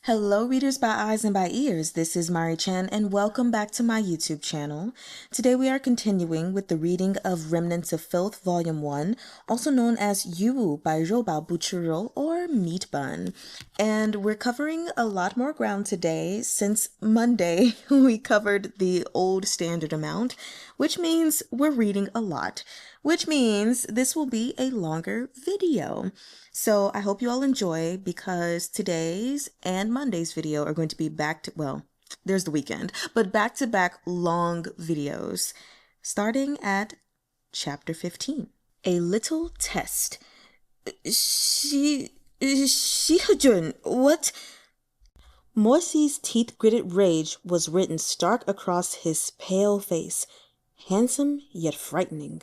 Hello readers by eyes and by ears, this is Mari Chen and welcome back to my YouTube channel. Today we are continuing with the reading of Remnants of Filth Volume 1, also known as Yooeh by Rou Bao or Meat Bun. And we're covering a lot more ground today since Monday we covered the old standard amount, which means we're reading a lot, which means this will be a longer video. So I hope you all enjoy because today's and Monday's video are going to be there's the weekend, but back-to-back long videos, starting at chapter 15. A little test. Shizun, what? Morsi's teeth-gritted rage was written stark across his pale face, handsome yet frightening.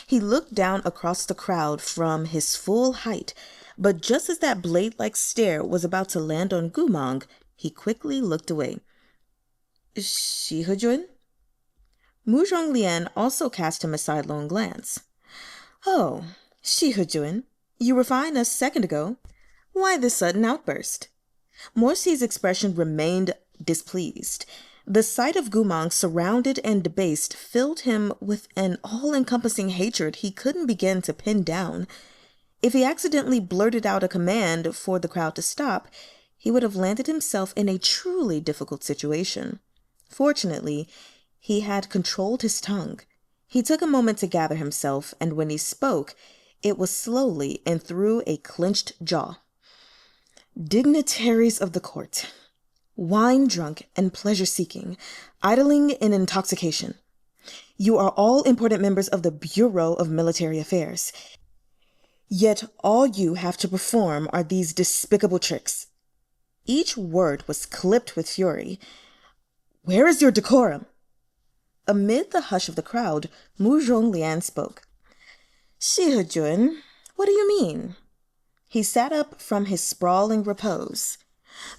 He looked down across the crowd from his full height, but just as that blade-like stare was about to land on Goo Mahng, he quickly looked away. Shizun? Murong Lian also cast him a sidelong glance. Oh, Shizun, you were fine a second ago. Why this sudden outburst? Morsi's expression remained displeased. The sight of Goo Mahng surrounded and debased filled him with an all-encompassing hatred he couldn't begin to pin down. If he accidentally blurted out a command for the crowd to stop, he would have landed himself in a truly difficult situation. Fortunately, he had controlled his tongue. He took a moment to gather himself, and when he spoke, it was slowly and through a clenched jaw. Dignitaries of the court, wine-drunk and pleasure-seeking, idling in intoxication. You are all important members of the Bureau of Military Affairs. Yet all you have to perform are these despicable tricks. Each word was clipped with fury. Where is your decorum? Amid the hush of the crowd, Murong Lian spoke. Shizun, what do you mean? He sat up from his sprawling repose.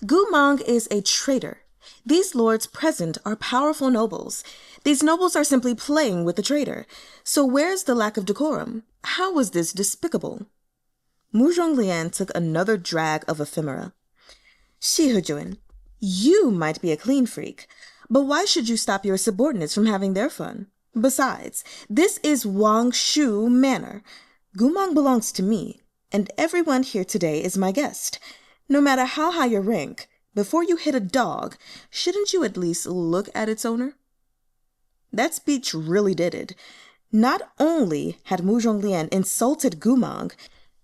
Goo Mahng is a traitor. These lords present are powerful nobles. These nobles are simply playing with the traitor. So where's the lack of decorum? How was this despicable? Murong Lian took another drag of ephemera. Shizun, you might be a clean freak, but why should you stop your subordinates from having their fun? Besides, this is Wang Shu Manor. Goo Mahng belongs to me, and everyone here today is my guest. No matter how high your rank, before you hit a dog, shouldn't you at least look at its owner? That speech really did it. Not only had Murong Lian insulted Goo Mahng,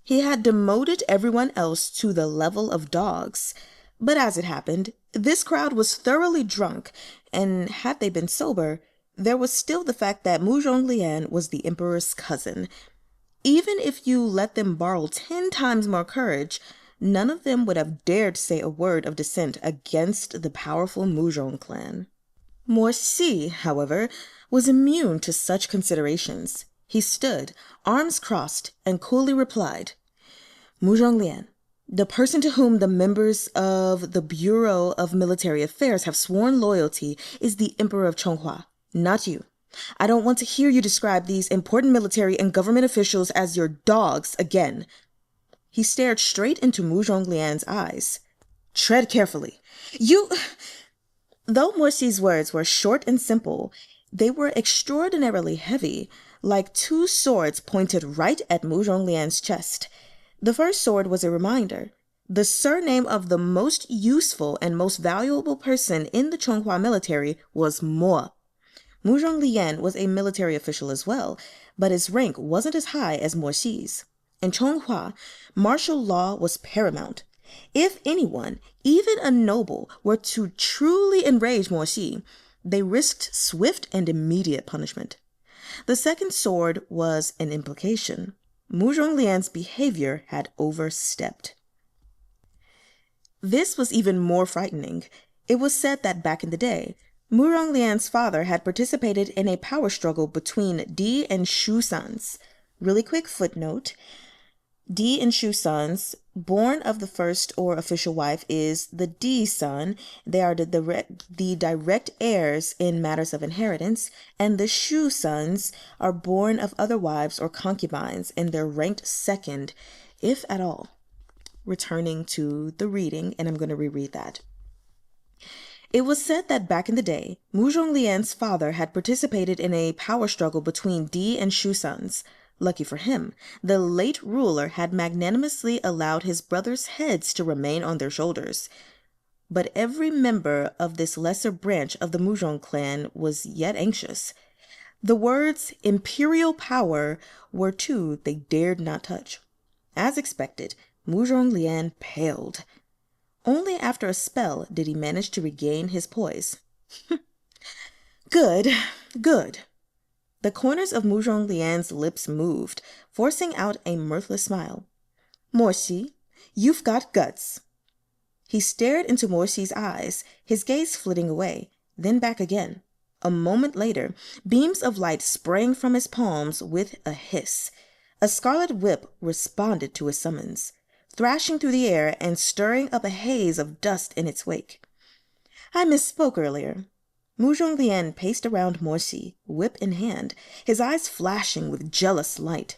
he had demoted everyone else to the level of dogs. But as it happened, this crowd was thoroughly drunk, and had they been sober, there was still the fact that Murong Lian was the emperor's cousin. Even if you let them borrow 10 times more courage, none of them would have dared say a word of dissent against the powerful Murong clan. Morsi, however, was immune to such considerations. He stood, arms crossed, and coolly replied, Murong Lian, the person to whom the members of the Bureau of Military Affairs have sworn loyalty is the Emperor of Chonghua, not you. I don't want to hear you describe these important military and government officials as your dogs again. He stared straight into Murong Lian's eyes. Tread carefully. Though Morsi's words were short and simple, they were extraordinarily heavy, like 2 swords pointed right at Murong Lian's chest. The first sword was a reminder. The surname of the most useful and most valuable person in the Chonghua military was Mo. Murong Lian was a military official as well, but his rank wasn't as high as Morsi's. In Chonghua, martial law was paramount. If anyone, even a noble, were to truly enrage Morsi, they risked swift and immediate punishment. The second sword was an implication. Murong Lian's behavior had overstepped. This was even more frightening. It was said that back in the day, Murong Lian's father had participated in a power struggle between Di and Shu sons. Really quick footnote. Di and Shu sons, born of the first or official wife, is the Di son. They are the direct heirs in matters of inheritance, and the Shu sons are born of other wives or concubines, and they're ranked second, if at all. returning to the reading, and I'm going to reread that. It was said that back in the day, Murong Lian's father had participated in a power struggle between Di and Shu sons. Lucky for him, the late ruler had magnanimously allowed his brothers' heads to remain on their shoulders. But every member of this lesser branch of the Murong clan was yet anxious. The words imperial power were two they dared not touch. As expected, Murong Lian paled. Only after a spell did he manage to regain his poise. Good, good. The corners of Murong Lian's lips moved, forcing out a mirthless smile. Morsi, you've got guts. He stared into Morsi's eyes, his gaze flitting away, then back again. A moment later, beams of light sprang from his palms with a hiss. A scarlet whip responded to his summons, thrashing through the air and stirring up a haze of dust in its wake. I misspoke earlier. Murong Lian paced around Morsi, whip in hand, his eyes flashing with jealous light.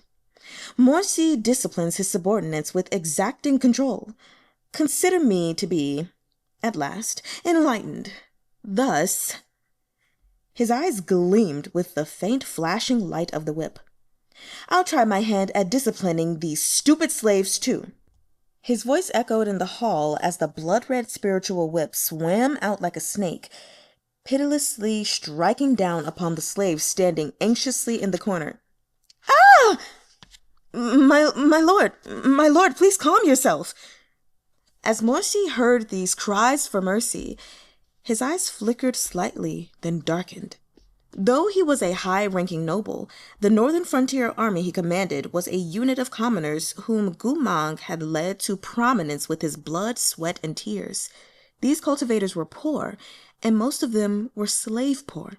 Morsi disciplines his subordinates with exacting control. Consider me to be, at last, enlightened. Thus... His eyes gleamed with the faint flashing light of the whip. I'll try my hand at disciplining these stupid slaves, too. His voice echoed in the hall as the blood-red spiritual whip swam out like a snake, pitilessly striking down upon the slaves standing anxiously in the corner. Ah! My lord, please calm yourself. As Morsi heard these cries for mercy, his eyes flickered slightly, then darkened. Though he was a high-ranking noble, the northern frontier army he commanded was a unit of commoners whom Goo Mahng had led to prominence with his blood, sweat, and tears. These cultivators were poor, and most of them were slave-poor.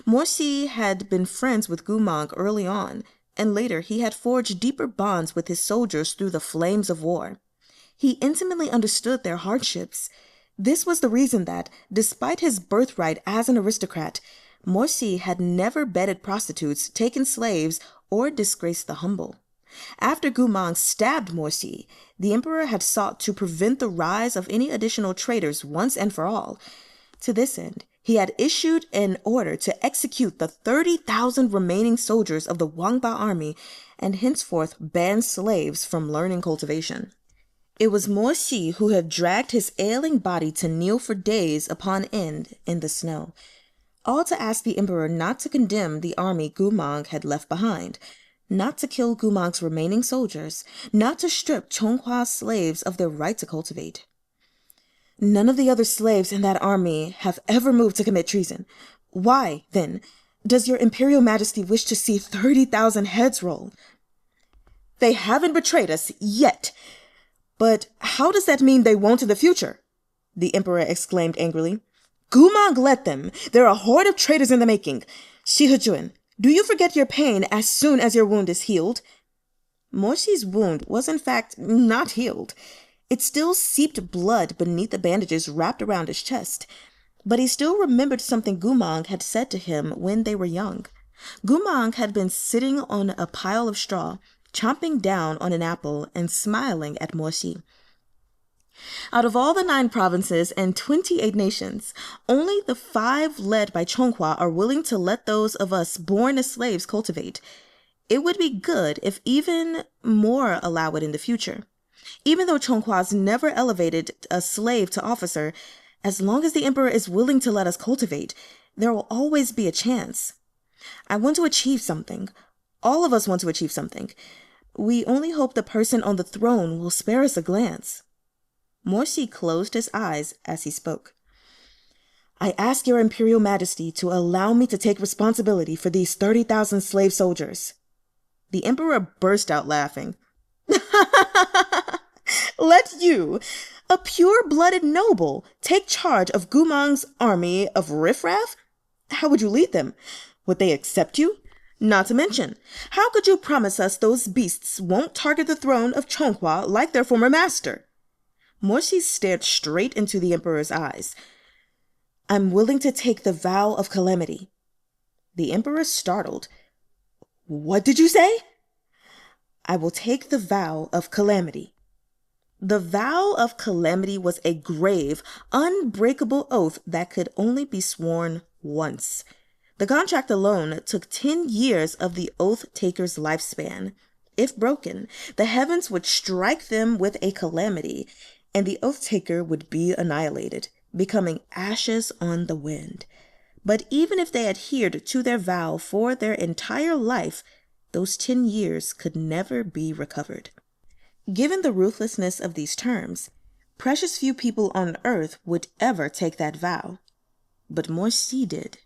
Morsi had been friends with Goo Mahng early on, and later he had forged deeper bonds with his soldiers through the flames of war. He intimately understood their hardships. This was the reason that, despite his birthright as an aristocrat, Morsi had never bedded prostitutes, taken slaves, or disgraced the humble. After Goo Mahng stabbed Morsi, the emperor had sought to prevent the rise of any additional traitors once and for all. To this end, he had issued an order to execute the 30,000 remaining soldiers of the Wangbao army and henceforth ban slaves from learning cultivation. It was Morsi who had dragged his ailing body to kneel for days upon end in the snow, all to ask the emperor not to condemn the army Goo Mahng had left behind, not to kill Goo Mahng's remaining soldiers, not to strip Chonghua's slaves of their right to cultivate. None of the other slaves in that army have ever moved to commit treason. Why, then, does your Imperial Majesty wish to see 30,000 heads roll? They haven't betrayed us yet. But how does that mean they won't in the future? The emperor exclaimed angrily. Goo Mahng let them. They're a horde of traitors in the making. Shizun, do you forget your pain as soon as your wound is healed? Morsi's wound was in fact not healed. It still seeped blood beneath the bandages wrapped around his chest. But he still remembered something Goo Mahng had said to him when they were young. Goo Mahng had been sitting on a pile of straw, chomping down on an apple and smiling at Morsi. Out of all the 9 provinces and 28 nations, only the 5 led by Chonghua are willing to let those of us born as slaves cultivate. It would be good if even more allow it in the future. Even though Chonghua's never elevated a slave to officer, as long as the emperor is willing to let us cultivate, there will always be a chance. I want to achieve something. All of us want to achieve something. We only hope the person on the throne will spare us a glance. Morsi closed his eyes as he spoke. I ask your Imperial Majesty to allow me to take responsibility for these 30,000 slave soldiers. The emperor burst out laughing. Let you, a pure-blooded noble, take charge of Goo Mahn's army of riffraff? How would you lead them? Would they accept you? Not to mention, how could you promise us those beasts won't target the throne of Chonghua like their former master? Morsi stared straight into the emperor's eyes. I'm willing to take the vow of calamity. The emperor startled. What did you say? I will take the vow of calamity. The vow of calamity was a grave, unbreakable oath that could only be sworn once. The contract alone took 10 years of the oath-taker's lifespan. If broken, the heavens would strike them with a calamity, and the oath-taker would be annihilated, becoming ashes on the wind. But even if they adhered to their vow for their entire life, those 10 years could never be recovered. Given the ruthlessness of these terms, precious few people on earth would ever take that vow. But Shee did.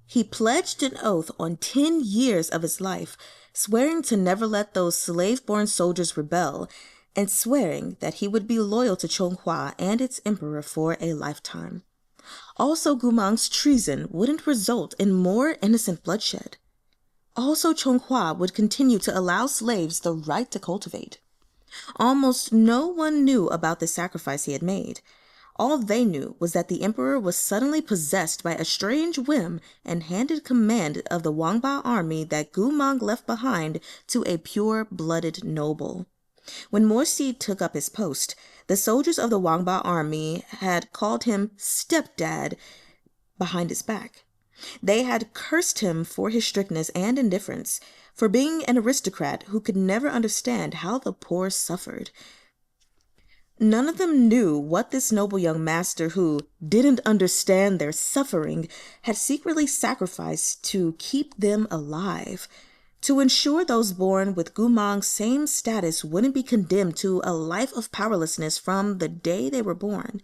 He pledged an oath on 10 years of his life, swearing to never let those slave-born soldiers rebel, and swearing that he would be loyal to Chonghua and its emperor for a lifetime. Also, Goo Mahnng's treason wouldn't result in more innocent bloodshed. Also, Chonghua would continue to allow slaves the right to cultivate. Almost no one knew about the sacrifice he had made. All they knew was that the emperor was suddenly possessed by a strange whim and handed command of the Rou Bao army that Goo Mahng left behind to a pure-blooded noble. When Shee took up his post, the soldiers of the Rou Bao army had called him stepdad behind his back. They had cursed him for his strictness and indifference, for being an aristocrat who could never understand how the poor suffered. None of them knew what this noble young master who didn't understand their suffering had secretly sacrificed to keep them alive, to ensure those born with Goo Mahnng's same status wouldn't be condemned to a life of powerlessness from the day they were born.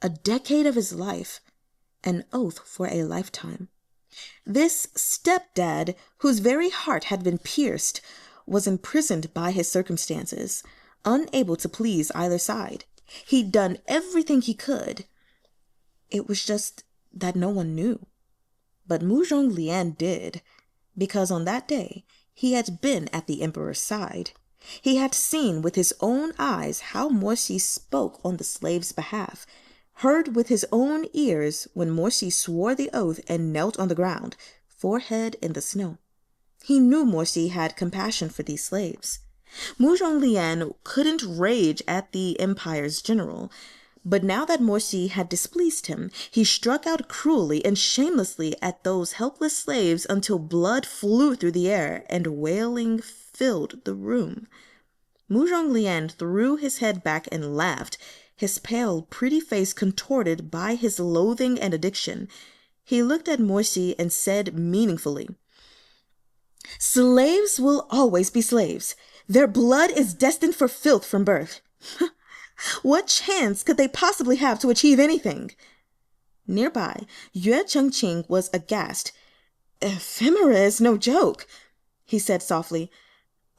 A decade of his life, an oath for a lifetime. This stepdad, whose very heart had been pierced, was imprisoned by his circumstances, unable to please either side. He'd done everything he could. It was just that no one knew. But Murong Lian did, because on that day he had been at the emperor's side. He had seen with his own eyes how Shee spoke on the slave's behalf, heard with his own ears when Shee swore the oath and knelt on the ground, forehead in the snow. He knew Shee had compassion for these slaves. Murong Lian couldn't rage at the empire's general, but now that Shee had displeased him, he struck out cruelly and shamelessly at those helpless slaves until blood flew through the air and wailing filled the room. Murong Lian threw his head back and laughed, his pale, pretty face contorted by his loathing and addiction. He looked at Shee and said meaningfully, "Slaves will always be slaves. Their blood is destined for filth from birth. What chance could they possibly have to achieve anything?" Nearby, Yooeh Chenqing was aghast. "Ephemera is no joke," he said softly.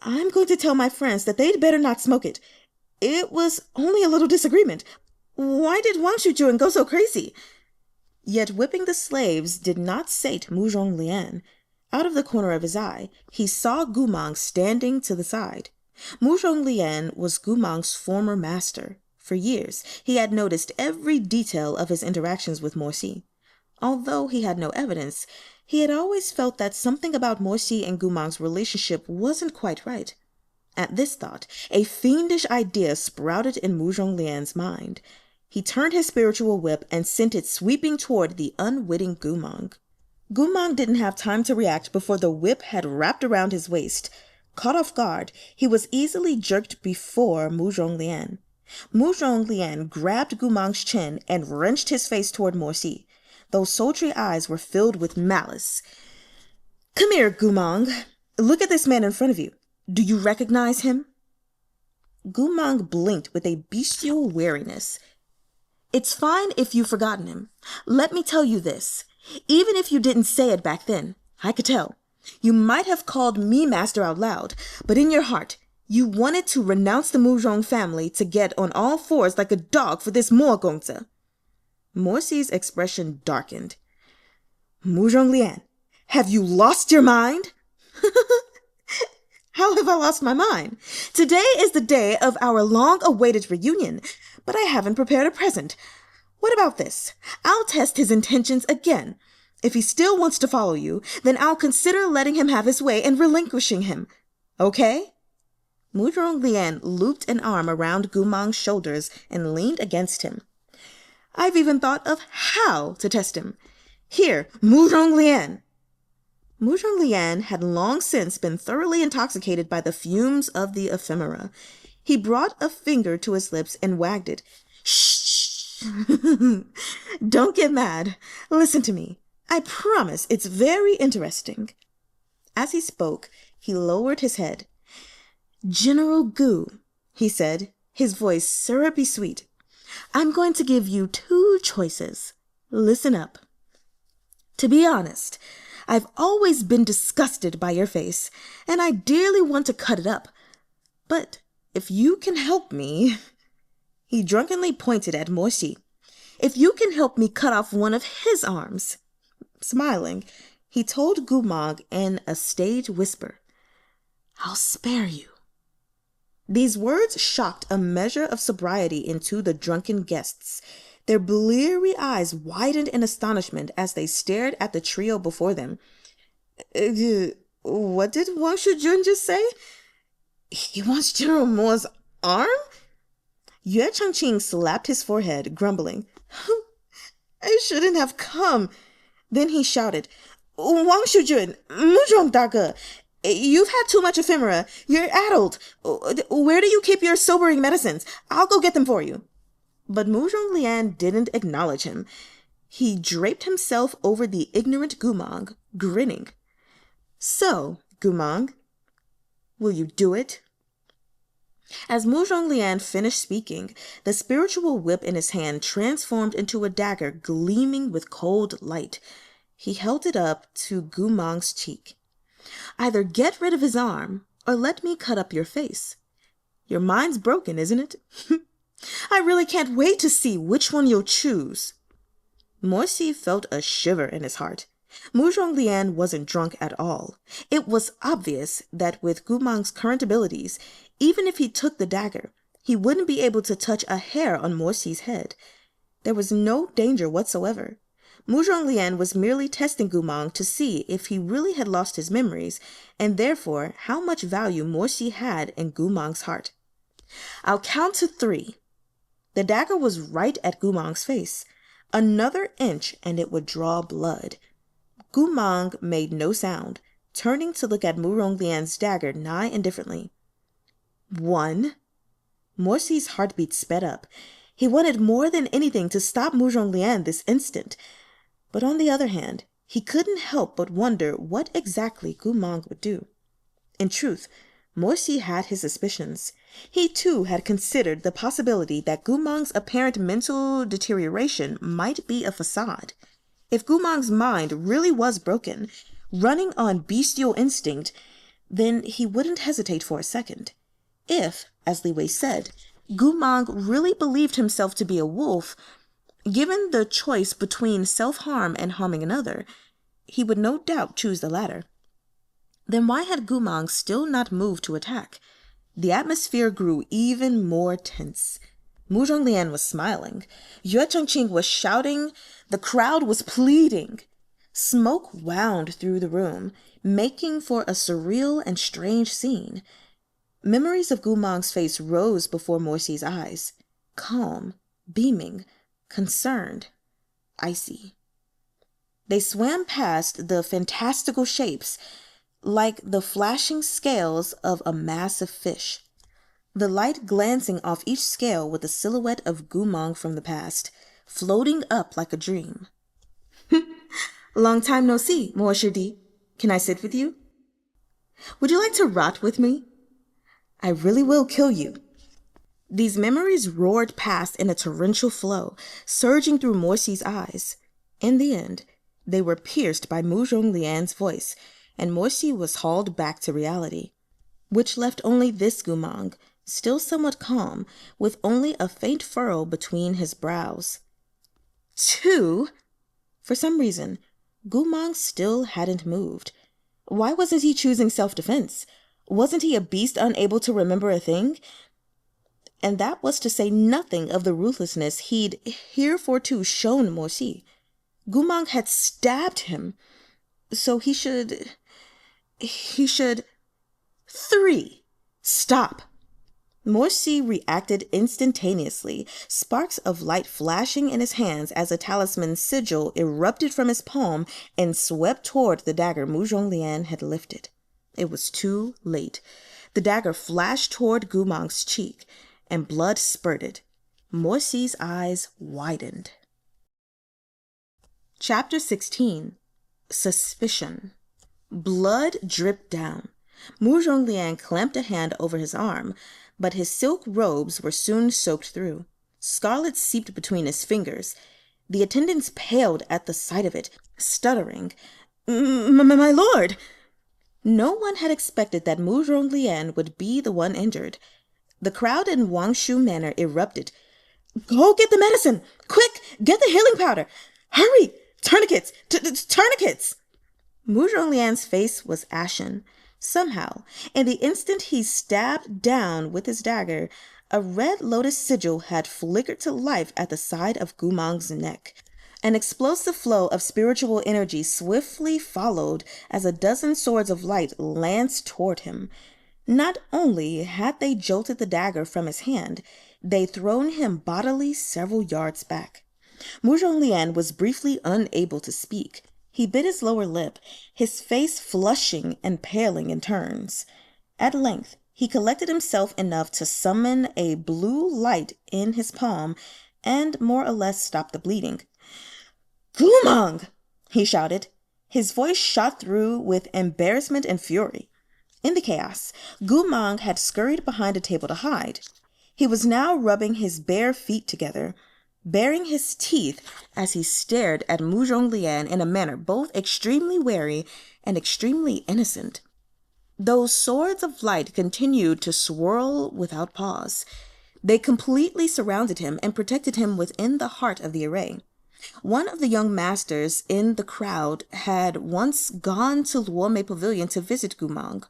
"I'm going to tell my friends that they'd better not smoke it. It was only a little disagreement. Why did Wang Shujuan go so crazy?" Yet whipping the slaves did not sate Murong Lian. Out of the corner of his eye, he saw Goo Mahng standing to the side. Murong Lian was Goo Mahnng's former master. For years, he had noticed every detail of his interactions with Shee. Although he had no evidence, he had always felt that something about Shee and Goo Mahnng's relationship wasn't quite right. At this thought, a fiendish idea sprouted in Murong Lian's mind. He turned his spiritual whip and sent it sweeping toward the unwitting Goo Mahng. Goo Mahng didn't have time to react before the whip had wrapped around his waist. Caught off guard, he was easily jerked before Murong Lian. Murong Lian grabbed Goo Mahng's chin and wrenched his face toward Shee. Those sultry eyes were filled with malice. "Come here, Goo Mahng. Look at this man in front of you. Do you recognize him?" Goo Mahng blinked with a bestial wariness. "It's fine if you've forgotten him. Let me tell you this. Even if you didn't say it back then, I could tell. You might have called me master out loud, but in your heart, you wanted to renounce the Murong family to get on all fours like a dog for this Mo-gongzi." Shee's expression darkened. "Murong Lian, have you lost your mind?" "How have I lost my mind? Today is the day of our long-awaited reunion, but I haven't prepared a present. What about this? I'll test his intentions again. If he still wants to follow you, then I'll consider letting him have his way and relinquishing him. Okay?" Murong Lian looped an arm around Goo Mahng's shoulders and leaned against him. I've even thought of how to test him. Here, Murong Lian. Murong Lian had long since been thoroughly intoxicated by the fumes of the ephemera. He brought a finger to his lips and wagged it. Shh! Don't get mad. Listen to me. I promise it's very interesting. As he spoke, he lowered his head. General Goo, he said, his voice syrupy sweet. I'm going to give you 2 choices. Listen up. To be honest, I've always been disgusted by your face, and I dearly want to cut it up. But if you can help me... He drunkenly pointed at Morsi. If you can help me cut off one of his arms. Smiling, he told Goo Mahng in a stage whisper, I'll spare you. These words shocked a measure of sobriety into the drunken guests. Their bleary eyes widened in astonishment as they stared at the trio before them. What did Wang Shizun just say? He wants General Mo's arm? Yooeh Cheng-ching slapped his forehead, grumbling. I shouldn't have come. Then he shouted, Wang Shizun, Murong dage, you've had too much ephemera. You're addled. Where do you keep your sobering medicines? I'll go get them for you. But Murong Lian didn't acknowledge him. He draped himself over the ignorant Goo Mahng, grinning. So, Goo Mahng, will you do it? As Murong Lian finished speaking, the spiritual whip in his hand transformed into a dagger gleaming with cold light. He held it up to Goo Mahng's cheek. Either get rid of his arm, or let me cut up your face. Your mind's broken, isn't it? I really can't wait to see which one you'll choose. Morsi felt a shiver in his heart. Murong Lian wasn't drunk at all. It was obvious that with Goo Mahng's current abilities, even if he took the dagger, he wouldn't be able to touch a hair on Morsi's head. There was no danger whatsoever. Murong Lian was merely testing Goo Mahng to see if he really had lost his memories, and therefore how much value Morsi had in Goo Mahng's heart. I'll count to 3. The dagger was right at Goo Mahng's face. Another inch and it would draw blood. Goo Mahng made no sound, turning to look at Murong Lian's dagger nigh indifferently. 1. Morsi's heartbeat sped up. He wanted more than anything to stop Murong Lian this instant. But on the other hand, he couldn't help but wonder what exactly Goo Mahng would do. In truth, Morsi had his suspicions. He too had considered the possibility that Goo Mahng's apparent mental deterioration might be a facade. If Goo Mahng's mind really was broken, running on bestial instinct, then he wouldn't hesitate for a second. If, as Leeway said, Goo Mahng really believed himself to be a wolf, given the choice between self-harm and harming another, he would no doubt choose the latter. Then why had Goo Mahng still not moved to attack? The atmosphere grew even more tense. Murong Lian was smiling. Yooeh Cheng-ching was shouting. The crowd was pleading. Smoke wound through the room, making for a surreal and strange scene. Memories of Goo Mahng's face rose before Morsi's eyes. Calm, beaming, concerned, icy. They swam past the fantastical shapes, like the flashing scales of a massive fish, the light glancing off each scale with the silhouette of Goo Mahng from the past, floating up like a dream. Long time no see, Mo Shidi. Can I sit with you? Would you like to rot with me? I really will kill you. These memories roared past in a torrential flow, surging through Morsi's eyes. In the end, they were pierced by Murong Lian's voice, and Morsi was hauled back to reality, which left only this Goo Mahng, still somewhat calm, with only a faint furrow between his brows. 2? For some reason, Goo Mahng still hadn't moved. Why wasn't he choosing self-defense? Wasn't he a beast unable to remember a thing? And that was to say nothing of the ruthlessness he'd heretofore shown Morsi. Goo Mahng had stabbed him, so he should... 3. Stop! Shee reacted instantaneously, sparks of light flashing in his hands as a talisman sigil erupted from his palm and swept toward the dagger Murong Lian had lifted. It was too late. The dagger flashed toward Goo Mahn's cheek, and blood spurted. Shee's eyes widened. Chapter 16. Suspicion. Blood dripped down. Murong Lian clamped a hand over his arm, but his silk robes were soon soaked through. Scarlet seeped between his fingers. The attendants paled at the sight of it, stuttering, My lord! No one had expected that Murong Lian would be the one injured. The crowd in Wangshu Manor erupted. Go get the medicine! Quick! Get the healing powder! Hurry! Tourniquets! Tourniquets! Murong Lian's face was ashen. Somehow, in the instant he stabbed down with his dagger, a red lotus sigil had flickered to life at the side of Goo Mahn's neck. An explosive flow of spiritual energy swiftly followed as a dozen swords of light lanced toward him. Not only had they jolted the dagger from his hand, they'd thrown him bodily several yards back. Murong Lian was briefly unable to speak. He bit his lower lip, his face flushing and paling in turns. At length, he collected himself enough to summon a blue light in his palm and more or less stop the bleeding. Goo Mahng! He shouted. His voice shot through with embarrassment and fury. In the chaos, Goo Mahng had scurried behind a table to hide. He was now rubbing his bare feet together, baring his teeth as he stared at Murong Lian in a manner both extremely wary and extremely innocent. Those swords of light continued to swirl without pause. They completely surrounded him and protected him within the heart of the array. One of the young masters in the crowd had once gone to Leeway Pavilion to visit Goo Mahng.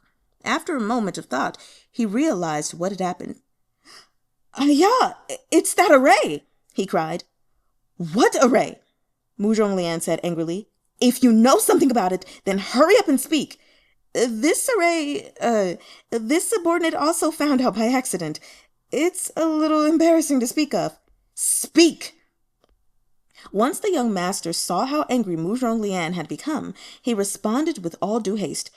After a moment of thought, he realized what had happened. Yeah, it's that array! He cried. What array? Murong Lian said angrily. If you know something about it, then hurry up and speak. This array, this subordinate also found out by accident. It's a little embarrassing to speak of. Speak! Once the young master saw how angry Murong Lian had become, he responded with all due haste.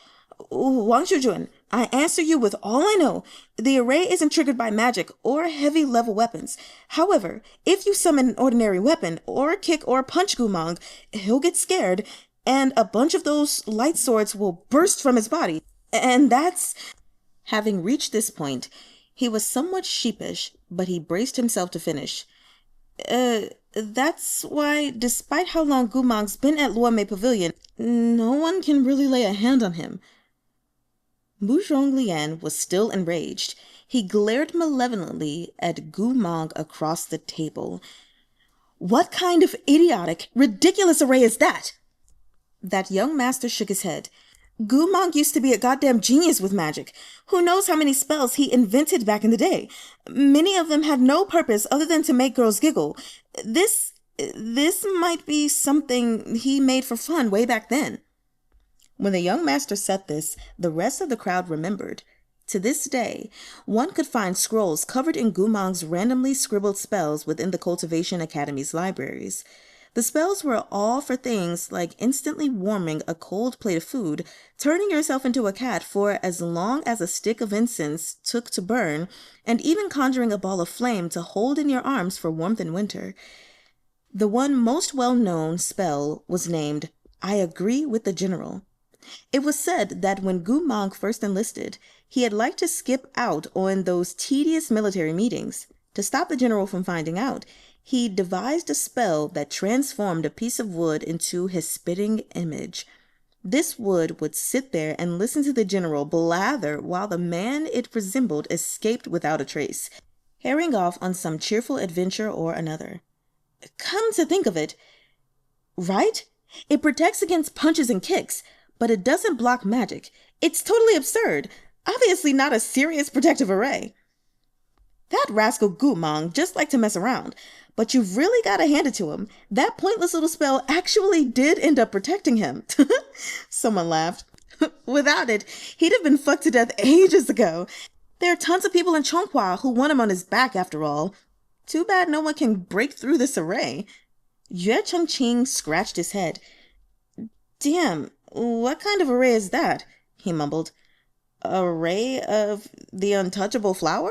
Wang Shujun, I answer you with all I know. The array isn't triggered by magic or heavy-level weapons. However, if you summon an ordinary weapon or kick or punch Goo Mahng, he'll get scared, and a bunch of those light swords will burst from his body. And that's... Having reached this point, he was somewhat sheepish, but he braced himself to finish. That's why, despite how long Goo Mahn's been at Leeway Pavilion, no one can really lay a hand on him. Murong Lian was still enraged. He glared malevolently at Goo Mahng across the table. What kind of idiotic, ridiculous array is that? That young master shook his head. Goo Mahng used to be a goddamn genius with magic. Who knows how many spells he invented back in the day? Many of them had no purpose other than to make girls giggle. This might be something he made for fun way back then. When the young master said this, the rest of the crowd remembered. To this day, one could find scrolls covered in Goo Mahn's randomly scribbled spells within the Cultivation Academy's libraries. The spells were all for things like instantly warming a cold plate of food, turning yourself into a cat for as long as a stick of incense took to burn, and even conjuring a ball of flame to hold in your arms for warmth in winter. The one most well-known spell was named I Agree with the General. It was said that when Goo Mahng first enlisted, he had liked to skip out on those tedious military meetings. To stop the general from finding out, he devised a spell that transformed a piece of wood into his spitting image. This wood would sit there and listen to the general blather while the man it resembled escaped without a trace, herring off on some cheerful adventure or another. Come to think of it, right? It protects against punches and kicks, but it doesn't block magic. It's totally absurd. Obviously not a serious protective array. That rascal Goo Mahng just liked to mess around, but you've really got to hand it to him. That pointless little spell actually did end up protecting him. Someone laughed. Without it, he'd have been fucked to death ages ago. There are tons of people in Chonghua who want him on his back after all. Too bad no one can break through this array. Yooeh Cheng-ching scratched his head. Damn, what kind of array is that? He mumbled. Array of the untouchable flower?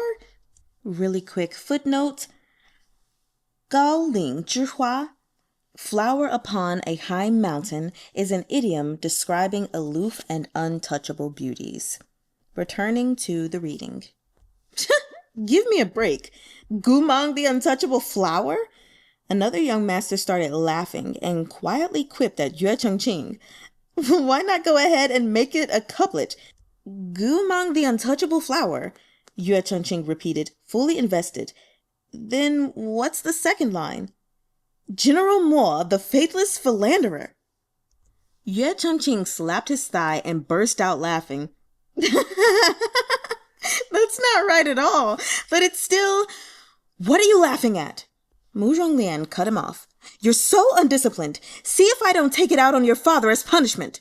Really quick footnote. Gao Ling Zhihua, flower upon a high mountain, is an idiom describing aloof and untouchable beauties. Returning to the reading. Give me a break. Goo Mahng the untouchable flower? Another young master started laughing and quietly quipped at Yooeh Cheng-ching. Why not go ahead and make it a couplet? Goo Mahng the untouchable flower, Yooeh Cheng-ching repeated, fully invested. Then what's the second line? General Mo, the faithless philanderer. Yooeh Cheng-ching slapped his thigh and burst out laughing. That's not right at all, but it's still... What are you laughing at? Murong Lian cut him off. You're so undisciplined. See if I don't take it out on your father as punishment.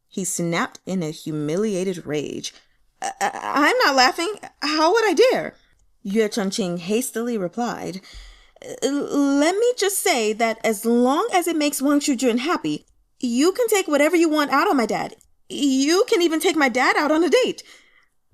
He snapped in a humiliated rage. I'm not laughing. How would I dare? Yooeh Cheng-ching hastily replied. Let me just say that as long as it makes Wang Shujun happy, you can take whatever you want out on my dad. You can even take my dad out on a date.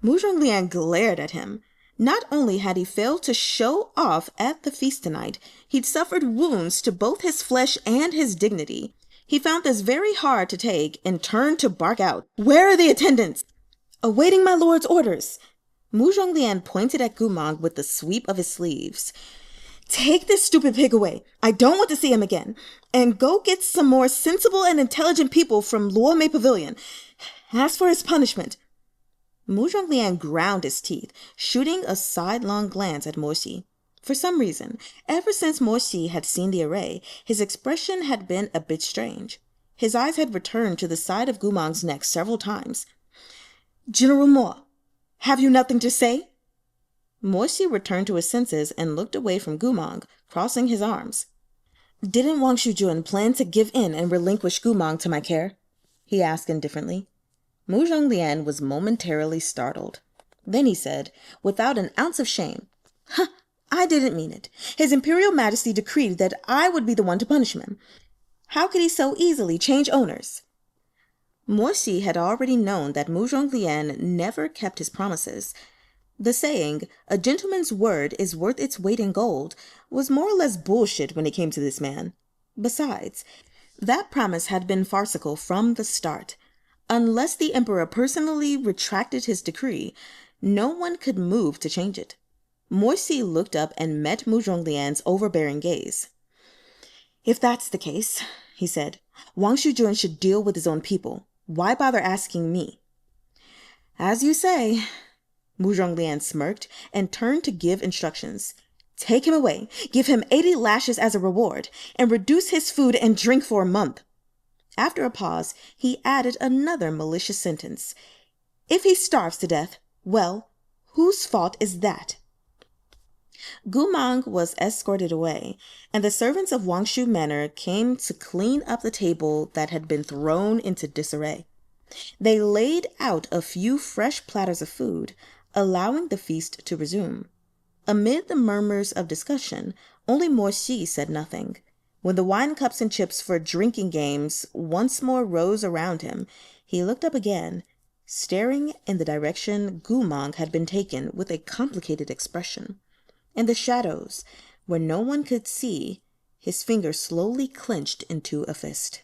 Murong Lian glared at him. Not only had he failed to show off at the feast tonight, he'd suffered wounds to both his flesh and his dignity. He found this very hard to take and turned to bark out. Where are the attendants? Awaiting my lord's orders. Murong Lian pointed at Goo Mahng with the sweep of his sleeves. Take this stupid pig away. I don't want to see him again. And go get some more sensible and intelligent people from Luomei Pavilion. As for his punishment. Murong Lian ground his teeth, shooting a sidelong glance at Mo Xi. For some reason, ever since Mo Xi had seen the array, his expression had been a bit strange. His eyes had returned to the side of Goo Mahng's neck several times. General Mo, have you nothing to say? Mo Xi returned to his senses and looked away from Goo Mahng, crossing his arms. Didn't Wang Shujun plan to give in and relinquish Goo Mahng to my care? He asked indifferently. Murong Lian was momentarily startled. Then he said, without an ounce of shame, I didn't mean it. His Imperial Majesty decreed that I would be the one to punish him. How could he so easily change owners? Mo Xi had already known that Murong Lian never kept his promises. The saying, a gentleman's word is worth its weight in gold, was more or less bullshit when it came to this man. Besides, that promise had been farcical from the start. Unless the emperor personally retracted his decree, no one could move to change it. Mo Xi looked up and met Murong Lian's overbearing gaze. If that's the case, he said, Wang Shujun should deal with his own people. Why bother asking me? As you say, Murong Lian smirked and turned to give instructions. Take him away, give him 80 lashes as a reward, and reduce his food and drink for a month. After a pause, he added another malicious sentence. If he starves to death, well, whose fault is that? Goo Mahng was escorted away, and the servants of Wangshu Manor came to clean up the table that had been thrown into disarray. They laid out a few fresh platters of food, allowing the feast to resume. Amid the murmurs of discussion, only Mo Xi said nothing. When the wine cups and chips for drinking games once more rose around him, he looked up again, staring in the direction Goo Mahng had been taken with a complicated expression. In the shadows, where no one could see, his fingers slowly clenched into a fist.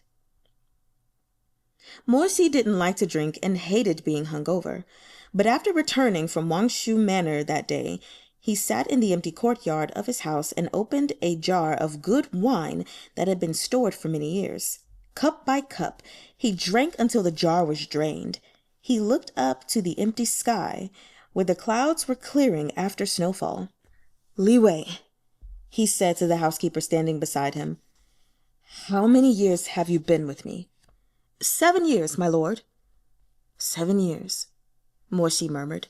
Mo Xi didn't like to drink and hated being hungover, but after returning from Wangshu Manor that day, he sat in the empty courtyard of his house and opened a jar of good wine that had been stored for many years. Cup by cup, he drank until the jar was drained. He looked up to the empty sky, where the clouds were clearing after snowfall. Leeway, he said to the housekeeper standing beside him. How many years have you been with me? 7 years, my lord. 7 years, Mo Xi murmured.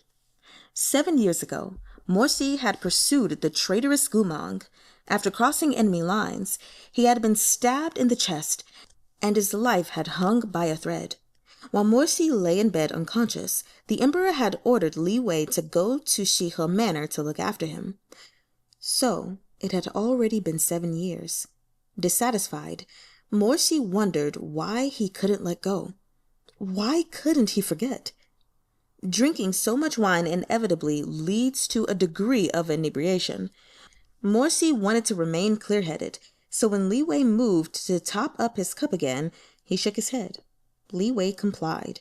7 years ago, Mo Xi had pursued the traitorous Goo Mahng. After crossing enemy lines, he had been stabbed in the chest, and his life had hung by a thread. While Morsi lay in bed unconscious, the emperor had ordered Leeway to go to Shizun Manor to look after him. So, it had already been 7 years. Dissatisfied, Morsi wondered why he couldn't let go. Why couldn't he forget? Drinking so much wine inevitably leads to a degree of inebriation. Morsi wanted to remain clear-headed, so when Leeway moved to top up his cup again, he shook his head. Leeway complied.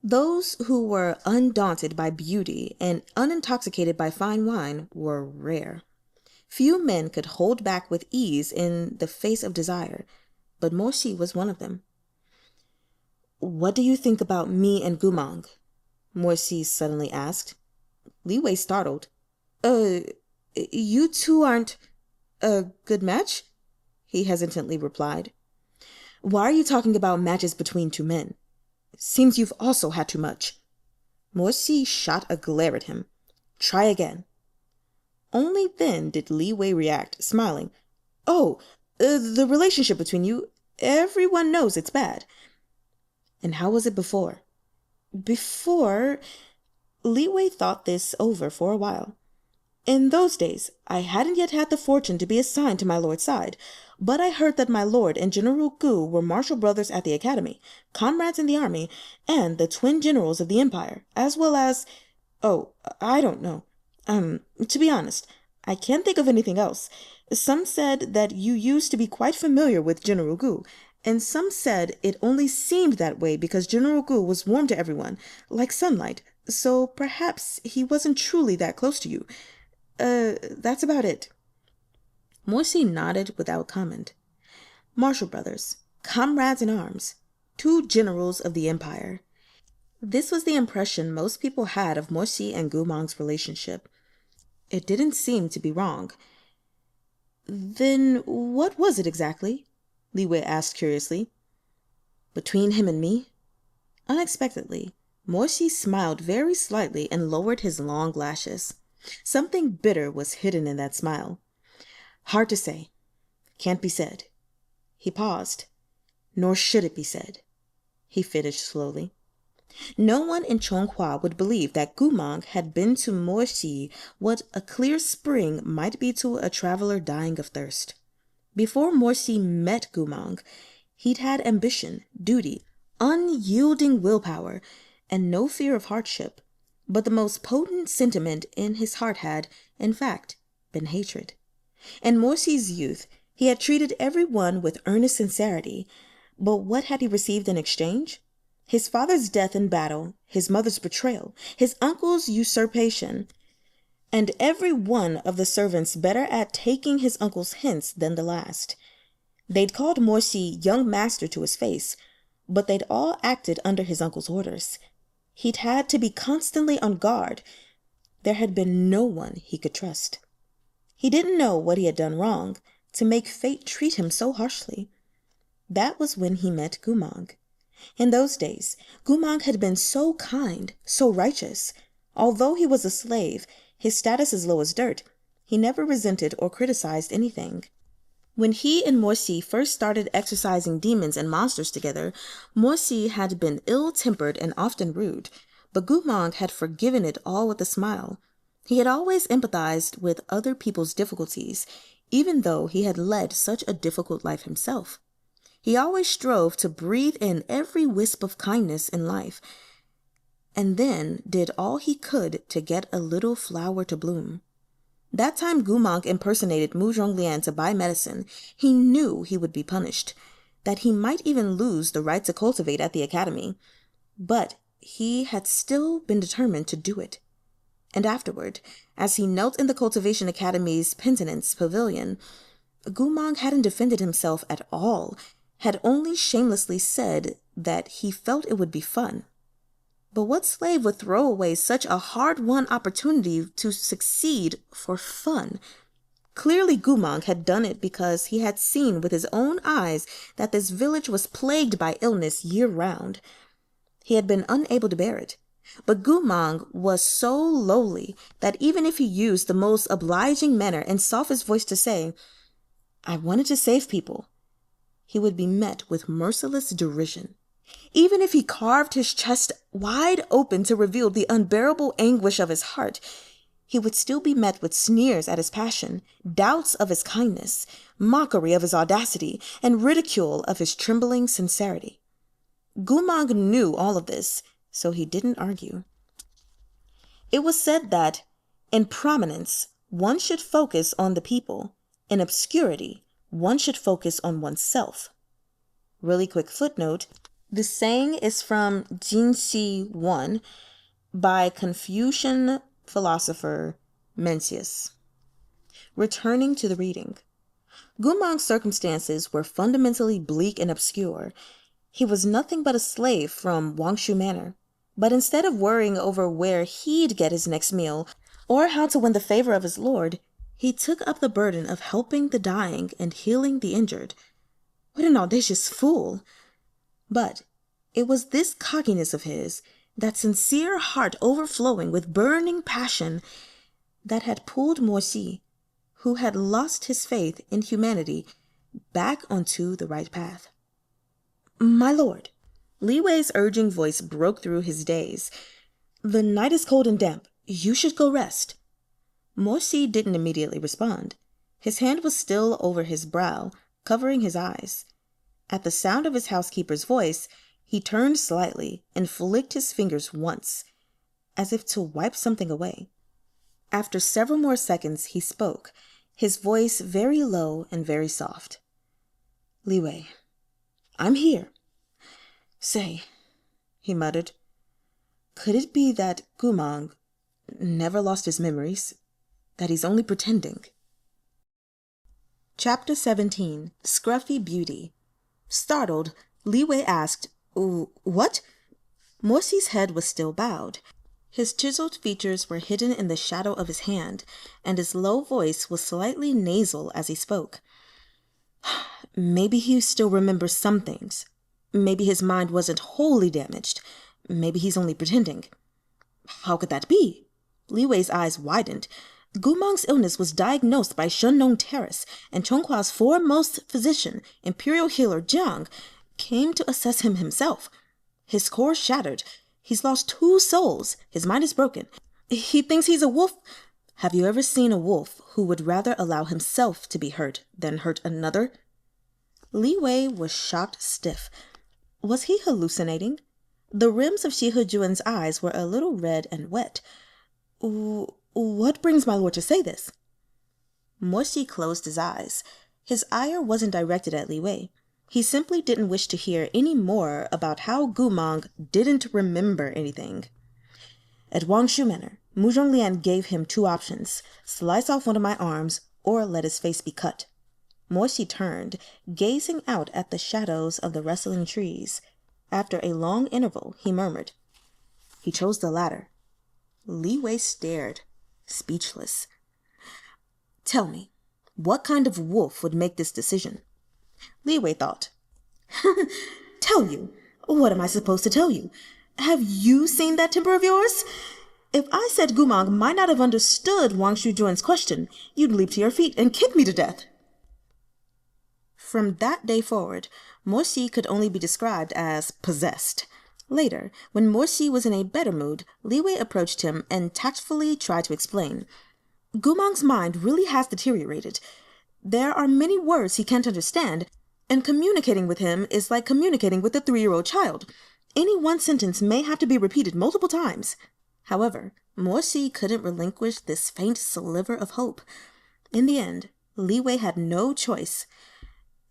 Those who were undaunted by beauty and unintoxicated by fine wine were rare. Few men could hold back with ease in the face of desire, but Morsi was one of them. "What do you think about me and Goo Mahng?" Morsi suddenly asked. Leeway startled. You two aren't a good match?" he hesitantly replied. "Why are you talking about matches between two men? Seems you've also had too much." Morsi shot a glare at him. "Try again." Only then did Leeway react, smiling. "Oh, the relationship between you, everyone knows it's bad." "And how was it before?" "Before..." Leeway thought this over for a while. "In those days, I hadn't yet had the fortune to be assigned to my lord's side, but I heard that my lord and General Goo were martial brothers at the academy, comrades in the army, and the twin generals of the empire, as well as... Oh, I don't know. To be honest, I can't think of anything else. Some said that you used to be quite familiar with General Goo, and some said it only seemed that way because General Goo was warm to everyone, like sunlight, so perhaps he wasn't truly that close to you. That's about it." Morsi nodded without comment. Martial brothers, comrades in arms, 2 generals of the empire. This was the impression most people had of Morsi and Goo Mahn's relationship. It didn't seem to be wrong. "Then what was it exactly?" Leeway asked curiously. "Between him and me?" Unexpectedly, Morsi smiled very slightly and lowered his long lashes. Something bitter was hidden in that smile. "Hard to say. Can't be said." He paused. "Nor should it be said," he finished slowly. No one in Chonghua would believe that Goo Mahng had been to Morsi what a clear spring might be to a traveler dying of thirst. Before Morsi met Goo Mahng, he'd had ambition, duty, unyielding willpower, and no fear of hardship. But the most potent sentiment in his heart had, in fact, been hatred. In Morsi's youth, he had treated everyone with earnest sincerity, but what had he received in exchange? His father's death in battle, his mother's betrayal, his uncle's usurpation, and every one of the servants better at taking his uncle's hints than the last. They'd called Morsi young master to his face, but they'd all acted under his uncle's orders. He'd had to be constantly on guard. There had been no one he could trust. He didn't know what he had done wrong to make fate treat him so harshly. That was when he met Goo Mahng. In those days, Goo Mahng had been so kind, so righteous. Although he was a slave, his status as low as dirt, he never resented or criticized anything. When he and Morsi first started exorcising demons and monsters together, Morsi had been ill-tempered and often rude, but Goo Mahng had forgiven it all with a smile. He had always empathized with other people's difficulties, even though he had led such a difficult life himself. He always strove to breathe in every wisp of kindness in life, and then did all he could to get a little flower to bloom. That time Goo Mahng impersonated Murong Lian to buy medicine, he knew he would be punished, that he might even lose the right to cultivate at the academy. But he had still been determined to do it. And afterward, as he knelt in the Cultivation Academy's penitence pavilion, Goo Mahng hadn't defended himself at all, had only shamelessly said that he felt it would be fun. But what slave would throw away such a hard-won opportunity to succeed for fun? Clearly Goo Mahng had done it because he had seen with his own eyes that this village was plagued by illness year-round. He had been unable to bear it. But Goo Mahng was so lowly that even if he used the most obliging manner and softest voice to say, "I wanted to save people," he would be met with merciless derision. Even if he carved his chest wide open to reveal the unbearable anguish of his heart, he would still be met with sneers at his passion, doubts of his kindness, mockery of his audacity, and ridicule of his trembling sincerity. Goo Mahng knew all of this, so he didn't argue. It was said that, in prominence, one should focus on the people. In obscurity, one should focus on oneself. Really quick footnote, this saying is from Jin Xi 1 by Confucian philosopher Mencius. Returning to the reading. Goo Mahng's circumstances were fundamentally bleak and obscure. He was nothing but a slave from Wangshu Manor, but instead of worrying over where he'd get his next meal or how to win the favor of his lord, he took up the burden of helping the dying and healing the injured. What an audacious fool! But it was this cockiness of his, that sincere heart overflowing with burning passion, that had pulled Mo-si, who had lost his faith in humanity, back onto the right path. "My lord," Leeway's urging voice broke through his daze. "The night is cold and damp. You should go rest." Mo-si didn't immediately respond. His hand was still over his brow, covering his eyes. At the sound of his housekeeper's voice, he turned slightly and flicked his fingers once, as if to wipe something away. After several more seconds, he spoke, his voice very low and very soft. "Leeway, I'm here." "Say," he muttered, "could it be that Goo Mahng never lost his memories, that he's only pretending?" Chapter 17, Scruffy Beauty. Startled, Leeway asked, "What?" Mo-si's head was still bowed. His chiseled features were hidden in the shadow of his hand, and his low voice was slightly nasal as he spoke. "Maybe he still remembers some things. Maybe his mind wasn't wholly damaged. Maybe he's only pretending." "How could that be?" Leeway's eyes widened. Goo Mahng's illness was diagnosed by Shennong Terrace, and Chonghua's foremost physician, Imperial Healer Jiang, came to assess him himself. His core shattered. He's lost 2 souls. His mind is broken. He thinks he's a wolf. Have you ever seen a wolf who would rather allow himself to be hurt than hurt another? Leeway was shocked stiff. Was he hallucinating? The rims of Shihejun's eyes were a little red and wet. What brings my lord to say this?" Mo-si closed his eyes. His ire wasn't directed at Leeway. He simply didn't wish to hear any more about how Goo Mahng didn't remember anything. "At Wangshu Manor, Murong Lian gave him 2 options, slice off one of my arms or let his face be cut." Mo-si turned, gazing out at the shadows of the rustling trees. After a long interval, he murmured, "He chose the latter." Leeway stared, speechless. "Tell me, what kind of wolf would make this decision?" Leeway thought. "Tell you? What am I supposed to tell you? Have you seen that temper of yours? If I said Goo Mahng might not have understood Wang Shujuan's question, you'd leap to your feet and kick me to death." From that day forward, Mo-si could only be described as possessed. Later, when Mo-si was in a better mood, Leeway approached him and tactfully tried to explain. "Goo Mahng's mind really has deteriorated. There are many words he can't understand, and communicating with him is like communicating with a 3-year-old child. Any one sentence may have to be repeated multiple times." However, Mo-si couldn't relinquish this faint sliver of hope. In the end, Leeway had no choice.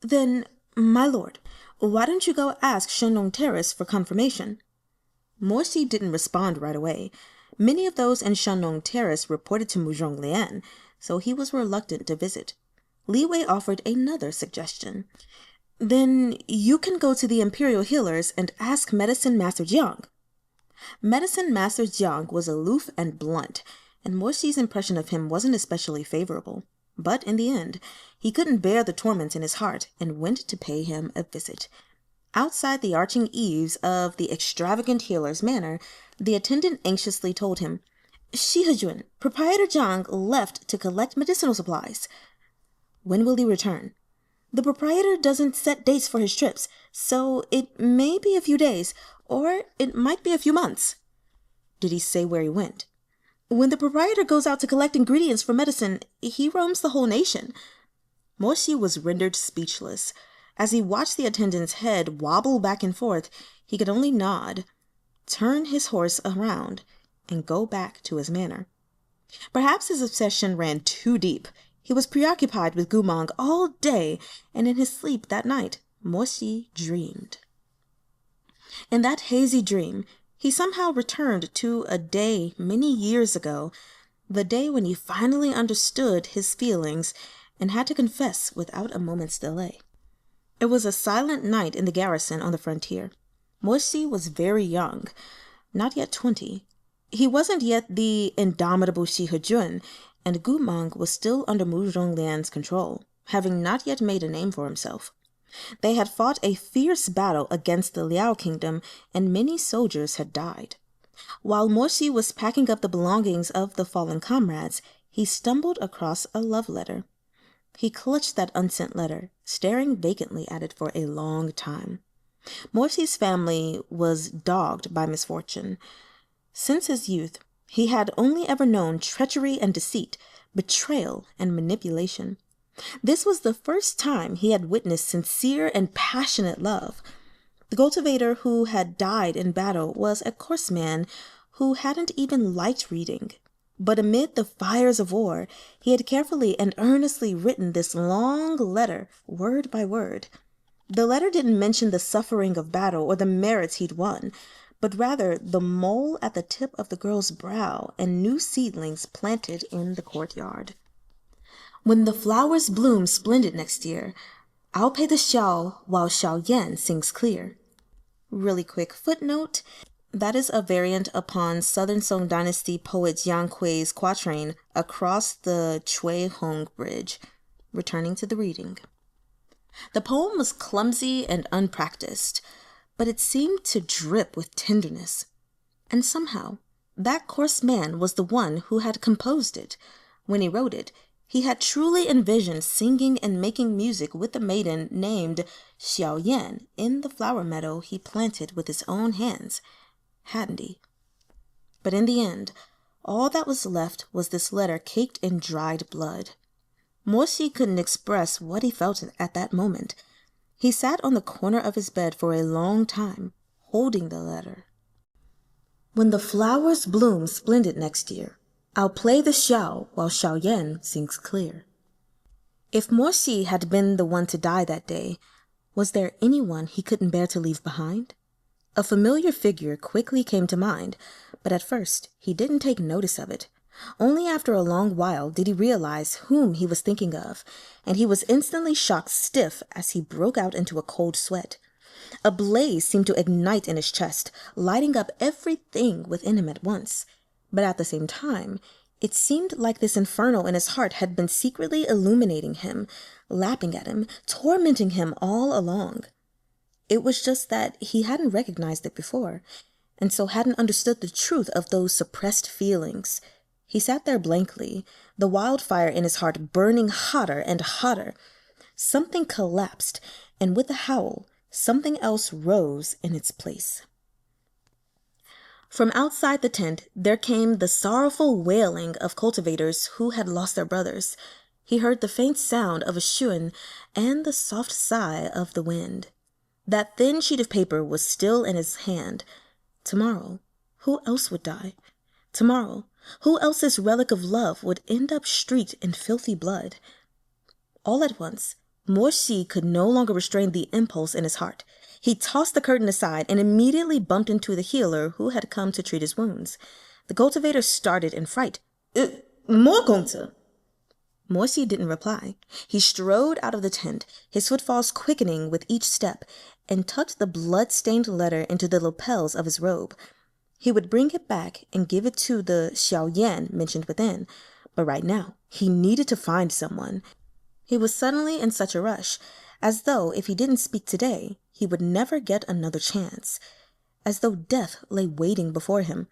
"Then, my lord, why don't you go ask Shennong Terrace for confirmation?" Mo-si didn't respond right away. Many of those in Shennong Terrace reported to Murong Lian, so he was reluctant to visit. Leeway offered another suggestion. "Then you can go to the Imperial Healers and ask Medicine Master Jiang." Medicine Master Jiang was aloof and blunt, and Mo-si's impression of him wasn't especially favorable. But in the end, he couldn't bear the torment in his heart and went to pay him a visit. Outside the arching eaves of the extravagant healer's manor, the attendant anxiously told him, "Shihejun, Proprietor Jiang left to collect medicinal supplies." "When will he return?" The proprietor doesn't set dates for his trips, so it may be a few days, or it might be a few months." "Did he say where he went?" "When the proprietor goes out to collect ingredients for medicine, he roams the whole nation." Mo-shi was rendered speechless. As he watched the attendant's head wobble back and forth, he could only nod, turn his horse around, and go back to his manor. Perhaps his obsession ran too deep. He was preoccupied with Goo Mahng all day, and in his sleep that night, Mo-shi dreamed. In that hazy dream, he somehow returned to a day many years ago, the day when he finally understood his feelings and had to confess without a moment's delay. It was a silent night in the garrison on the frontier. Mo-shi was very young, not yet 20. He wasn't yet the indomitable Shihajun, and Goo Mahng was still under Murong Lian's control, having not yet made a name for himself. They had fought a fierce battle against the Liao kingdom, and many soldiers had died. While Mo-shi was packing up the belongings of the fallen comrades, he stumbled across a love letter. He clutched that unsent letter, staring vacantly at it for a long time. Mo-shi's family was dogged by misfortune. Since his youth, he had only ever known treachery and deceit, betrayal and manipulation. This was the first time he had witnessed sincere and passionate love. The cultivator who had died in battle was a coarse man who hadn't even liked reading. But amid the fires of war, he had carefully and earnestly written this long letter, word by word. The letter didn't mention the suffering of battle or the merits he'd won, but rather the mole at the tip of the girl's brow and new seedlings planted in the courtyard. "When the flowers bloom splendid next year, I'll pay the xiao while Xiao Yan sings clear." Really quick footnote. That is a variant upon Southern Song Dynasty poet Yang Kui's quatrain Across the Chui Hong Bridge. Returning to the reading. The poem was clumsy and unpracticed, but it seemed to drip with tenderness. And somehow, that coarse man was the one who had composed it. When he wrote it, he had truly envisioned singing and making music with the maiden named Xiao Yan in the flower meadow he planted with his own hands. Hadn't he? But in the end, all that was left was this letter caked in dried blood. Mo-shi couldn't express what he felt at that moment. He sat on the corner of his bed for a long time, holding the letter. "When the flowers bloom splendid next year, I'll play the xiao while Xiao Yan sings clear." If Mo-shi had been the one to die that day, was there anyone he couldn't bear to leave behind? A familiar figure quickly came to mind, but at first he didn't take notice of it. Only after a long while did he realize whom he was thinking of, and he was instantly shocked stiff as he broke out into a cold sweat. A blaze seemed to ignite in his chest, lighting up everything within him at once. But at the same time, it seemed like this inferno in his heart had been secretly illuminating him, lapping at him, tormenting him all along. It was just that he hadn't recognized it before, and so hadn't understood the truth of those suppressed feelings. He sat there blankly, the wildfire in his heart burning hotter and hotter. Something collapsed, and with a howl, something else rose in its place. From outside the tent, there came the sorrowful wailing of cultivators who had lost their brothers. He heard the faint sound of a Chuhn and the soft sigh of the wind. That thin sheet of paper was still in his hand. Tomorrow, who else would die? Tomorrow, who else's relic of love would end up streaked in filthy blood? All at once, Mo-shi could no longer restrain the impulse in his heart. He tossed the curtain aside and immediately bumped into the healer who had come to treat his wounds. The cultivator started in fright. Mo-gongzi! Mo-shi didn't reply. He strode out of the tent, his footfalls quickening with each step, and tucked the blood-stained letter into the lapels of his robe. He would bring it back and give it to the Xiao Yan mentioned within, but right now he needed to find someone. He was suddenly in such a rush, as though if he didn't speak today, he would never get another chance, as though death lay waiting before him.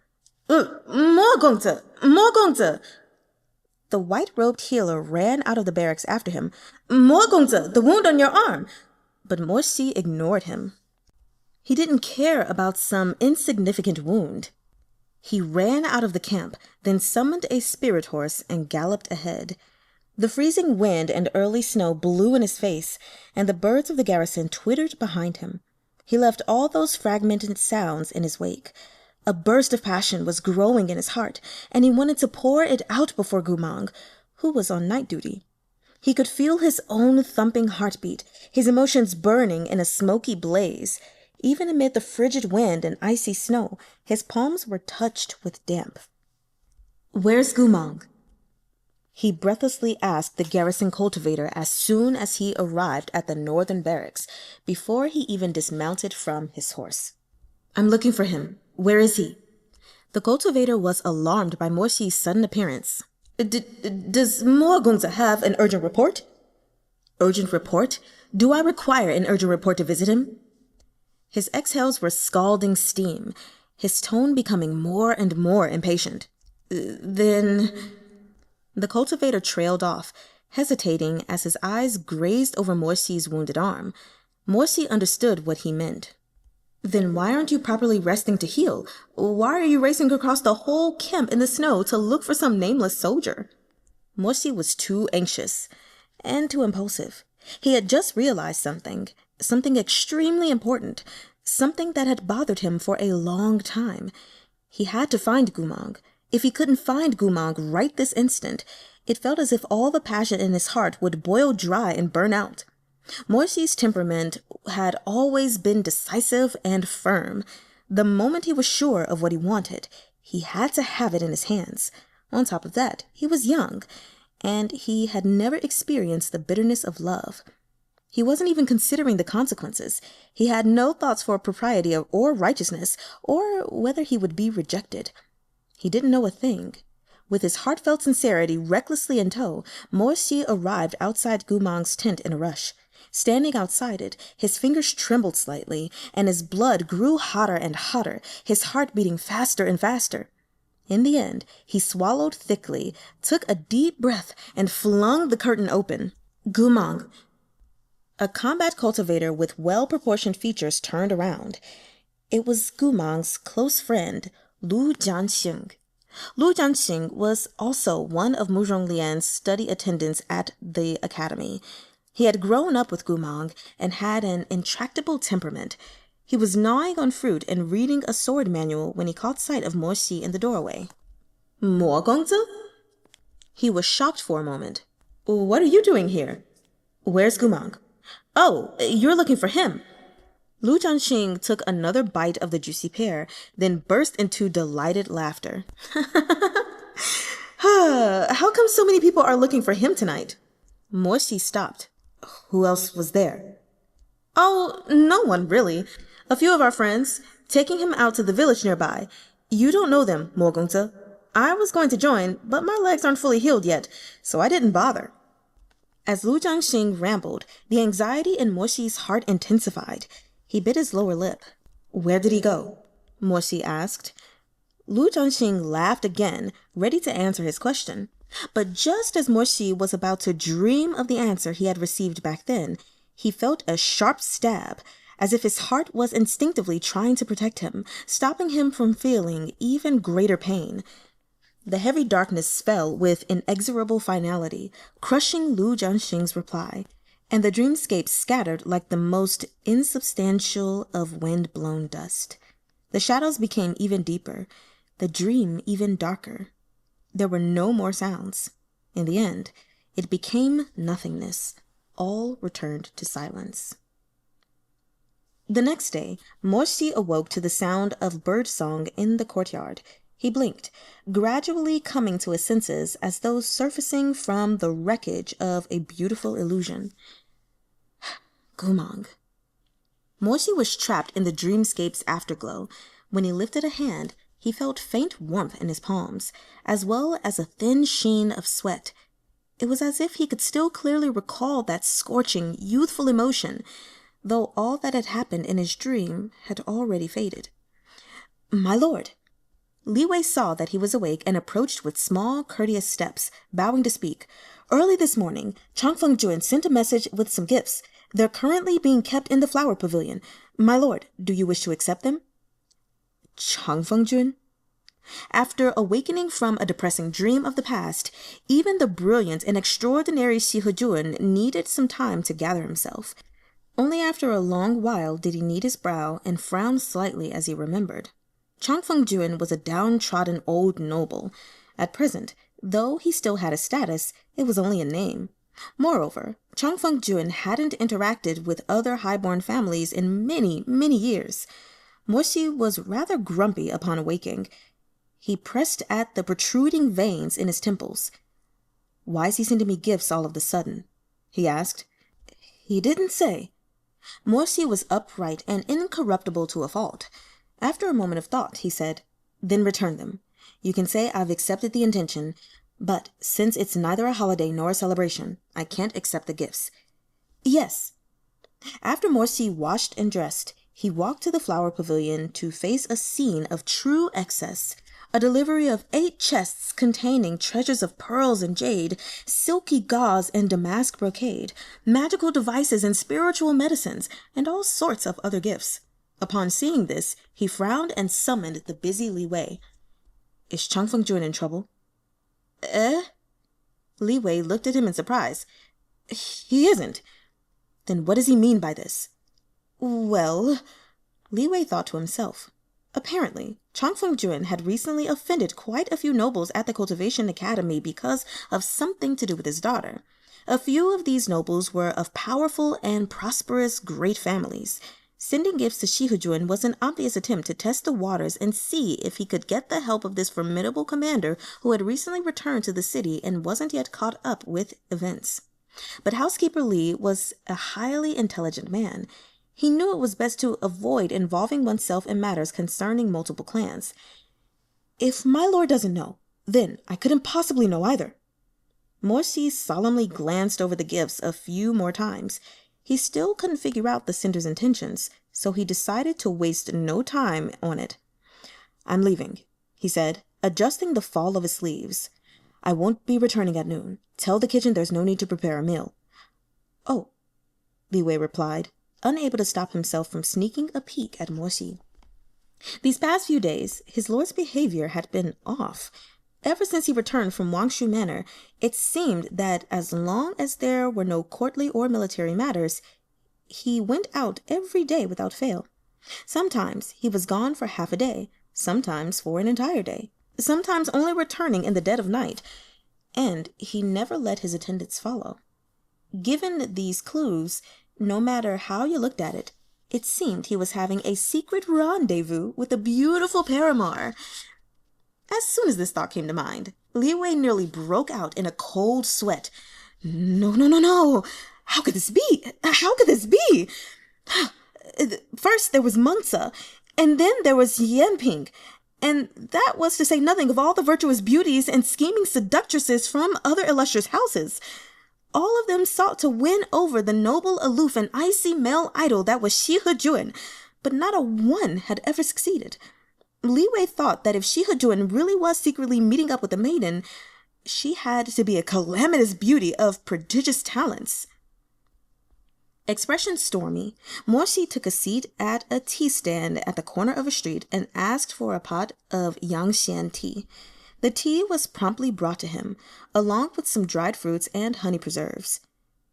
Mo-gongzi! Mo-gongzi! The white-robed healer ran out of the barracks after him. "Mo-gongzi, the wound on your arm!" But Shee ignored him. He didn't care about some insignificant wound. He ran out of the camp, then summoned a spirit horse and galloped ahead. The freezing wind and early snow blew in his face, and the birds of the garrison twittered behind him. He left all those fragmented sounds in his wake. A burst of passion was growing in his heart, and he wanted to pour it out before Goo Mahng, who was on night duty. He could feel his own thumping heartbeat, his emotions burning in a smoky blaze. Even amid the frigid wind and icy snow, his palms were touched with damp. "Where's Goo Mahng?" he breathlessly asked the garrison cultivator as soon as he arrived at the northern barracks, before he even dismounted from his horse. "I'm looking for him. Where is he?" The cultivator was alarmed by Shee's sudden appearance. Does Mo-gongzi have an urgent report?" "Urgent report? Do I require an urgent report to visit him?" His exhales were scalding steam, his tone becoming more and more impatient. Then... The cultivator trailed off, hesitating as his eyes grazed over Shee's wounded arm. Shee understood what he meant. "Then why aren't you properly resting to heal? Why are you racing across the whole camp in the snow to look for some nameless soldier?" Shee was too anxious and too impulsive. He had just realized something extremely important, something that had bothered him for a long time. He had to find Goo Mahng. If he couldn't find Goo Mahng right this instant, it felt as if all the passion in his heart would boil dry and burn out. Shee's temperament had always been decisive and firm. The moment he was sure of what he wanted, he had to have it in his hands. On top of that, he was young, and he had never experienced the bitterness of love. He wasn't even considering the consequences. He had no thoughts for propriety or righteousness, or whether he would be rejected. He didn't know a thing. With his heartfelt sincerity recklessly in tow, Shee arrived outside Goo Mahng's tent in a rush. Standing outside it, his fingers trembled slightly, and his blood grew hotter and hotter, his heart beating faster and faster. In the end, he swallowed thickly, took a deep breath, and flung the curtain open. "Goo Mahng." A combat cultivator with well-proportioned features turned around. It was Goo Mahn's close friend, Chuhn-ching. Chuhn-ching was also one of Murong Lian's study attendants at the academy. He had grown up with Goo Mahng and had an intractable temperament. He was gnawing on fruit and reading a sword manual when he caught sight of Shee in the doorway. "Mo-gongzi?" He was shocked for a moment. "What are you doing here?" "Where's Goo Mahng?" "Oh, you're looking for him." Chuhn-ching took another bite of the juicy pear, then burst into delighted laughter. "How come so many people are looking for him tonight?" Shee stopped. "Who else was there?" "Oh, no one, really. A few of our friends, taking him out to the village nearby. You don't know them, Mo-gongzi. I was going to join, but my legs aren't fully healed yet, so I didn't bother." As Chuhn-ching rambled, the anxiety in Shee's heart intensified. He bit his lower lip. "Where did he go?" Shee asked. Chuhn-ching laughed again, ready to answer his question. But just as Shee was about to dream of the answer he had received back then, he felt a sharp stab, as if his heart was instinctively trying to protect him, stopping him from feeling even greater pain. The heavy darkness fell with inexorable finality, crushing Chuhn-ching's reply, and the dreamscape scattered like the most insubstantial of wind-blown dust. The shadows became even deeper, the dream even darker. There were no more sounds. In the end, it became nothingness. All returned to silence. The next day, Shee awoke to the sound of bird-song in the courtyard. He blinked, gradually coming to his senses as though surfacing from the wreckage of a beautiful illusion. Goo Mahng. Shee was trapped in the dreamscape's afterglow. When he lifted a hand, he felt faint warmth in his palms, as well as a thin sheen of sweat. It was as if he could still clearly recall that scorching, youthful emotion, though all that had happened in his dream had already faded. "My lord." Leeway saw that he was awake and approached with small, courteous steps, bowing to speak. Early this morning, Chuhn-ching sent a message with some gifts. They're currently being kept in the flower pavilion. My lord, do you wish to accept them? Chuhn-ching? After awakening from a depressing dream of the past, even the brilliant and extraordinary Shizun needed some time to gather himself. Only after a long while did he knit his brow and frown slightly as he remembered. Chuhn-ching was a downtrodden old noble. At present, though he still had a status, it was only a name. Moreover, Chuhn-ching hadn't interacted with other highborn families in many, many years. Morsi was rather grumpy upon awaking. He pressed at the protruding veins in his temples. "Why is he sending me gifts all of a sudden?" he asked. "He didn't say." Morsi was upright and incorruptible to a fault. After a moment of thought, he said, "Then return them. You can say I've accepted the intention, but since it's neither a holiday nor a celebration, I can't accept the gifts." "Yes." After Morsi washed and dressed, he walked to the flower pavilion to face a scene of true excess. A delivery of 8 chests containing treasures of pearls and jade, silky gauze and damask brocade, magical devices and spiritual medicines, and all sorts of other gifts. Upon seeing this, he frowned and summoned the busy Leeway. "Is Chuhn-ching in trouble?" "Eh?" Leeway looked at him in surprise. "He isn't." "Then what does he mean by this?" "Well," Leeway thought to himself. Apparently, Chuhn-ching had recently offended quite a few nobles at the Cultivation Academy because of something to do with his daughter. A few of these nobles were of powerful and prosperous great families. Sending gifts to Shizun was an obvious attempt to test the waters and see if he could get the help of this formidable commander who had recently returned to the city and wasn't yet caught up with events. But Housekeeper Lee was a highly intelligent man. He knew it was best to avoid involving oneself in matters concerning multiple clans. "If my lord doesn't know, then I couldn't possibly know either." Morsi solemnly glanced over the gifts a few more times. He still couldn't figure out the sender's intentions, so he decided to waste no time on it. "I'm leaving," he said, adjusting the fall of his sleeves. "I won't be returning at noon. Tell the kitchen there's no need to prepare a meal." "Oh," Leeway replied, unable to stop himself from sneaking a peek at Morsi. These past few days, his lord's behavior had been off. Ever since he returned from Wangshu Manor, it seemed that as long as there were no courtly or military matters, he went out every day without fail. Sometimes he was gone for half a day, sometimes for an entire day, sometimes only returning in the dead of night, and he never let his attendants follow. Given these clues, no matter how you looked at it, it seemed he was having a secret rendezvous with a beautiful paramour. As soon as this thought came to mind, Leeway nearly broke out in a cold sweat. No, no, no, no! How could this be? How could this be? First there was Mungsa, and then there was Yanping, and that was to say nothing of all the virtuous beauties and scheming seductresses from other illustrious houses. All of them sought to win over the noble, aloof, and icy male idol that was Shizun, but not a one had ever succeeded. Leeway thought that if Shizun really was secretly meeting up with the maiden, she had to be a calamitous beauty of prodigious talents. Expression stormy, Morsi took a seat at a tea stand at the corner of a street and asked for a pot of Yangxian tea. The tea was promptly brought to him, along with some dried fruits and honey preserves.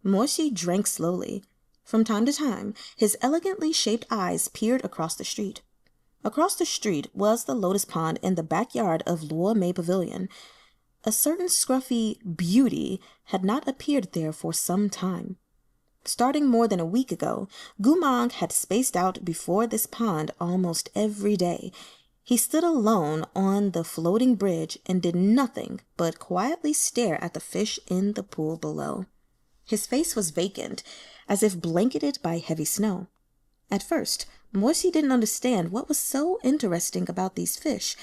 Morsi drank slowly. From time to time, his elegantly shaped eyes peered across the street. Across the street was the lotus pond in the backyard of Luo Pavilion. A certain scruffy beauty had not appeared there for some time. Starting more than a week ago, Goo Mahng had spaced out before this pond almost every day. He stood alone on the floating bridge and did nothing but quietly stare at the fish in the pool below. His face was vacant, as if blanketed by heavy snow. At first, Morsi didn't understand what was so interesting about these fish,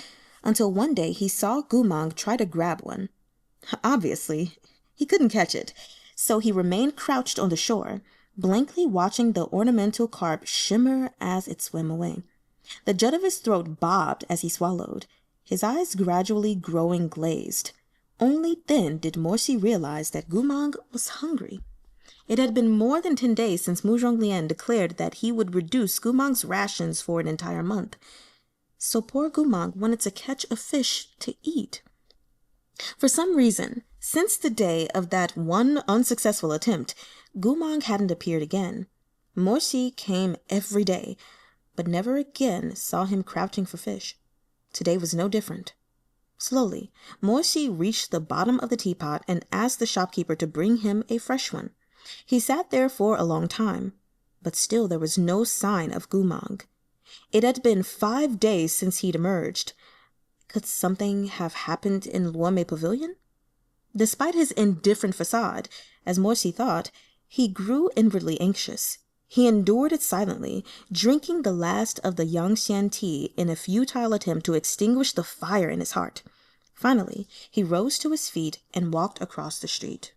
until one day he saw Goo Mahng try to grab one. Obviously, he couldn't catch it, so he remained crouched on the shore, blankly watching the ornamental carp shimmer as it swam away. The jut of his throat bobbed as he swallowed. his eyes gradually growing glazed. Only then did Morsi realize that Goo Mahng was hungry. It had been more than 10 days since Murong Lian declared that he would reduce Goo Mahng's rations for an entire month. So poor Goo Mahng wanted to catch a fish to eat. For some reason, since the day of that one unsuccessful attempt, Goo Mahng hadn't appeared again. Morsi came every day, but never again saw him crouching for fish. Today was no different. Slowly, Morsi reached the bottom of the teapot and asked the shopkeeper to bring him a fresh one. He sat there for a long time, but still there was no sign of Goo Mahng. It had been 5 days since he'd emerged. Could something have happened in Leeway Pavilion? Despite his indifferent facade, as Morsi thought, he grew inwardly anxious. He endured it silently, drinking the last of the Yangxian tea in a futile attempt to extinguish the fire in his heart. Finally, he rose to his feet and walked across the street.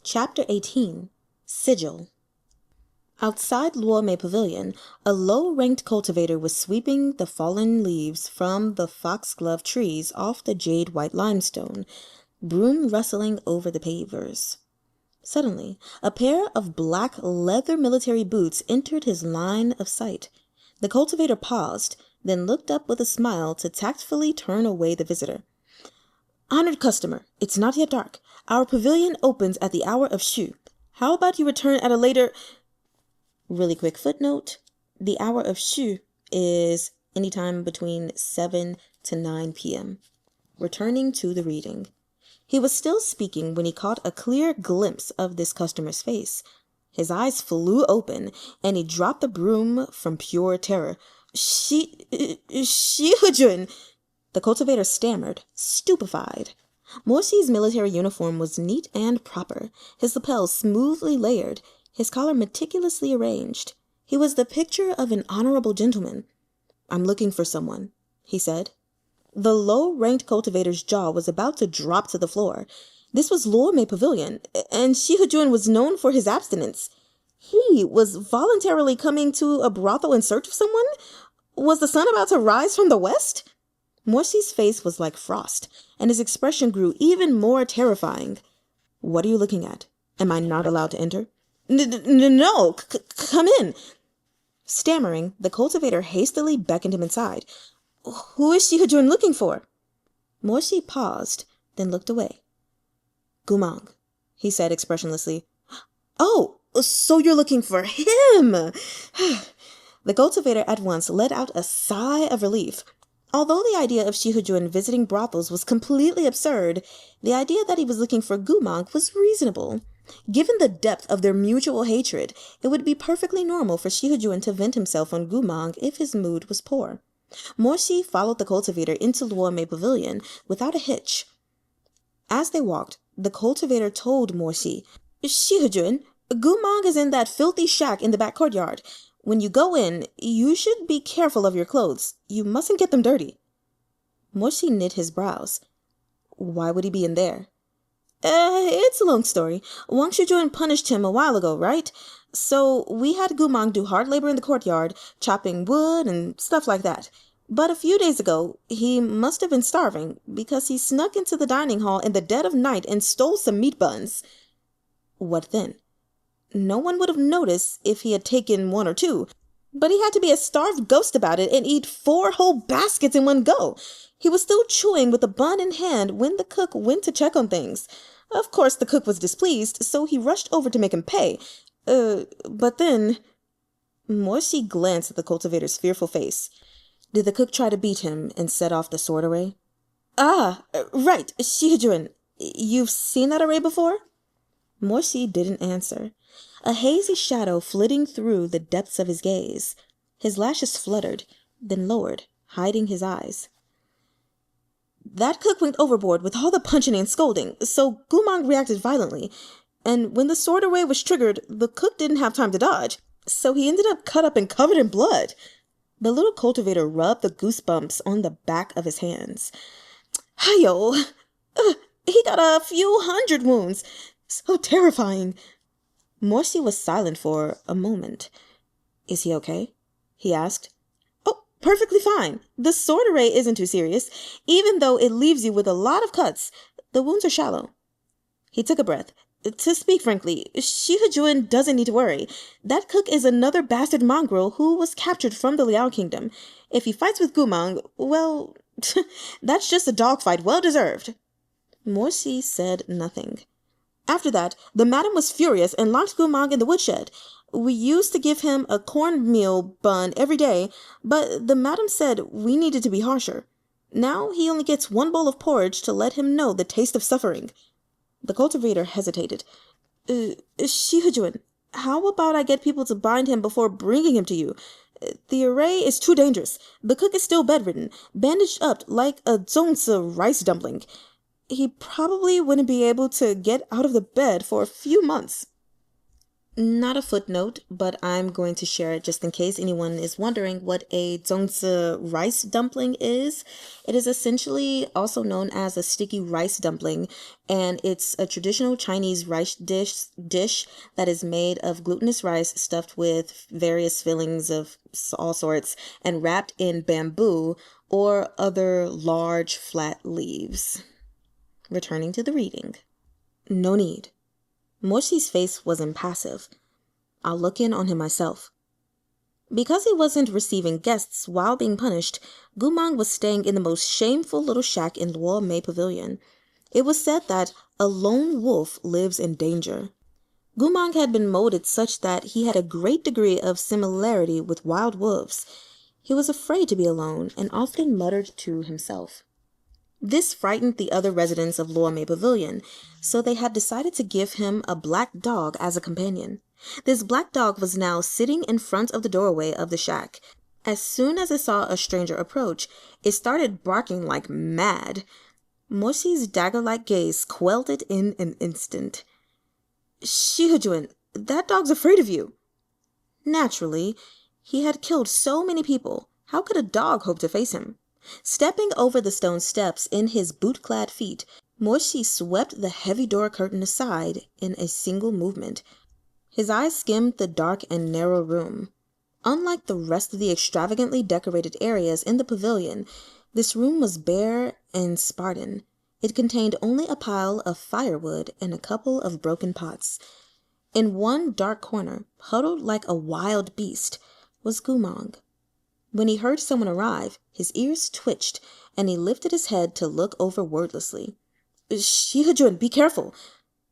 Chapter 18. Sigil. Outside Leeway Pavilion, a low-ranked cultivator was sweeping the fallen leaves from the foxglove trees off the jade-white limestone, broom rustling over the pavers. Suddenly, a pair of black leather military boots entered his line of sight. The cultivator paused, then looked up with a smile to tactfully turn away the visitor. "Honored customer, it's not yet dark. Our pavilion opens at the hour of Shee. How about you return at a later—" Really quick footnote, the hour of Shee is anytime between 7 to 9 p.m. Returning to the reading. He was still speaking when he caught a clear glimpse of this customer's face. His eyes flew open, and he dropped the broom from pure terror. Shihujun! The cultivator stammered, stupefied. Morsi's military uniform was neat and proper, his lapels smoothly layered, his collar meticulously arranged. He was the picture of an honorable gentleman. "I'm looking for someone," he said. The low-ranked cultivator's jaw was about to drop to the floor. This was Leeway Pavilion, and Shihujun was known for his abstinence. He was voluntarily coming to a brothel in search of someone? Was the sun about to rise from the west? Morsi's face was like frost, and his expression grew even more terrifying. "What are you looking at? Am I not allowed to enter?" No, come in." Stammering, the cultivator hastily beckoned him inside. "Who is Shihujun looking for?" Morsi paused, then looked away. "Goo Mahng," he said expressionlessly. "Oh, so you're looking for him!" The cultivator at once let out a sigh of relief. Although the idea of Shihujun visiting brothels was completely absurd, the idea that he was looking for Goo Mahng was reasonable. Given the depth of their mutual hatred, it would be perfectly normal for Shihujun to vent himself on Goo Mahng if his mood was poor. Morsi followed the cultivator into Leeway Pavilion without a hitch. As they walked, the cultivator told Morsi, "Shihujun, Goo Mahng is in that filthy shack in the back courtyard. When you go in, you should be careful of your clothes. You mustn't get them dirty." Morsi knit his brows. Why would he be in there? It's a long story. Wang Shizun punished him a while ago, right? So we had Goo Mahng do hard labor in the courtyard, chopping wood and stuff like that. But a few days ago, he must have been starving because he snuck into the dining hall in the dead of night and stole some meat buns. What then? No one would have noticed if he had taken 1 or 2, but he had to be a starved ghost about it and eat 4 whole baskets in one go. He was still chewing with the bun in hand when the cook went to check on things. Of course, the cook was displeased, so he rushed over to make him pay. But then... Morsi glanced at the cultivator's fearful face. Did the cook try to beat him and set off the sword array? Ah, right, Shihujun. You've seen that array before? Morsi didn't answer, a hazy shadow flitting through the depths of his gaze. His lashes fluttered, then lowered, hiding his eyes. That cook went overboard with all the punching and scolding, so Goo Mahng reacted violently, and when the sword array was triggered, the cook didn't have time to dodge, so he ended up cut up and covered in blood. The little cultivator rubbed the goosebumps on the back of his hands. Hi-yo! He got a few hundred wounds. So terrifying. Morsi was silent for a moment. Is he okay? He asked. Oh, perfectly fine. The sword array isn't too serious, even though it leaves you with a lot of cuts. The wounds are shallow." He took a breath. "To speak frankly, Shihajun doesn't need to worry. That cook is another bastard mongrel who was captured from the Liao kingdom. If he fights with Goo Mahng, well, that's just a dogfight well deserved." Morsi said nothing. After that, the madam was furious and locked Goo Mahng in the woodshed. We used to give him a cornmeal bun every day, but the madam said we needed to be harsher. Now he only gets one bowl of porridge to let him know the taste of suffering. The cultivator hesitated. Shihajun, how about I get people to bind him before bringing him to you? The array is too dangerous. The cook is still bedridden, bandaged up like a zongzi rice dumpling. He probably wouldn't be able to get out of the bed for a few months." Not a footnote, but I'm going to share it just in case anyone is wondering what a zongzi rice dumpling is. It is essentially also known as a sticky rice dumpling, and it's a traditional Chinese rice dish that is made of glutinous rice stuffed with various fillings of all sorts and wrapped in bamboo or other large flat leaves. Returning to the reading. No need. Morsi's face was impassive. "I'll look in on him myself." Because he wasn't receiving guests while being punished, Goo Mahng was staying in the most shameful little shack in Luo Mei Pavilion. It was said that a lone wolf lives in danger. Goo Mahng had been molded such that he had a great degree of similarity with wild wolves. He was afraid to be alone and often muttered to himself. This frightened the other residents of Luo Mei Pavilion, so they had decided to give him a black dog as a companion. This black dog was now sitting in front of the doorway of the shack. As soon as it saw a stranger approach, it started barking like mad. Morsi's dagger-like gaze quelled it in an instant. "Shihajun, that dog's afraid of you." Naturally, he had killed so many people. How could a dog hope to face him? Stepping over the stone steps in his boot-clad feet, Morsi swept the heavy door curtain aside in a single movement. His eyes skimmed the dark and narrow room. Unlike the rest of the extravagantly decorated areas in the pavilion, this room was bare and Spartan. It contained only a pile of firewood and a couple of broken pots. In one dark corner, huddled like a wild beast, was Goo Mahng. When he heard someone arrive, his ears twitched, and he lifted his head to look over wordlessly. "Shihajun, be careful,"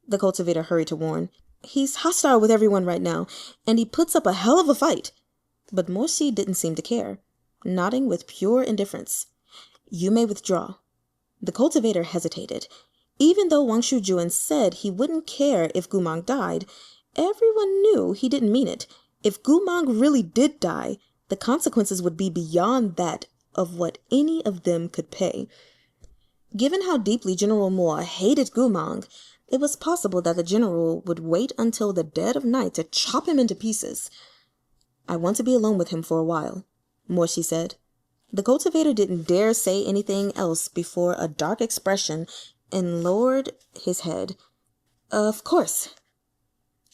the cultivator hurried to warn. "He's hostile with everyone right now, and he puts up a hell of a fight." But Morsi didn't seem to care, nodding with pure indifference. "You may withdraw." The cultivator hesitated. Even though Wang Shujuan said he wouldn't care if Goo Mahng died, everyone knew he didn't mean it. If Goo Mahng really did die, the consequences would be beyond that of what any of them could pay. Given how deeply General Mo hated Goo Mahng, it was possible that the general would wait until the dead of night to chop him into pieces. "I want to be alone with him for a while," Morsi said. The cultivator didn't dare say anything else before a dark expression and lowered his head. "Of course."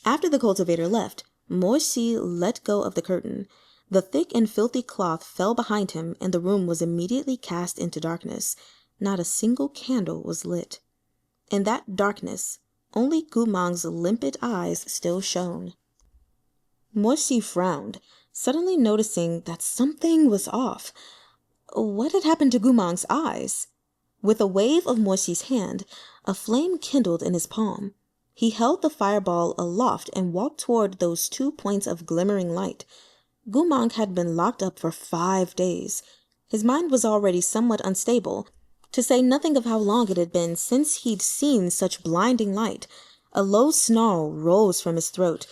After the cultivator left, Morsi let go of the curtain. The thick and filthy cloth fell behind him, and the room was immediately cast into darkness. Not a single candle was lit. In that darkness, only Goo Mahng's limpid eyes still shone. Morsi frowned, suddenly noticing that something was off. What had happened to Goo Mahng's eyes? With a wave of Morsi's hand, a flame kindled in his palm. He held the fireball aloft and walked toward those 2 points of glimmering light. Goo Mahng had been locked up for 5 days. His mind was already somewhat unstable, to say nothing of how long it had been since he'd seen such blinding light. A low snarl rose from his throat,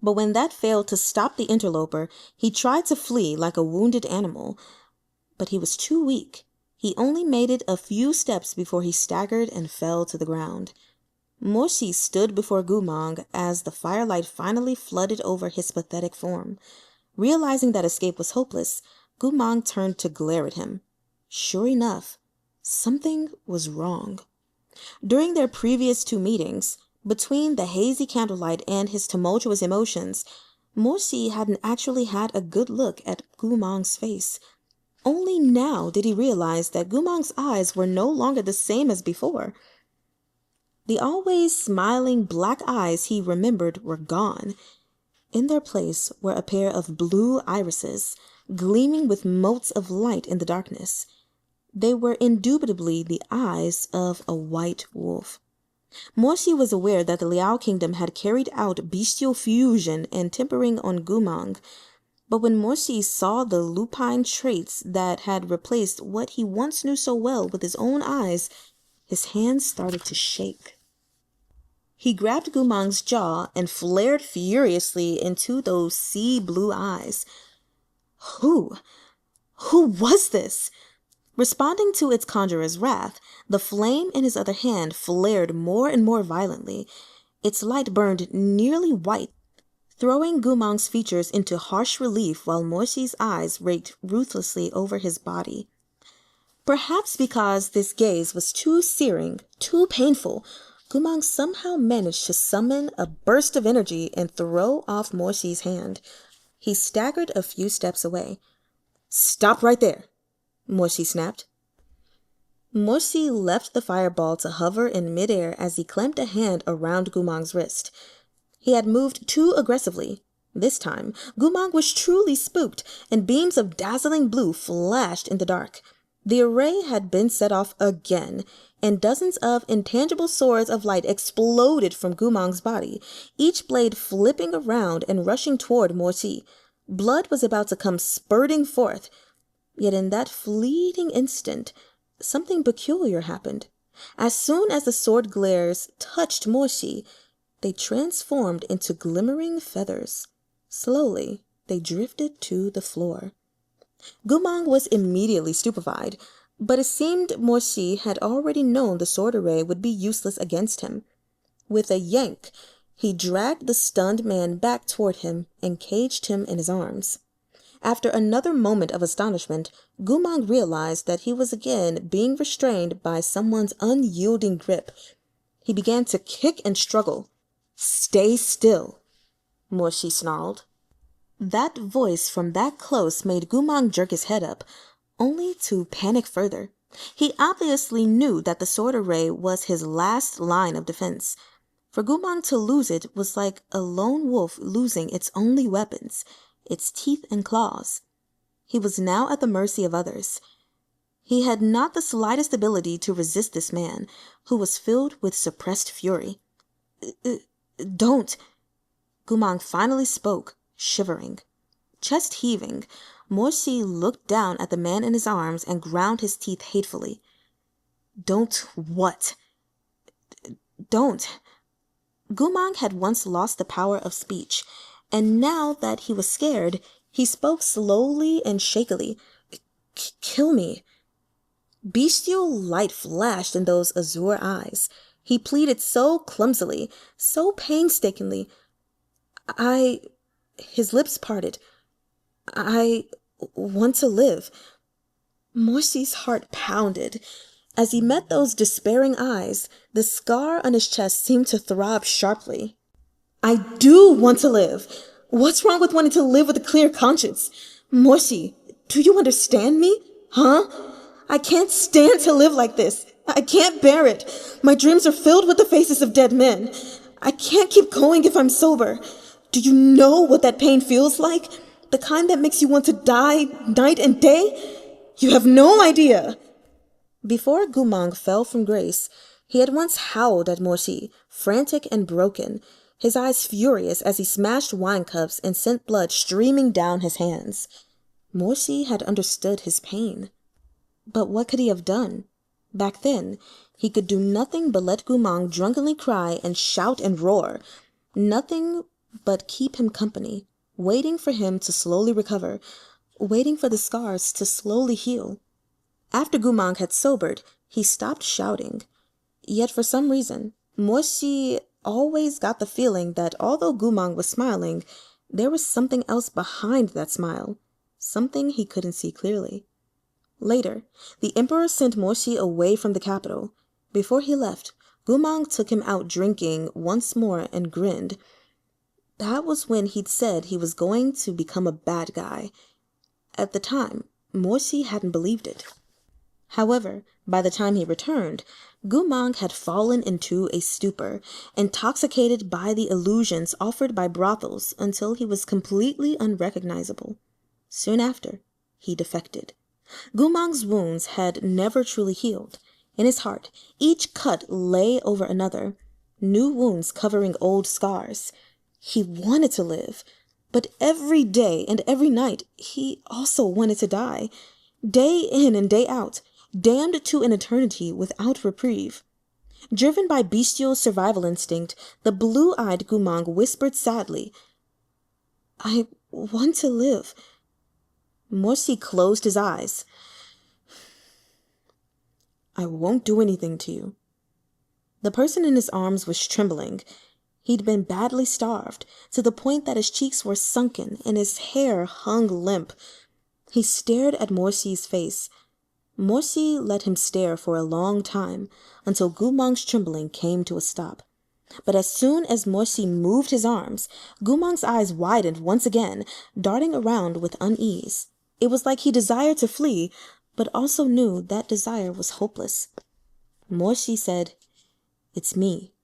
but when that failed to stop the interloper, he tried to flee like a wounded animal. But he was too weak. He only made it a few steps before he staggered and fell to the ground. Morsi stood before Goo Mahng as the firelight finally flooded over his pathetic form. Realizing that escape was hopeless, Goo Mahng turned to glare at him. Sure enough, something was wrong. During their previous 2 meetings, between the hazy candlelight and his tumultuous emotions, Morsi hadn't actually had a good look at Goo Mahng's face. Only now did he realize that Goo Mahng's eyes were no longer the same as before. The always smiling black eyes he remembered were gone. In their place were a pair of blue irises, gleaming with motes of light in the darkness. They were indubitably the eyes of a white wolf. Morsi was aware that the Liao kingdom had carried out bestial fusion and tempering on Goo Mahng, but when Morsi saw the lupine traits that had replaced what he once knew so well with his own eyes, his hands started to shake. He grabbed Goo Mahng's jaw and flared furiously into those sea blue eyes. Who was this? Responding to its conjurer's wrath, the flame in his other hand flared more and more violently. Its light burned nearly white, throwing Goo Mahng's features into harsh relief while Morsi's eyes raked ruthlessly over his body. Perhaps because this gaze was too searing, too painful, Goo Mahng somehow managed to summon a burst of energy and throw off Morsi's hand. He staggered a few steps away. "Stop right there," Morsi snapped. Morsi left the fireball to hover in midair as he clamped a hand around Goo Mahng's wrist. He had moved too aggressively. This time, Goo Mahng was truly spooked, and beams of dazzling blue flashed in the dark. The array had been set off again, and dozens of intangible swords of light exploded from Goo Mahnng's body, each blade flipping around and rushing toward Morsi. Blood was about to come spurting forth. Yet in that fleeting instant, something peculiar happened. As soon as the sword glares touched Morsi, they transformed into glimmering feathers. Slowly, they drifted to the floor. Goo Mahng was immediately stupefied, but it seemed Morsi had already known the sword array would be useless against him. With a yank, he dragged the stunned man back toward him and caged him in his arms. After another moment of astonishment, Goo Mahng realized that he was again being restrained by someone's unyielding grip. He began to kick and struggle. "Stay still," Morsi snarled. That voice from that close made Goo Mahng jerk his head up, only to panic further. He obviously knew that the sword array was his last line of defense. For Goo Mahng to lose it was like a lone wolf losing its only weapons, its teeth and claws. He was now at the mercy of others. He had not the slightest ability to resist this man, who was filled with suppressed fury. Don't," Goo Mahng finally spoke, shivering. Chest heaving, Morsi looked down at the man in his arms and ground his teeth hatefully. "Don't what?" "Don't." Goo Mahng had once lost the power of speech, and now that he was scared, he spoke slowly and shakily. "Kill me." Bestial light flashed in those azure eyes. He pleaded so clumsily, so painstakingly. His lips parted. "I want to live." Morsi's heart pounded. As he met those despairing eyes, the scar on his chest seemed to throb sharply. "I do want to live. What's wrong with wanting to live with a clear conscience? Morsi, do you understand me? Huh? I can't stand to live like this. I can't bear it. My dreams are filled with the faces of dead men. I can't keep going if I'm sober. Do you know what that pain feels like? The kind that makes you want to die night and day? You have no idea." Before Goo Mahng fell from grace, he had once howled at Morsi, frantic and broken, his eyes furious as he smashed wine cups and sent blood streaming down his hands. Morsi had understood his pain. But what could he have done? Back then, he could do nothing but let Goo Mahng drunkenly cry and shout and roar. Nothing but keep him company, waiting for him to slowly recover, waiting for the scars to slowly heal. After Goo Mahng had sobered, he stopped shouting. Yet for some reason, Morsi always got the feeling that although Goo Mahng was smiling, there was something else behind that smile, something he couldn't see clearly. Later, the emperor sent Morsi away from the capital. Before he left, Goo Mahng took him out drinking once more and grinned. That was when he'd said he was going to become a bad guy. At the time, Morsi hadn't believed it. However, by the time he returned, Goo Mahng had fallen into a stupor, intoxicated by the illusions offered by brothels until he was completely unrecognizable. Soon after, he defected. Goo Mahng's wounds had never truly healed. In his heart, each cut lay over another, new wounds covering old scars. He wanted to live, but every day and every night he also wanted to die. Day in and day out, damned to an eternity without reprieve. Driven by bestial survival instinct, the blue-eyed Goo Mahng whispered sadly, "I want to live." Morsi closed his eyes. "I won't do anything to you." The person in his arms was trembling. He'd been badly starved, to the point that his cheeks were sunken and his hair hung limp. He stared at Morsi's face. Morsi let him stare for a long time, until Goo Mahng's trembling came to a stop. But as soon as Morsi moved his arms, Goo Mahng's eyes widened once again, darting around with unease. It was like he desired to flee, but also knew that desire was hopeless. Morsi said, "It's me."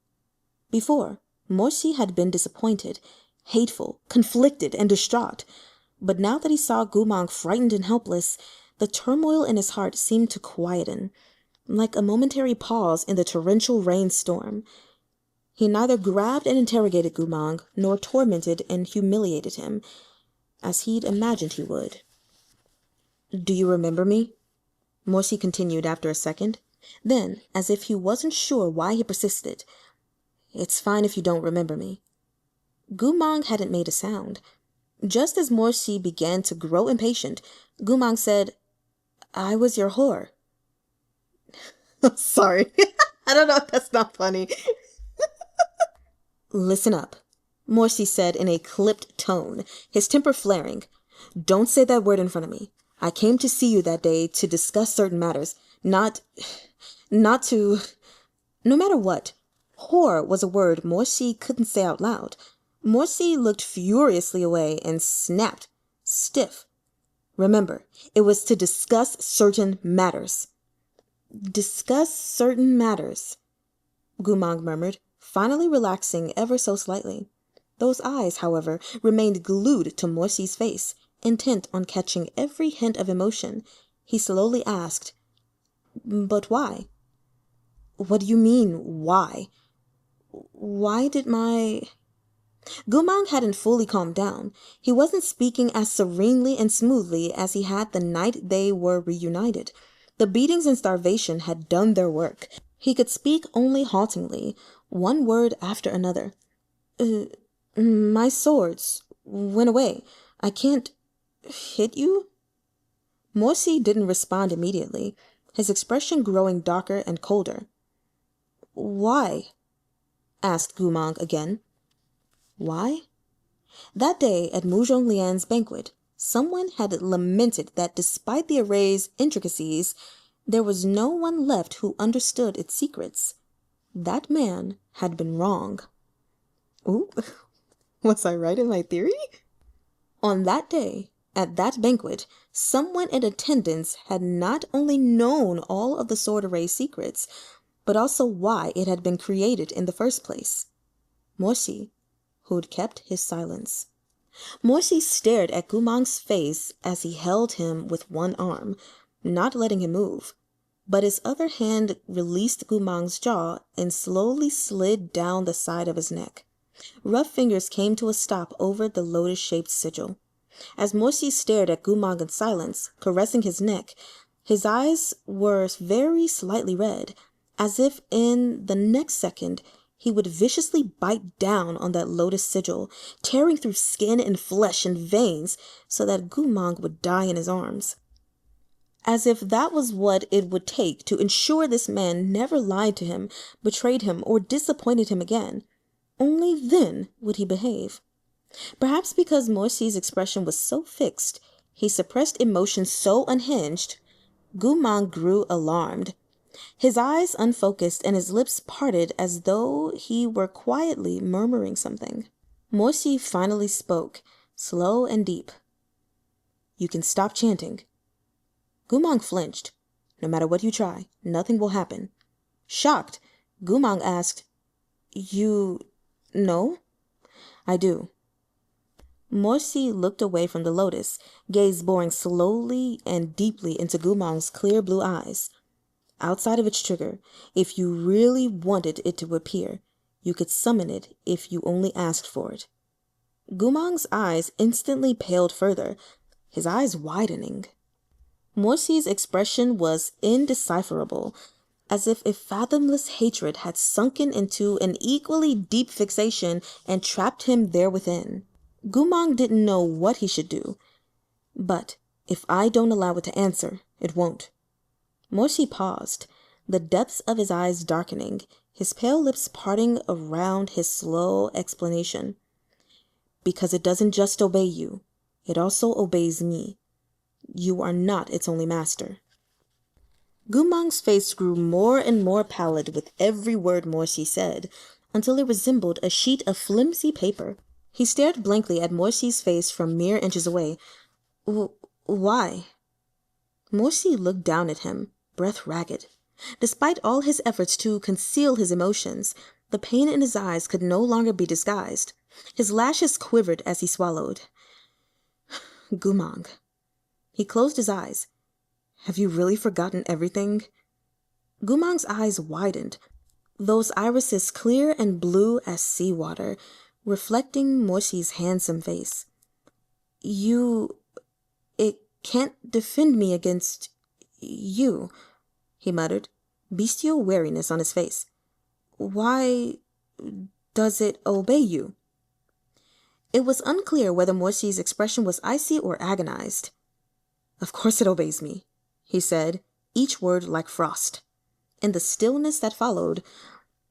Before, Morsi had been disappointed, hateful, conflicted, and distraught. But now that he saw Goo Mahng frightened and helpless, the turmoil in his heart seemed to quieten, like a momentary pause in the torrential rainstorm. He neither grabbed and interrogated Goo Mahng, nor tormented and humiliated him, as he'd imagined he would. "Do you remember me?" Morsi continued after a second. Then, as if he wasn't sure why he persisted, "It's fine if you don't remember me." Goo Mahng hadn't made a sound. Just as Morsi began to grow impatient, Goo Mahng said, "I was your whore." Sorry. I don't know if that's not funny. "Listen up," Morsi said in a clipped tone, his temper flaring. "Don't say that word in front of me. I came to see you that day to discuss certain matters, not to... No matter what." Whore was a word Morsi couldn't say out loud. Morsi looked furiously away and snapped, stiff. "Remember, it was to discuss certain matters." "Discuss certain matters," Goo Mahng murmured, finally relaxing ever so slightly. Those eyes, however, remained glued to Morsi's face, intent on catching every hint of emotion. He slowly asked, "But why?" "What do you mean, why?" "Why did my..." Goo Mahng hadn't fully calmed down. He wasn't speaking as serenely and smoothly as he had the night they were reunited. The beatings and starvation had done their work. He could speak only haltingly, one word after another. My swords went away. I can't hit you?" Morsi didn't respond immediately, his expression growing darker and colder. "Why?" asked Goo Mahng again. Why? That day at Murong Lian's banquet, someone had lamented that despite the array's intricacies, there was no one left who understood its secrets. That man had been wrong. Ooh, was I right in my theory? On that day, at that banquet, someone in attendance had not only known all of the sword array's secrets, but also why it had been created in the first place. Morsi, who'd kept his silence. Morsi stared at Goo Mahng's face as he held him with one arm, not letting him move, but his other hand released Goo Mahng's jaw and slowly slid down the side of his neck. Rough fingers came to a stop over the lotus-shaped sigil. As Morsi stared at Goo Mahng in silence, caressing his neck, his eyes were very slightly red, as if in the next second he would viciously bite down on that lotus sigil, tearing through skin and flesh and veins so that Goo Mahng would die in his arms. As if that was what it would take to ensure this man never lied to him, betrayed him, or disappointed him again. Only then would he behave. Perhaps because Morsi's expression was so fixed, he suppressed emotions so unhinged, Goo Mahng grew alarmed. His eyes unfocused and his lips parted as though he were quietly murmuring something. Morsi finally spoke, slow and deep. "You can stop chanting. Goo Mahng flinched. No matter what you try, nothing will happen. Shocked, Goo Mahng asked, You know? I do. Morsi looked away from the lotus, gaze boring slowly and deeply into Goo Mahng's clear blue eyes. Outside of its trigger, if you really wanted it to appear, you could summon it if you only asked for it. Goo Mahng's eyes instantly paled further, his eyes widening. Morsi's expression was indecipherable, as if a fathomless hatred had sunken into an equally deep fixation and trapped him there within. Goo Mahng didn't know what he should do. But if I don't allow it to answer, it won't. Morsi paused, the depths of his eyes darkening, his pale lips parting around his slow explanation. Because it doesn't just obey you, it also obeys me. You are not its only master. Goo Mahng's face grew more and more pallid with every word Morsi said, until it resembled a sheet of flimsy paper. He stared blankly at Morsi's face from mere inches away. Why? Morsi looked down at him, breath ragged. Despite all his efforts to conceal his emotions, the pain in his eyes could no longer be disguised. His lashes quivered as he swallowed. Goo Mahng. He closed his eyes. Have you really forgotten everything? Goo Mahng's eyes widened, those irises clear and blue as seawater, reflecting Morsi's handsome face. It can't defend me against you, he muttered, bestial wariness on his face. Why does it obey you? It was unclear whether Morsi's expression was icy or agonized. Of course it obeys me, he said, each word like frost. In the stillness that followed,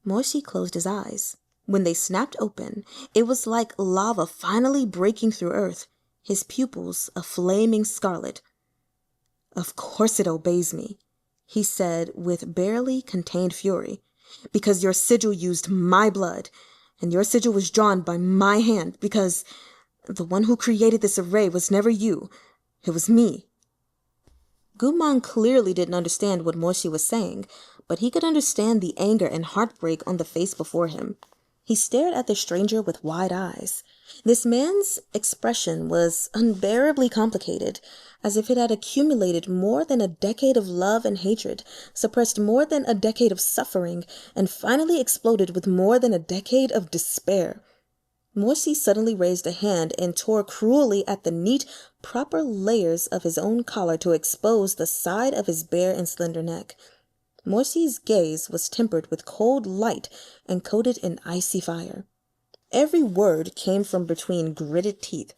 Morsi closed his eyes. When they snapped open, it was like lava finally breaking through earth, his pupils a flaming scarlet. Of course it obeys me, he said with barely contained fury, because your sigil used my blood, and your sigil was drawn by my hand, because the one who created this array was never you, it was me. Goo Mahng clearly didn't understand what Morsi was saying, but he could understand the anger and heartbreak on the face before him. He stared at the stranger with wide eyes. This man's expression was unbearably complicated, as if it had accumulated more than a decade of love and hatred, suppressed more than a decade of suffering, and finally exploded with more than a decade of despair. Morsi suddenly raised a hand and tore cruelly at the neat, proper layers of his own collar to expose the side of his bare and slender neck. Morsi's gaze was tempered with cold light and coated in icy fire. Every word came from between gritted teeth.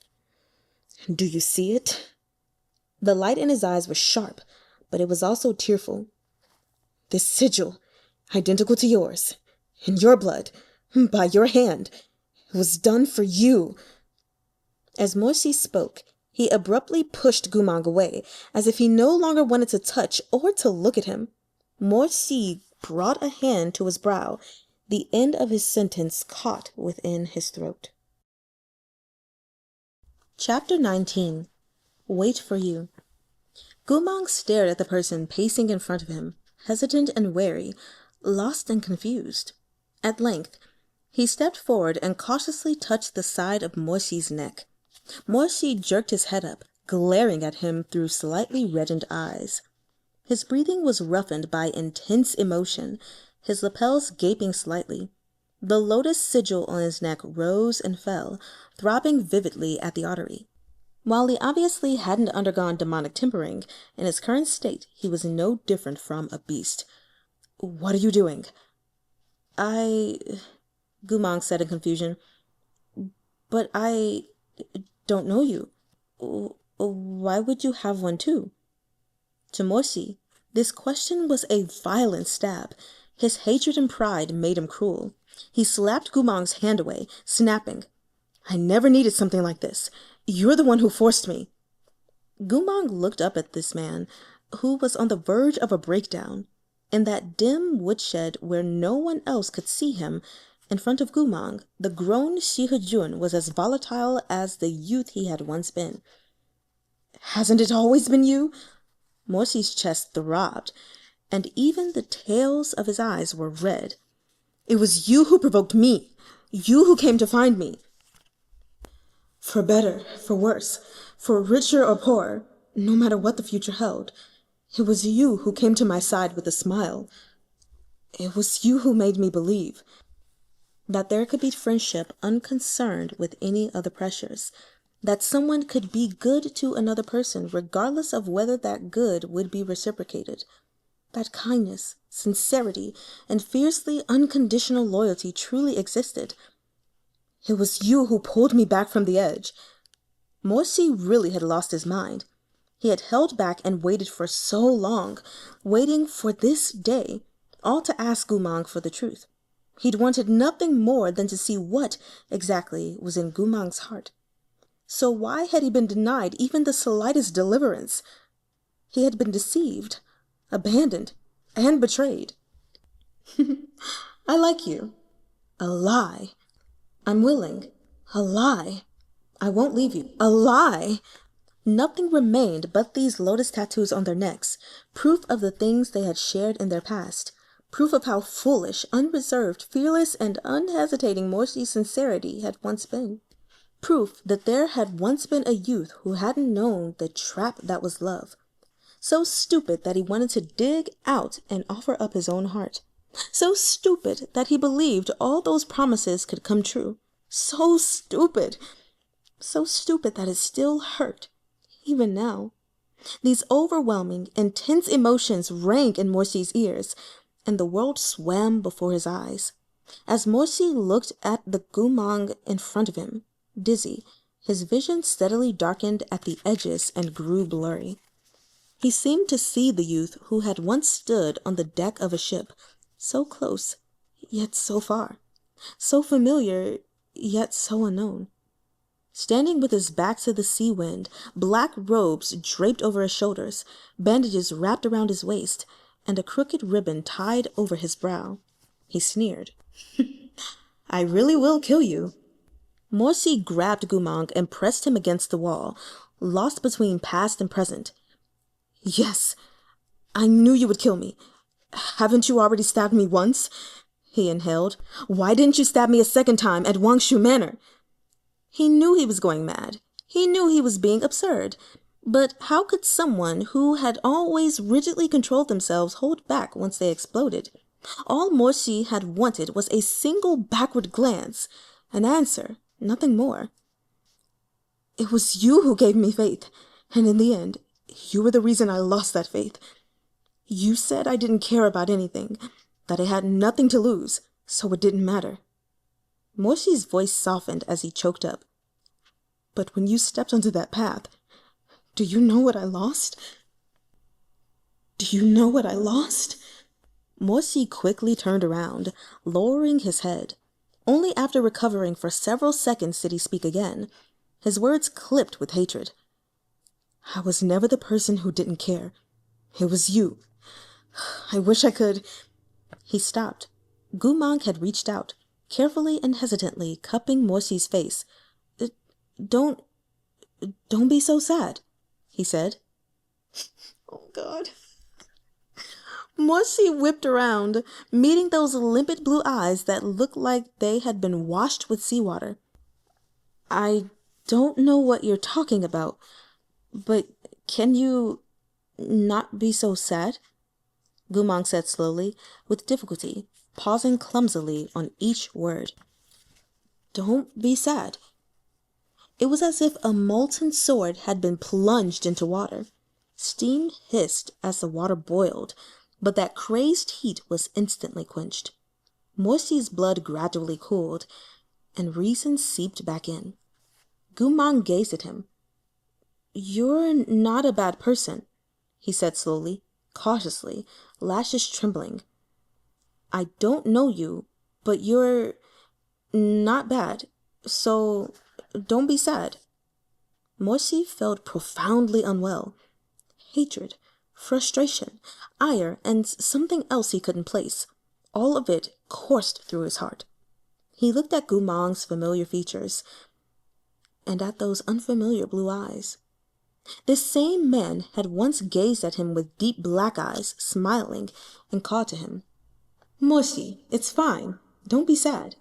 Do you see it? The light in his eyes was sharp, but it was also tearful. This sigil, identical to yours, in your blood, by your hand, it was done for you. As Morsi spoke, he abruptly pushed Goo Mahng away, as if he no longer wanted to touch or to look at him. Morsi brought a hand to his brow, the end of his sentence caught within his throat. Chapter 19. Wait for you. Goo Mahng stared at the person pacing in front of him, hesitant and wary, lost and confused. At length, he stepped forward and cautiously touched the side of Morsi's neck. Morsi jerked his head up, glaring at him through slightly reddened eyes. His breathing was roughened by intense emotion, his lapels gaping slightly. The lotus sigil on his neck rose and fell, throbbing vividly at the artery. While he obviously hadn't undergone demonic tempering, in his current state he was no different from a beast. What are you doing? Goo Mahng said in confusion. But I don't know you. Why would you have one too? To Morsi, this question was a violent stab. His hatred and pride made him cruel. He slapped Goo Mahng's hand away, snapping, I never needed something like this. You're the one who forced me. Goo Mahng looked up at this man, who was on the verge of a breakdown. In that dim woodshed where no one else could see him, in front of Goo Mahng, the grown Shizun was as volatile as the youth he had once been. Hasn't it always been you? Morsi's chest throbbed, and even the tails of his eyes were red. "It was you who provoked me. You who came to find me. For better, for worse, for richer or poorer, no matter what the future held. It was you who came to my side with a smile. It was you who made me believe that there could be friendship unconcerned with any other pressures, that someone could be good to another person regardless of whether that good would be reciprocated, that kindness, sincerity, and fiercely unconditional loyalty truly existed. It was you who pulled me back from the edge." Morsi really had lost his mind. He had held back and waited for so long, waiting for this day, all to ask Goo Mahng for the truth. He'd wanted nothing more than to see what exactly was in Goo Mahng's heart. So why had he been denied even the slightest deliverance? He had been deceived, abandoned, and betrayed. "I like you." A lie. "I'm willing." A lie. "I won't leave you." A lie. Nothing remained but these lotus tattoos on their necks, proof of the things they had shared in their past, proof of how foolish, unreserved, fearless, and unhesitating Morsi's sincerity had once been. Proof that there had once been a youth who hadn't known the trap that was love. So stupid that he wanted to dig out and offer up his own heart. So stupid that he believed all those promises could come true. So stupid. So stupid that it still hurt, even now. These overwhelming, intense emotions rang in Morsi's ears, and the world swam before his eyes. As Morsi looked at the Goo Mahng in front of him, dizzy, his vision steadily darkened at the edges and grew blurry. He seemed to see the youth who had once stood on the deck of a ship, so close, yet so far, so familiar, yet so unknown. Standing with his back to the sea wind, black robes draped over his shoulders, bandages wrapped around his waist, and a crooked ribbon tied over his brow. He sneered. "I really will kill you." Morsi grabbed Goo Mahng and pressed him against the wall, lost between past and present. "Yes, I knew you would kill me. Haven't you already stabbed me once?" He inhaled. "Why didn't you stab me a second time at Wangshu Manor?" He knew he was going mad. He knew he was being absurd. But how could someone who had always rigidly controlled themselves hold back once they exploded? All Morsi had wanted was a single backward glance, an answer, nothing more. "It was you who gave me faith, and in the end, you were the reason I lost that faith. You said I didn't care about anything, that I had nothing to lose, so it didn't matter." Morsi's voice softened as he choked up. "But when you stepped onto that path, do you know what I lost? Do you know what I lost?" Morsi quickly turned around, lowering his head. Only after recovering for several seconds did he speak again. His words clipped with hatred. "I was never the person who didn't care. It was you. I wish I could—" He stopped. Goo Mahng had reached out, carefully and hesitantly cupping Morsi's face. Don't be so sad," he said. Oh, God. Morsi whipped around, meeting those limpid blue eyes that looked like they had been washed with seawater. "I don't know what you're talking about, but can you not be so sad?" Goo Mahng said slowly, with difficulty, pausing clumsily on each word. "Don't be sad." It was as if a molten sword had been plunged into water. Steam hissed as the water boiled, but that crazed heat was instantly quenched. Morsi's blood gradually cooled, and reason seeped back in. Goo Mahng gazed at him. "You're not a bad person," he said slowly, cautiously, lashes trembling. "I don't know you, but you're not bad, so don't be sad." Morsi felt profoundly unwell. Hatred, frustration, ire, and something else he couldn't place. All of it coursed through his heart. He looked at Goo Mahng's familiar features, and at those unfamiliar blue eyes. This same man had once gazed at him with deep black eyes, smiling, and called to him, "Moshi, it's fine. Don't be sad.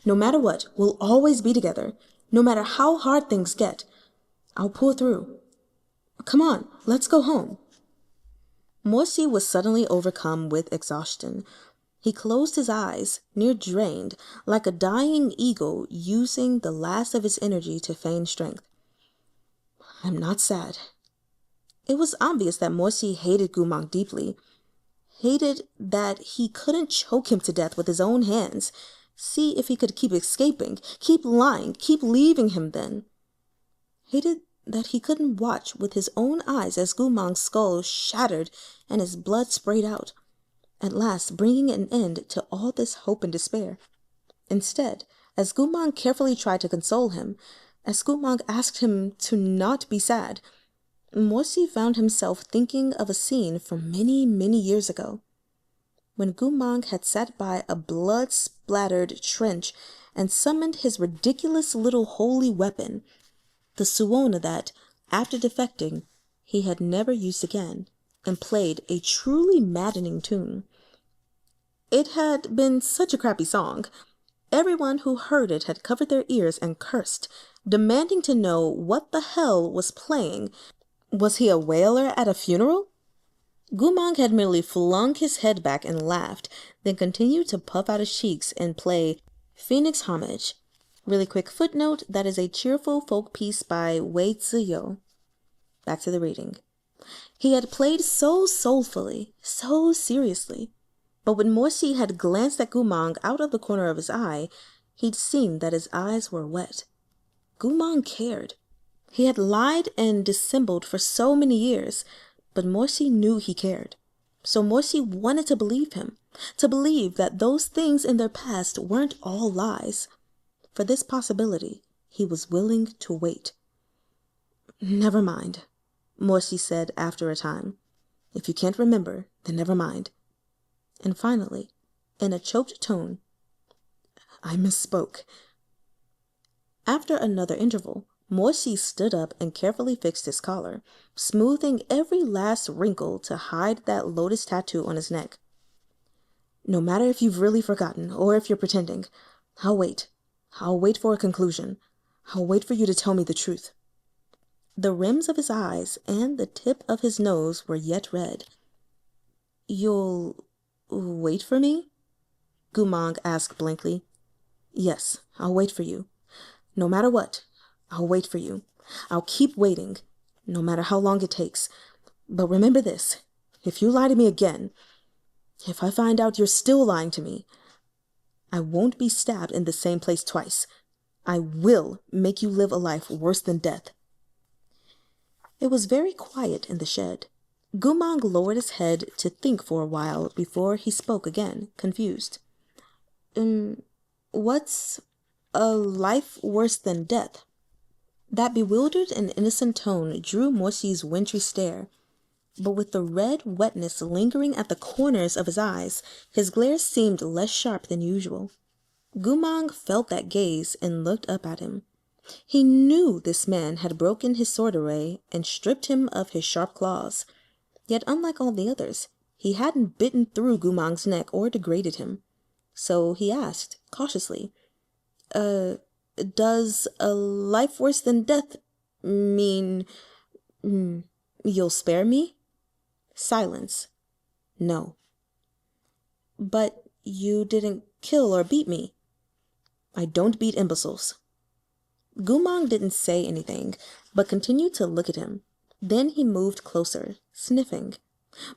No matter what, we'll always be together. No matter how hard things get, I'll pull through. Come on, let's go home." Moshi was suddenly overcome with exhaustion. He closed his eyes, near drained, like a dying eagle using the last of his energy to feign strength. "I'm not sad." It was obvious that Moshi hated Goo Mahng deeply. Hated that he couldn't choke him to death with his own hands. See if he could keep escaping, keep lying, keep leaving him then. Hated that he couldn't watch with his own eyes as Goo Mahng's skull shattered and his blood sprayed out, at last bringing an end to all this hope and despair. Instead, as Goo Mahng carefully tried to console him, as Goo Mahng asked him to not be sad, Moshi found himself thinking of a scene from many, many years ago, when Goo Mahng had sat by a blood-splattered trench and summoned his ridiculous little holy weapon, the suona that, after defecting, he had never used again, and played a truly maddening tune. It had been such a crappy song. Everyone who heard it had covered their ears and cursed, demanding to know what the hell was playing. Was he a wailer at a funeral? Goo Mahng had merely flung his head back and laughed, then continued to puff out his cheeks and play Phoenix Homage. Really quick footnote, that is a cheerful folk piece by Wei Ziyou. Back to the reading. He had played so soulfully, so seriously, but when Moshi had glanced at Goo Mahng out of the corner of his eye, he'd seen that his eyes were wet. Goo Mahng cared. He had lied and dissembled for so many years, but Moshi knew he cared. So Moshi wanted to believe him, to believe that those things in their past weren't all lies. For this possibility, he was willing to wait. "Never mind," Moshi said after a time. "If you can't remember, then never mind." And finally, in a choked tone, "I misspoke." After another interval, Moshi stood up and carefully fixed his collar, smoothing every last wrinkle to hide that lotus tattoo on his neck. "No matter if you've really forgotten or if you're pretending, I'll wait. I'll wait for a conclusion. I'll wait for you to tell me the truth." The rims of his eyes and the tip of his nose were yet red. "You'll wait for me?" Goo Mahng asked blankly. "Yes, I'll wait for you. No matter what, I'll wait for you. I'll keep waiting, no matter how long it takes. But remember this, if you lie to me again, if I find out you're still lying to me, I won't be stabbed in the same place twice. I will make you live a life worse than death." It was very quiet in the shed. Goo Mahng lowered his head to think for a while before he spoke again, confused. What's a life worse than death?" That bewildered and innocent tone drew Moshi's wintry stare, but with the red wetness lingering at the corners of his eyes, his glare seemed less sharp than usual. Goo Mahng felt that gaze and looked up at him. He knew this man had broken his sword array and stripped him of his sharp claws. Yet unlike all the others, he hadn't bitten through Goo Mahng's neck or degraded him. So he asked, cautiously, "Does a life worse than death mean you'll spare me?" Silence. "No." "But you didn't kill or beat me." "I don't beat imbeciles." Goo Mahng didn't say anything, but continued to look at him. Then he moved closer, sniffing.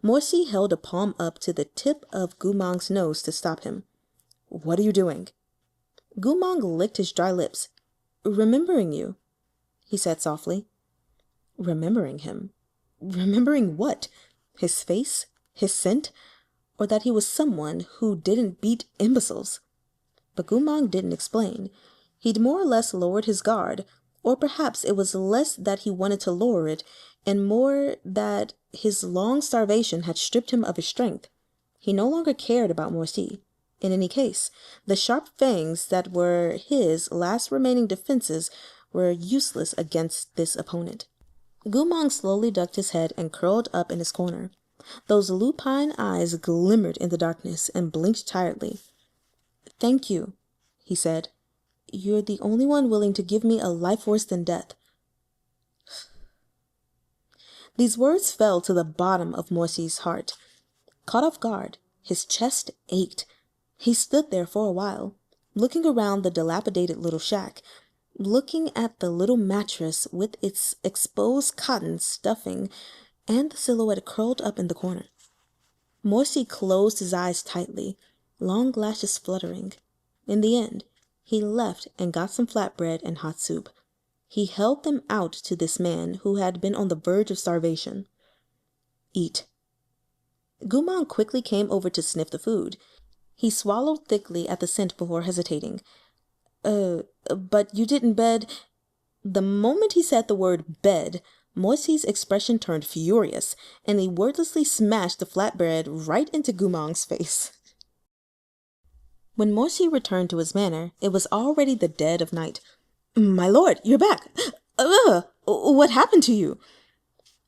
Moshi held a palm up to the tip of Goo Mahng's nose to stop him. "What are you doing?" Goo Mahng licked his dry lips. "Remembering you," he said softly. Remembering him? Remembering what? His face? His scent? Or that he was someone who didn't beat imbeciles? But Goo Mahng didn't explain. He'd more or less lowered his guard, or perhaps it was less that he wanted to lower it, and more that his long starvation had stripped him of his strength. He no longer cared about Moshi. In any case, the sharp fangs that were his last remaining defenses were useless against this opponent. Goo Mahng slowly ducked his head and curled up in his corner. Those lupine eyes glimmered in the darkness and blinked tiredly. "Thank you," he said. "You're the only one willing to give me a life worse than death." These words fell to the bottom of Morsi's heart. Caught off guard, his chest ached. He stood there for a while, looking around the dilapidated little shack, looking at the little mattress with its exposed cotton stuffing and the silhouette curled up in the corner. Morsi closed his eyes tightly, long lashes fluttering. In the end, he left and got some flatbread and hot soup. He held them out to this man who had been on the verge of starvation. "Eat." Goo Mahng quickly came over to sniff the food. He swallowed thickly at the scent before hesitating. But you didn't bed—" The moment he said the word bed, Morsi's expression turned furious, and he wordlessly smashed the flatbread right into Goo Mahng's face. When Morsi returned to his manor, it was already the dead of night. "My lord, you're back. What happened to you?"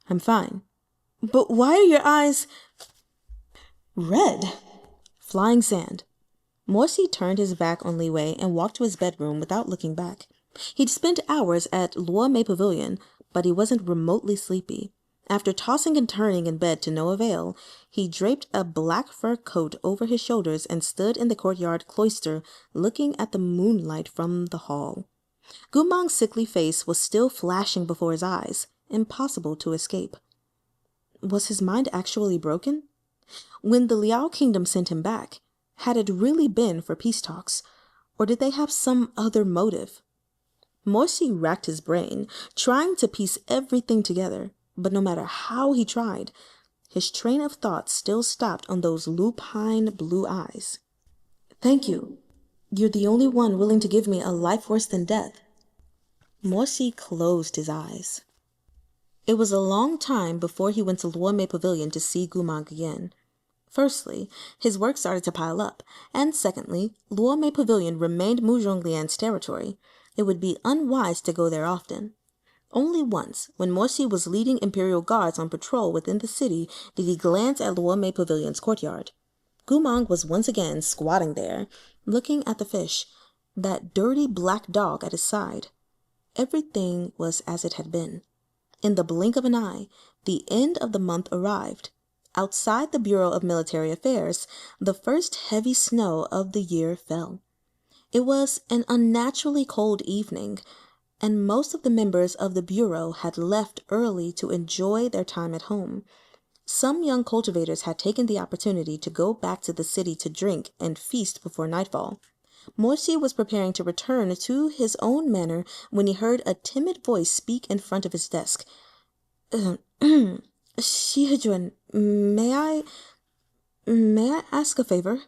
"I'm fine. But why are your eyes red?" Flying sand. Morsi turned his back on Leeway and walked to his bedroom without looking back. He'd spent hours at Luomei Pavilion, but he wasn't remotely sleepy. After tossing and turning in bed to no avail, he draped a black fur coat over his shoulders and stood in the courtyard cloister looking at the moonlight from the hall. Goo Mahng's sickly face was still flashing before his eyes, impossible to escape. Was his mind actually broken? When the Liao kingdom sent him back, had it really been for peace talks, or did they have some other motive? Morsi racked his brain, trying to piece everything together, but no matter how he tried, his train of thought still stopped on those lupine blue eyes. "Thank you. You're the only one willing to give me a life worse than death." Morsi closed his eyes. It was a long time before he went to Luomei Pavilion to see Goo Mahng again. Firstly, his work started to pile up, and secondly, Luomei Pavilion remained Murong Lian's territory. It would be unwise to go there often. Only once, when Morsi was leading Imperial Guards on patrol within the city, did he glance at Luomei Pavilion's courtyard. Goo Mahng was once again squatting there, looking at the fish, that dirty black dog at his side. Everything was as it had been. In the blink of an eye, the end of the month arrived. Outside the Bureau of Military Affairs, the first heavy snow of the year fell. It was an unnaturally cold evening, and most of the members of the Bureau had left early to enjoy their time at home. Some young cultivators had taken the opportunity to go back to the city to drink and feast before nightfall. Morsi was preparing to return to his own manor when he heard a timid voice speak in front of his desk. "Shizun, may I ask a favor?"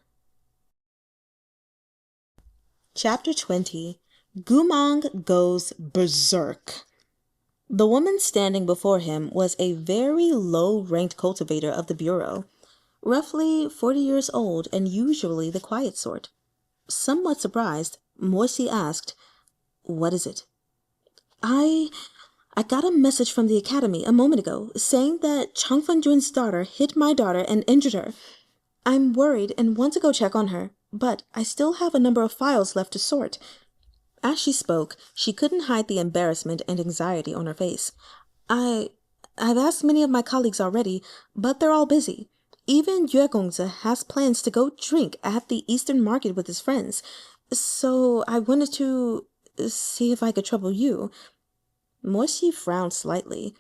Chapter 20. Goo Mahng Goes Berserk. The woman standing before him was a very low-ranked cultivator of the Bureau, roughly 40 years old and usually the quiet sort. Somewhat surprised, Morsi asked, "What is it?" I got a message from the academy a moment ago saying that Changfenjun's daughter hit my daughter and injured her. I'm worried and want to go check on her, but I still have a number of files left to sort." As she spoke, she couldn't hide the embarrassment and anxiety on her face. I've asked many of my colleagues already, but they're all busy. Even Yooeh has plans to go drink at the Eastern Market with his friends, so I wanted to see if I could trouble you." Morsi frowned slightly.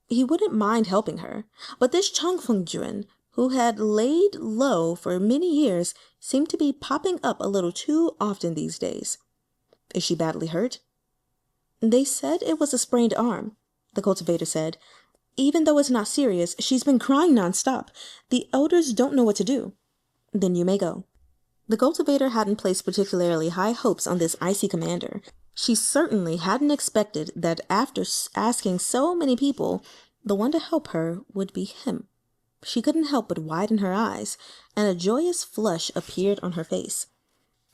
He wouldn't mind helping her, but this Changfengjun, who had laid low for many years, seemed to be popping up a little too often these days. "Is she badly hurt?" "They said it was a sprained arm," the cultivator said. "Even though it's not serious, she's been crying nonstop. The elders don't know what to do." "Then you may go." The cultivator hadn't placed particularly high hopes on this icy commander. She certainly hadn't expected that after asking so many people, the one to help her would be him. She couldn't help but widen her eyes, and a joyous flush appeared on her face.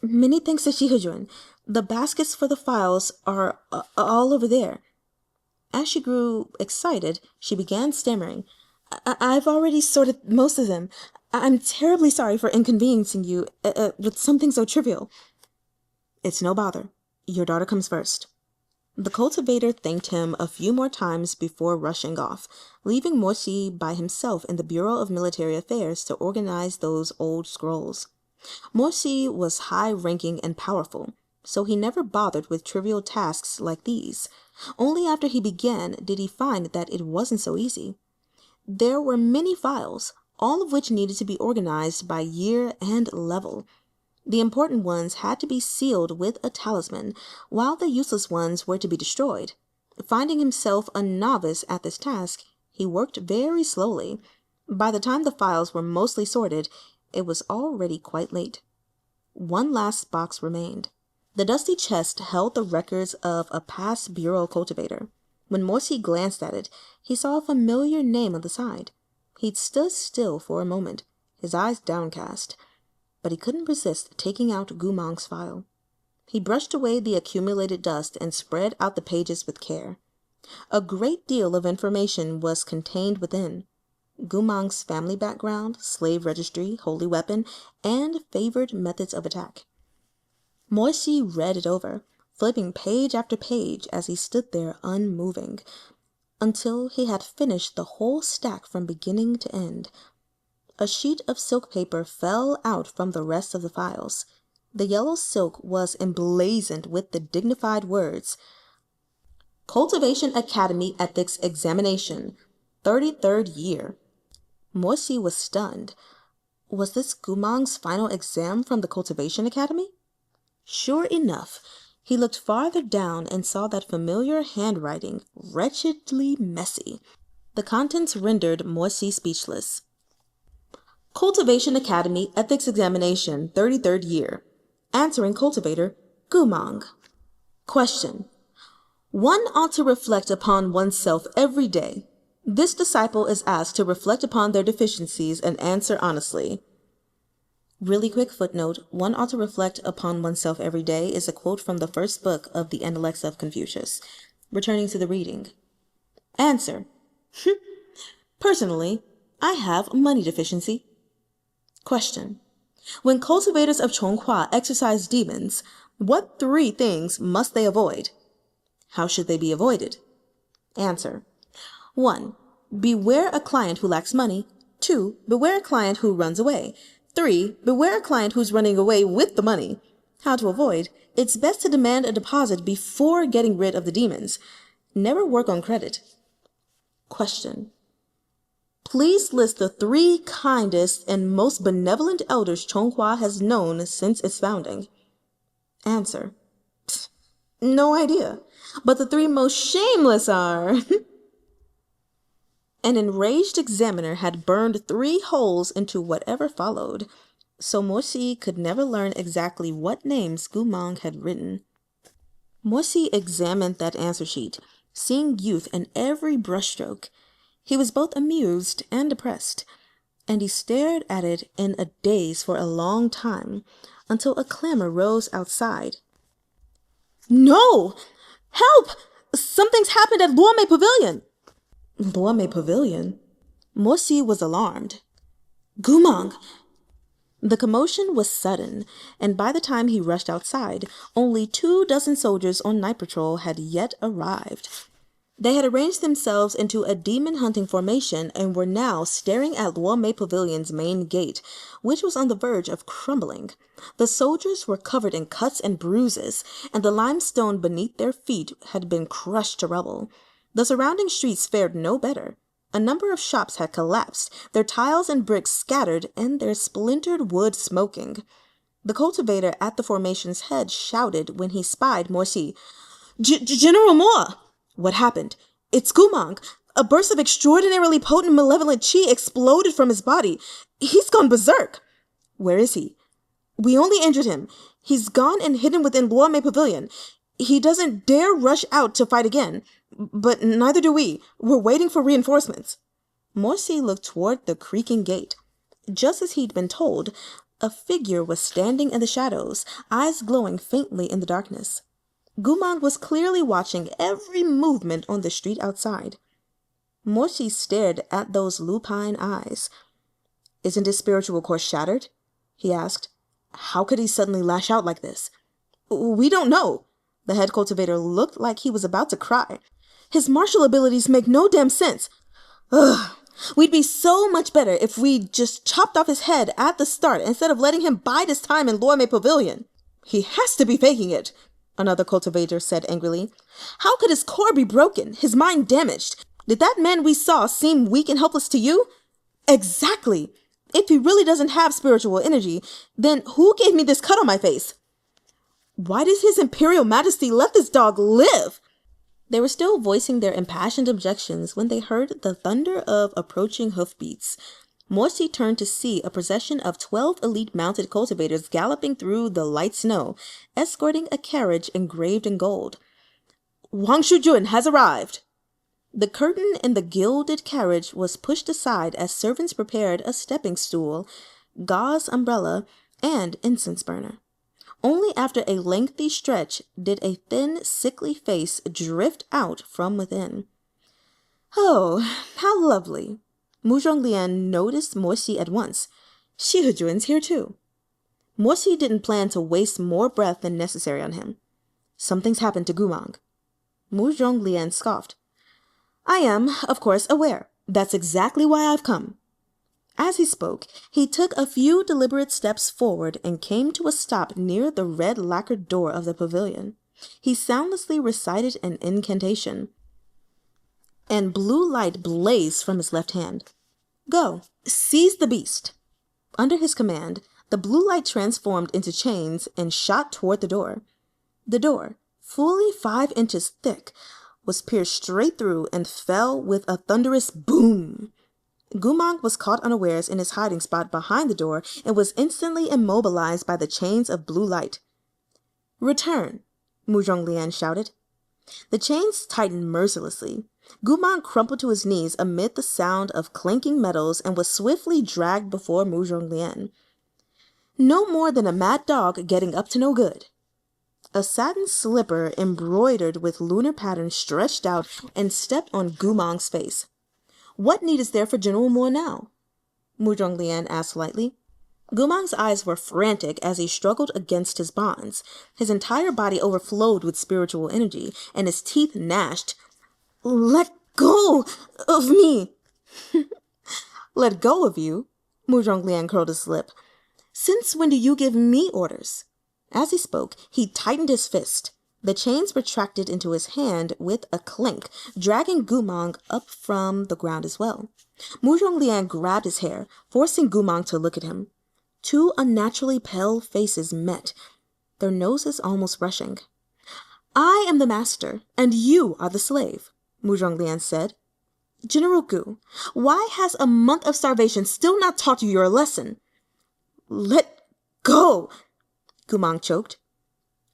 "Many thanks to Shihujun. The baskets for the files are all over there." As she grew excited, she began stammering. I've already sorted most of them. I'm terribly sorry for inconveniencing you with something so trivial. It's no bother. Your daughter comes first. The cultivator thanked him a few more times before rushing off, leaving Morsi by himself in the Bureau of Military Affairs to organize those old scrolls. Morsi was high-ranking and powerful, so he never bothered with trivial tasks like these. Only after he began did he find that it wasn't so easy. There were many files, all of which needed to be organized by year and level. The important ones had to be sealed with a talisman, while the useless ones were to be destroyed. Finding himself a novice at this task, he worked very slowly. By the time the files were mostly sorted, it was already quite late. One last box remained. The dusty chest held the records of a past bureau cultivator. When Morsi glanced at it, he saw a familiar name on the side. He'd stood still for a moment, his eyes downcast, but he couldn't resist taking out Goo Mahn's file. He brushed away the accumulated dust and spread out the pages with care. A great deal of information was contained within. Goo Mahn's family background, slave registry, holy weapon, and favored methods of attack. Morsi read it over, flipping page after page as he stood there unmoving, until he had finished the whole stack from beginning to end. A sheet of silk paper fell out from the rest of the files. The yellow silk was emblazoned with the dignified words, Cultivation Academy Ethics Examination, 33rd Year. Morsi was stunned. Was this Goo Mahn's final exam from the Cultivation Academy? Sure enough, he looked farther down and saw that familiar handwriting, wretchedly messy. The contents rendered Morsi speechless. Cultivation Academy Ethics Examination, 33rd Year. Answering Cultivator, Goo Mahng. Question. One ought to reflect upon oneself every day. This disciple is asked to reflect upon their deficiencies and answer honestly. Really quick footnote, one ought to reflect upon oneself every day is a quote from the first book of the Intellects of Confucius. Returning to the reading. Answer. Personally, I have money deficiency. Question. When cultivators of Chonghua exercise demons, what 3 things must they avoid? How should they be avoided? Answer. 1. Beware a client who lacks money. 2. Beware a client who runs away. 3. Beware a client who's running away with the money. How to avoid? It's best to demand a deposit before getting rid of the demons. Never work on credit. Question. Please list the 3 kindest and most benevolent elders Chonghua has known since its founding. Answer. No idea. But the 3 most shameless are... An enraged examiner had burned 3 holes into whatever followed, so Morsi could never learn exactly what names Goo Mahng had written. Morsi examined that answer sheet, seeing youth in every brushstroke. He was both amused and depressed, and he stared at it in a daze for a long time, until a clamor rose outside. No! Help! Something's happened at Leeway Pavilion! Leeway Pavilion? Morsi was alarmed. Goo Mahng! The commotion was sudden, and by the time he rushed outside, only 24 soldiers on night patrol had yet arrived. They had arranged themselves into a demon-hunting formation and were now staring at Leeway Pavilion's main gate, which was on the verge of crumbling. The soldiers were covered in cuts and bruises, and the limestone beneath their feet had been crushed to rubble. The surrounding streets fared no better. A number of shops had collapsed, their tiles and bricks scattered, and their splintered wood smoking. The cultivator at the formation's head shouted when he spied Morsi. General Moa! What happened? It's Goo Mahng. A burst of extraordinarily potent malevolent chi exploded from his body. He's gone berserk. Where is he? We only injured him. He's gone and hidden within Leeway Pavilion. He doesn't dare rush out to fight again. But neither do we. We're waiting for reinforcements. Morsi looked toward the creaking gate. Just as he'd been told, a figure was standing in the shadows, eyes glowing faintly in the darkness. Goo Mahng was clearly watching every movement on the street outside. Morty stared at those lupine eyes. "Isn't his spiritual core shattered?" he asked. "How could he suddenly lash out like this?" "We don't know." The head cultivator looked like he was about to cry. "His martial abilities make no damn sense. Ugh. We'd be so much better if we just chopped off his head at the start instead of letting him bide his time in Leeway Pavilion." "He has to be faking it," another cultivator said angrily. "How could his core be broken, his mind damaged? Did that man we saw seem weak and helpless to you?" "Exactly. If he really doesn't have spiritual energy, then who gave me this cut on my face? Why does His Imperial Majesty let this dog live?" They were still voicing their impassioned objections when they heard the thunder of approaching hoofbeats. Morty turned to see a procession of 12 elite mounted cultivators galloping through the light snow, escorting a carriage engraved in gold. "Wang Shujun has arrived." The curtain in the gilded carriage was pushed aside as servants prepared a stepping stool, gauze umbrella, and incense burner. Only after a lengthy stretch did a thin, sickly face drift out from within. "Oh, how lovely." Murong Lian noticed Morsi at once. "Shihujun's here too." Morsi didn't plan to waste more breath than necessary on him. "Something's happened to Goo Mahng." Murong Lian scoffed. "I am, of course, aware. That's exactly why I've come." As he spoke, he took a few deliberate steps forward and came to a stop near the red lacquered door of the pavilion. He soundlessly recited an incantation, and blue light blazed from his left hand. "Go, seize the beast." Under his command, the blue light transformed into chains and shot toward the door. The door, fully 5 inches thick, was pierced straight through and fell with a thunderous boom. Goo Mahng was caught unawares in his hiding spot behind the door and was instantly immobilized by the chains of blue light. "Return," Murong Lian shouted. The chains tightened mercilessly. Goo Mahng crumpled to his knees amid the sound of clanking metals and was swiftly dragged before Murong Lian. No more than a mad dog getting up to no good. A satin slipper embroidered with lunar patterns stretched out and stepped on Goo Mahng's face. "What need is there for General Moore now?" Murong Lian asked lightly. Goo Mahng's eyes were frantic as he struggled against his bonds. His entire body overflowed with spiritual energy, and his teeth gnashed. "Let go of me!" "Let go of you?" Murong Lian curled his lip. "Since when do you give me orders?" As he spoke, he tightened his fist. The chains retracted into his hand with a clink, dragging Goo Mahng up from the ground as well. Murong Lian grabbed his hair, forcing Goo Mahng to look at him. 2 unnaturally pale faces met, their noses almost brushing. "I am the master, and you are the slave," Murong Lian said. "General Goo, why has a month of starvation still not taught you your lesson?" "Let go!" Goo Mahng choked.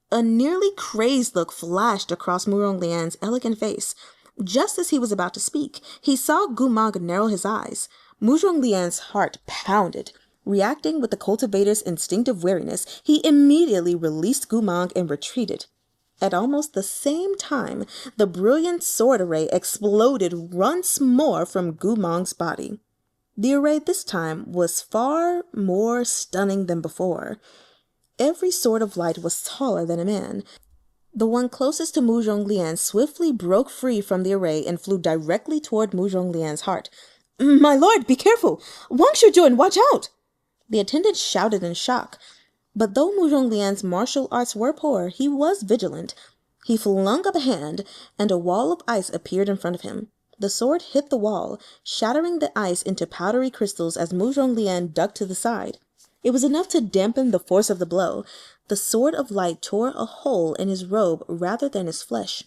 A nearly crazed look flashed across Murong Lian's elegant face. Just as he was about to speak, he saw Goo Mahng narrow his eyes. Murong Lian's heart pounded. Reacting with the cultivator's instinctive wariness, he immediately released Goo Mahng and retreated. At almost the same time, the brilliant sword array exploded once more from Goo Mahng's body. The array this time was far more stunning than before. Every sword of light was taller than a man. The one closest to Murong Lian swiftly broke free from the array and flew directly toward Murong Lian's heart. "My lord, be careful! Wang Shujun, watch out!" The attendant shouted in shock. But though Murong Lian's martial arts were poor, he was vigilant. He flung up a hand, and a wall of ice appeared in front of him. The sword hit the wall, shattering the ice into powdery crystals as Murong Lian ducked to the side. It was enough to dampen the force of the blow. The sword of light tore a hole in his robe rather than his flesh.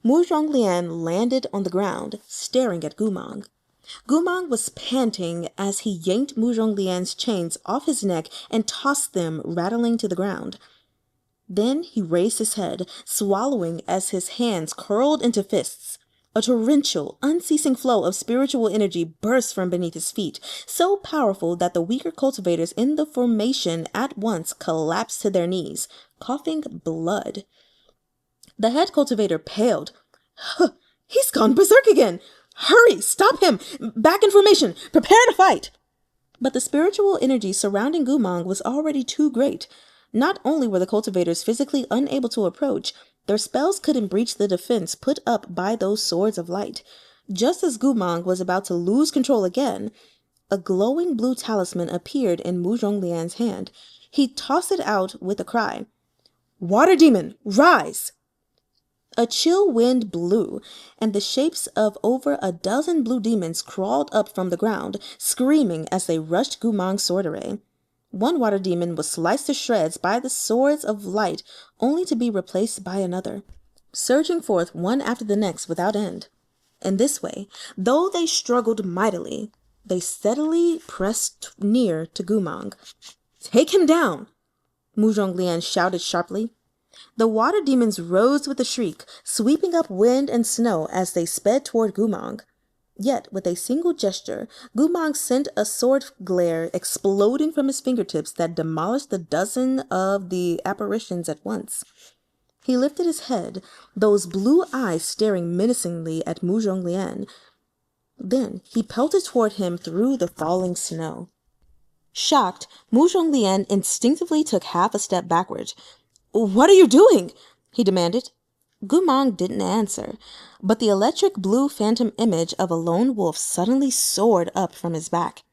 Murong Lian landed on the ground, staring at Goo Mahng. Goo Mahng was panting as he yanked Murong Lian's chains off his neck and tossed them rattling to the ground. Then he raised his head, swallowing as his hands curled into fists. A torrential, unceasing flow of spiritual energy burst from beneath his feet, so powerful that the weaker cultivators in the formation at once collapsed to their knees, coughing blood. The head cultivator paled. He's gone berserk again! Hurry! Stop him! Back in formation! Prepare to fight! But the spiritual energy surrounding Goo Mahng was already too great. Not only were the cultivators physically unable to approach, their spells couldn't breach the defense put up by those swords of light. Just as Goo Mahng was about to lose control again, a glowing blue talisman appeared in Lian's hand. He tossed it out with a cry. Water demon, rise! A chill wind blew, and the shapes of over a dozen blue demons crawled up from the ground, screaming as they rushed Goo Mahng's sword array. One water demon was sliced to shreds by the swords of light, only to be replaced by another, surging forth one after the next without end. In this way, though they struggled mightily, they steadily pressed near to Goo Mahng. Take him down! Lian shouted sharply. The water demons rose with a shriek, sweeping up wind and snow as they sped toward Goo Mahng. Yet, with a single gesture, Goo Mahng sent a sword glare exploding from his fingertips that demolished a dozen of the apparitions at once. He lifted his head, those blue eyes staring menacingly at Lian. Then he pelted toward him through the falling snow. Shocked, Lian instinctively took half a step backward. What are you doing? He demanded. Goo Mahng didn't answer, but the electric blue phantom image of a lone wolf suddenly soared up from his back.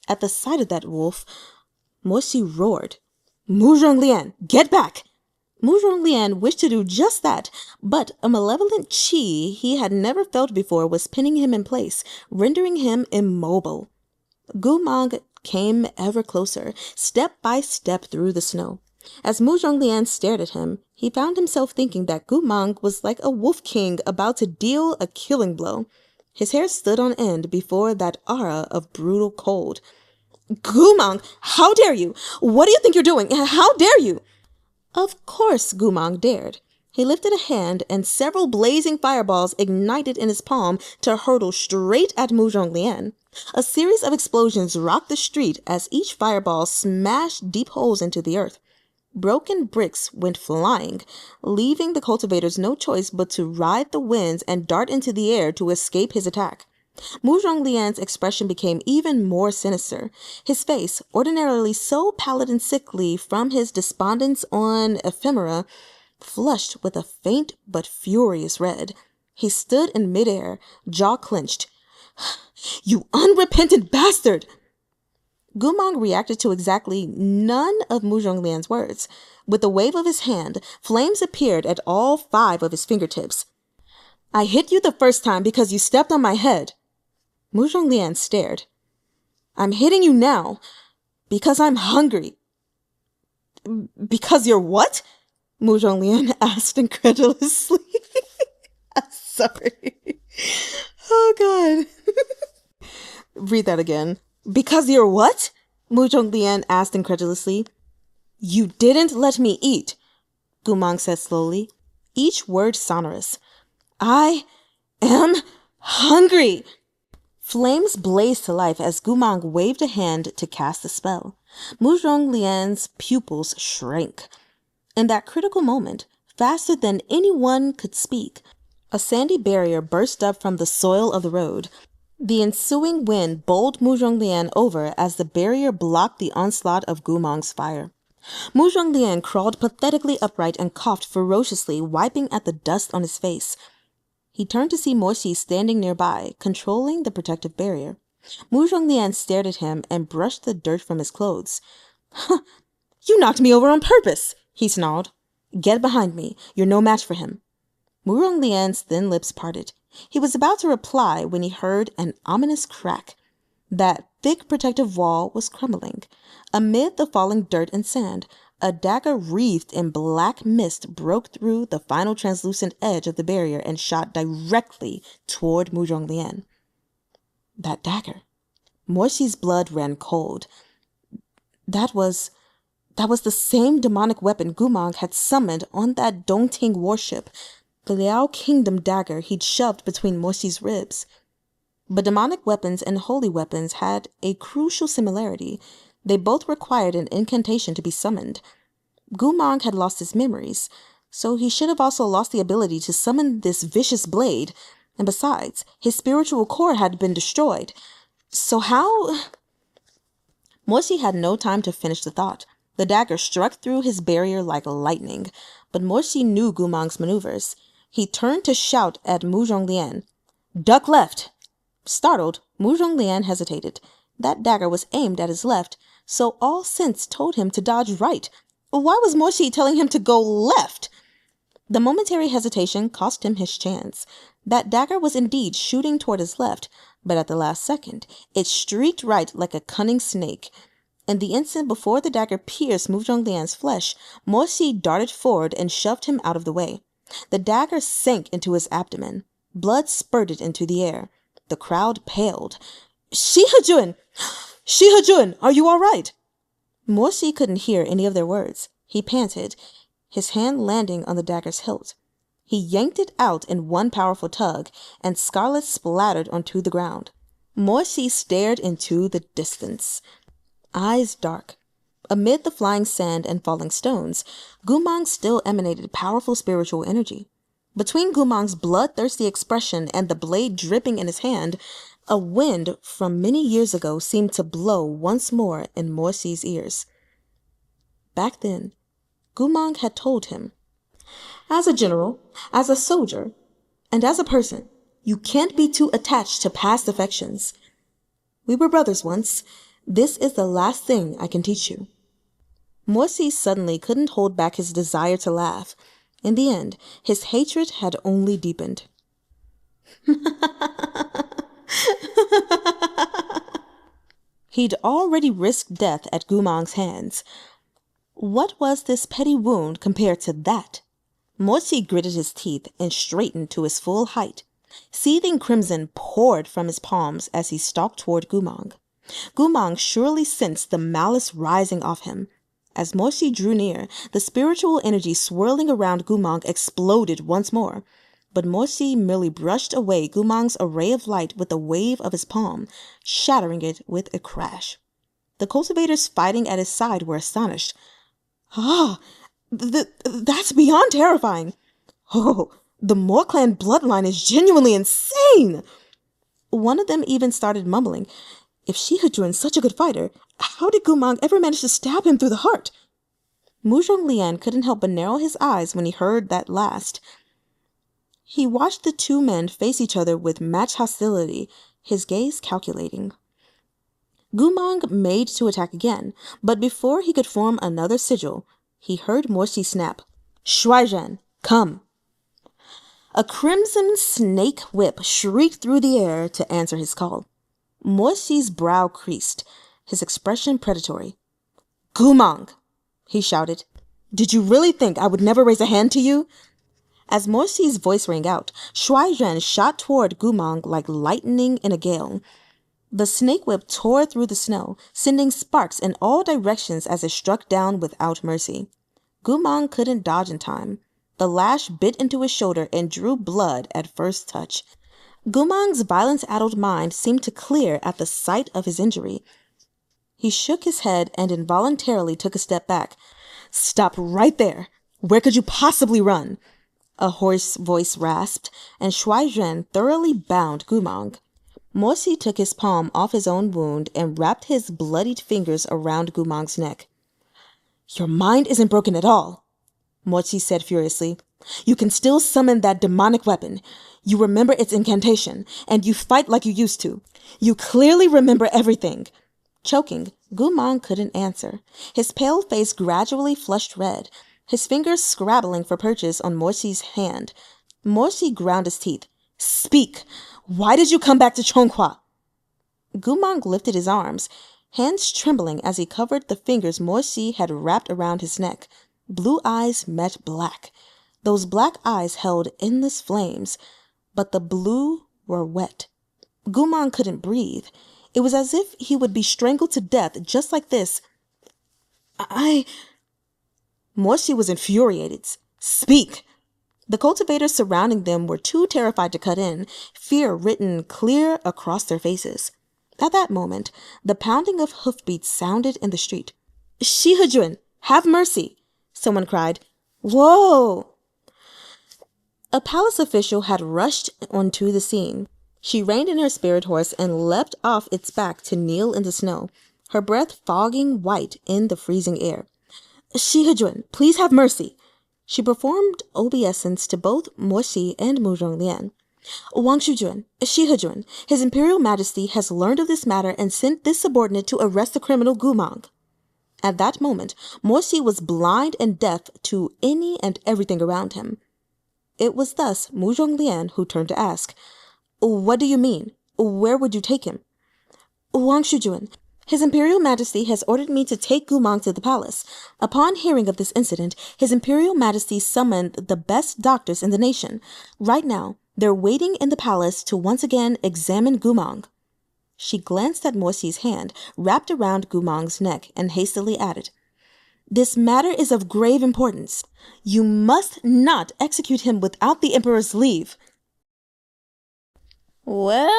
At the sight of that wolf, Shee roared. Lian, get back! Lian wished to do just that, but a malevolent chi he had never felt before was pinning him in place, rendering him immobile. Goo Mahng came ever closer, step by step through the snow. As Lian stared at him, he found himself thinking that Goo Mahng was like a wolf king about to deal a killing blow. His hair stood on end before that aura of brutal cold. Goo Mahng, how dare you? What do you think you're doing? How dare you? Of course Goo Mahng dared. He lifted a hand, and several blazing fireballs ignited in his palm to hurtle straight at Lian. A series of explosions rocked the street as each fireball smashed deep holes into the earth. Broken bricks went flying, leaving the cultivators no choice but to ride the winds and dart into the air to escape his attack. Lian's expression became even more sinister. His face, ordinarily so pallid and sickly from his despondence on ephemera, flushed with a faint but furious red. He stood in midair, jaw clenched. You unrepentant bastard! Goo Mahng reacted to exactly none of Lian's words. With a wave of his hand, flames appeared at all 5 of his fingertips. I hit you the first time because you stepped on my head. Lian stared. I'm hitting you now because I'm hungry. Because you're what? Lian asked incredulously. Sorry. Oh, God. Read that again. Because you're what? Lian asked incredulously. You didn't let me eat, Goo Mahng said slowly, each word sonorous. I am hungry. Flames blazed to life as Goo Mahng waved a hand to cast the spell. Lian's pupils shrank. In that critical moment, faster than anyone could speak, a sandy barrier burst up from the soil of the road. The ensuing wind bowled Lian over as the barrier blocked the onslaught of Goo Mahng's fire. Lian crawled pathetically upright and coughed ferociously, wiping at the dust on his face. He turned to see Shee standing nearby, controlling the protective barrier. Lian stared at him and brushed the dirt from his clothes. You knocked me over on purpose, he snarled. Get behind me. You're no match for him. Lian's thin lips parted. He was about to reply when he heard an ominous crack. That thick protective wall was crumbling. Amid the falling dirt and sand, a dagger wreathed in black mist broke through the final translucent edge of the barrier and shot directly toward Lian. That dagger. Shee's blood ran cold. That was the same demonic weapon Goo Mahng had summoned on that Dongting warship, the Liao Kingdom dagger he'd shoved between Shee's ribs. But demonic weapons and holy weapons had a crucial similarity. They both required an incantation to be summoned. Goo Mahng had lost his memories, so he should have also lost the ability to summon this vicious blade, and besides, his spiritual core had been destroyed. So how... Morsi had no time to finish the thought. The dagger struck through his barrier like lightning, but Morsi knew Goo Mahng's maneuvers. He turned to shout at Murong Lian, "Duck left!" Startled, Murong Lian hesitated. That dagger was aimed at his left, so all sense told him to dodge right. Why was Morsi telling him to go left? The momentary hesitation cost him his chance. That dagger was indeed shooting toward his left, but at the last second, it streaked right like a cunning snake. In the instant before the dagger pierced Murong Lian's flesh, Morsi darted forward and shoved him out of the way. The dagger sank into his abdomen. Blood spurted into the air. The crowd paled. Shihajun! Shihajun, are you all right? Morsi couldn't hear any of their words. He panted, his hand landing on the dagger's hilt. He yanked it out in one powerful tug, and scarlet splattered onto the ground. Morsi stared into the distance, eyes dark. Amid the flying sand and falling stones, Goo Mahng still emanated powerful spiritual energy. Between Goo Mahng's bloodthirsty expression and the blade dripping in his hand, a wind from many years ago seemed to blow once more in Morsi's ears. Back then, Goo Mahng had told him, "As a general, as a soldier, and as a person, you can't be too attached to past affections. We were brothers once. This is the last thing I can teach you." Morsi suddenly couldn't hold back his desire to laugh. In the end, his hatred had only deepened. He'd already risked death at Goo Mahng's hands. What was this petty wound compared to that? Morsi gritted his teeth and straightened to his full height. Seething crimson poured from his palms as he stalked toward Goo Mahng. Goo Mahng surely sensed the malice rising off him. As Morsi drew near, the spiritual energy swirling around Goo Mahng exploded once more. But Morsi merely brushed away Goo Mahng's array of light with a wave of his palm, shattering it with a crash. The cultivators fighting at his side were astonished. "Ah, that's beyond terrifying. Oh, the Moor clan bloodline is genuinely insane." One of them even started mumbling, "If Shihajun is such a good fighter, how did Goo Mahng ever manage to stab him through the heart?" Murong Lian couldn't help but narrow his eyes when he heard that last. He watched the two men face each other with matched hostility, his gaze calculating. Goo Mahng made to attack again, but before he could form another sigil, he heard Morsi snap, "Shuaizhen, come." A crimson snake whip shrieked through the air to answer his call. Morsi's brow creased, his expression predatory. "Goo Mahng," he shouted, "did you really think I would never raise a hand to you?" As Morsi's voice rang out, Shuaizhen shot toward Goo Mahng like lightning in a gale. The snake whip tore through the snow, sending sparks in all directions as it struck down without mercy. Goo Mahng couldn't dodge in time. The lash bit into his shoulder and drew blood at first touch. Goo Mahng's violence-addled mind seemed to clear at the sight of his injury. He shook his head and involuntarily took a step back. "Stop right there! Where could you possibly run?" A hoarse voice rasped, and Shuaizhen thoroughly bound Goo Mahng. Morsi took his palm off his own wound and wrapped his bloodied fingers around Goo Mahng's neck. "Your mind isn't broken at all," Morsi said furiously. "You can still summon that demonic weapon. You remember its incantation, and you fight like you used to. You clearly remember everything." Choking, Goo Mahng couldn't answer. His pale face gradually flushed red, his fingers scrabbling for purchase on Morsi's hand. Morsi ground his teeth. "Speak! Why did you come back to Chonghua?" Goo Mahng lifted his arms, hands trembling as he covered the fingers Morsi had wrapped around his neck. Blue eyes met black. Those black eyes held endless flames, but the blue were wet. Goo Mahng couldn't breathe. It was as if he would be strangled to death just like this. Morsi was infuriated. "Speak!" The cultivators surrounding them were too terrified to cut in, fear written clear across their faces. At that moment, the pounding of hoofbeats sounded in the street. "Shihajun, have mercy!" Someone cried. "Whoa!" A palace official had rushed onto the scene. She reined in her spirit horse and leapt off its back to kneel in the snow, her breath fogging white in the freezing air. Shizun, please have mercy. She performed obeisance to both Mo Xi and Murong Lian. Wang Shujun, Shihajun, His Imperial Majesty has learned of this matter and sent this subordinate to arrest the criminal Goo Mahng. At that moment, Mo Xi was blind and deaf to any and everything around him. It was thus Murong Lian who turned to ask, What do you mean? Where would you take him? Wang Shujun, His Imperial Majesty has ordered me to take Goo Mahng to the palace. Upon hearing of this incident, His Imperial Majesty summoned the best doctors in the nation. Right now, they're waiting in the palace to once again examine Goo Mahng. She glanced at Mo Xi's hand, wrapped around Goo Mahng's neck, and hastily added, This matter is of grave importance. You must not execute him without the Emperor's leave. Well,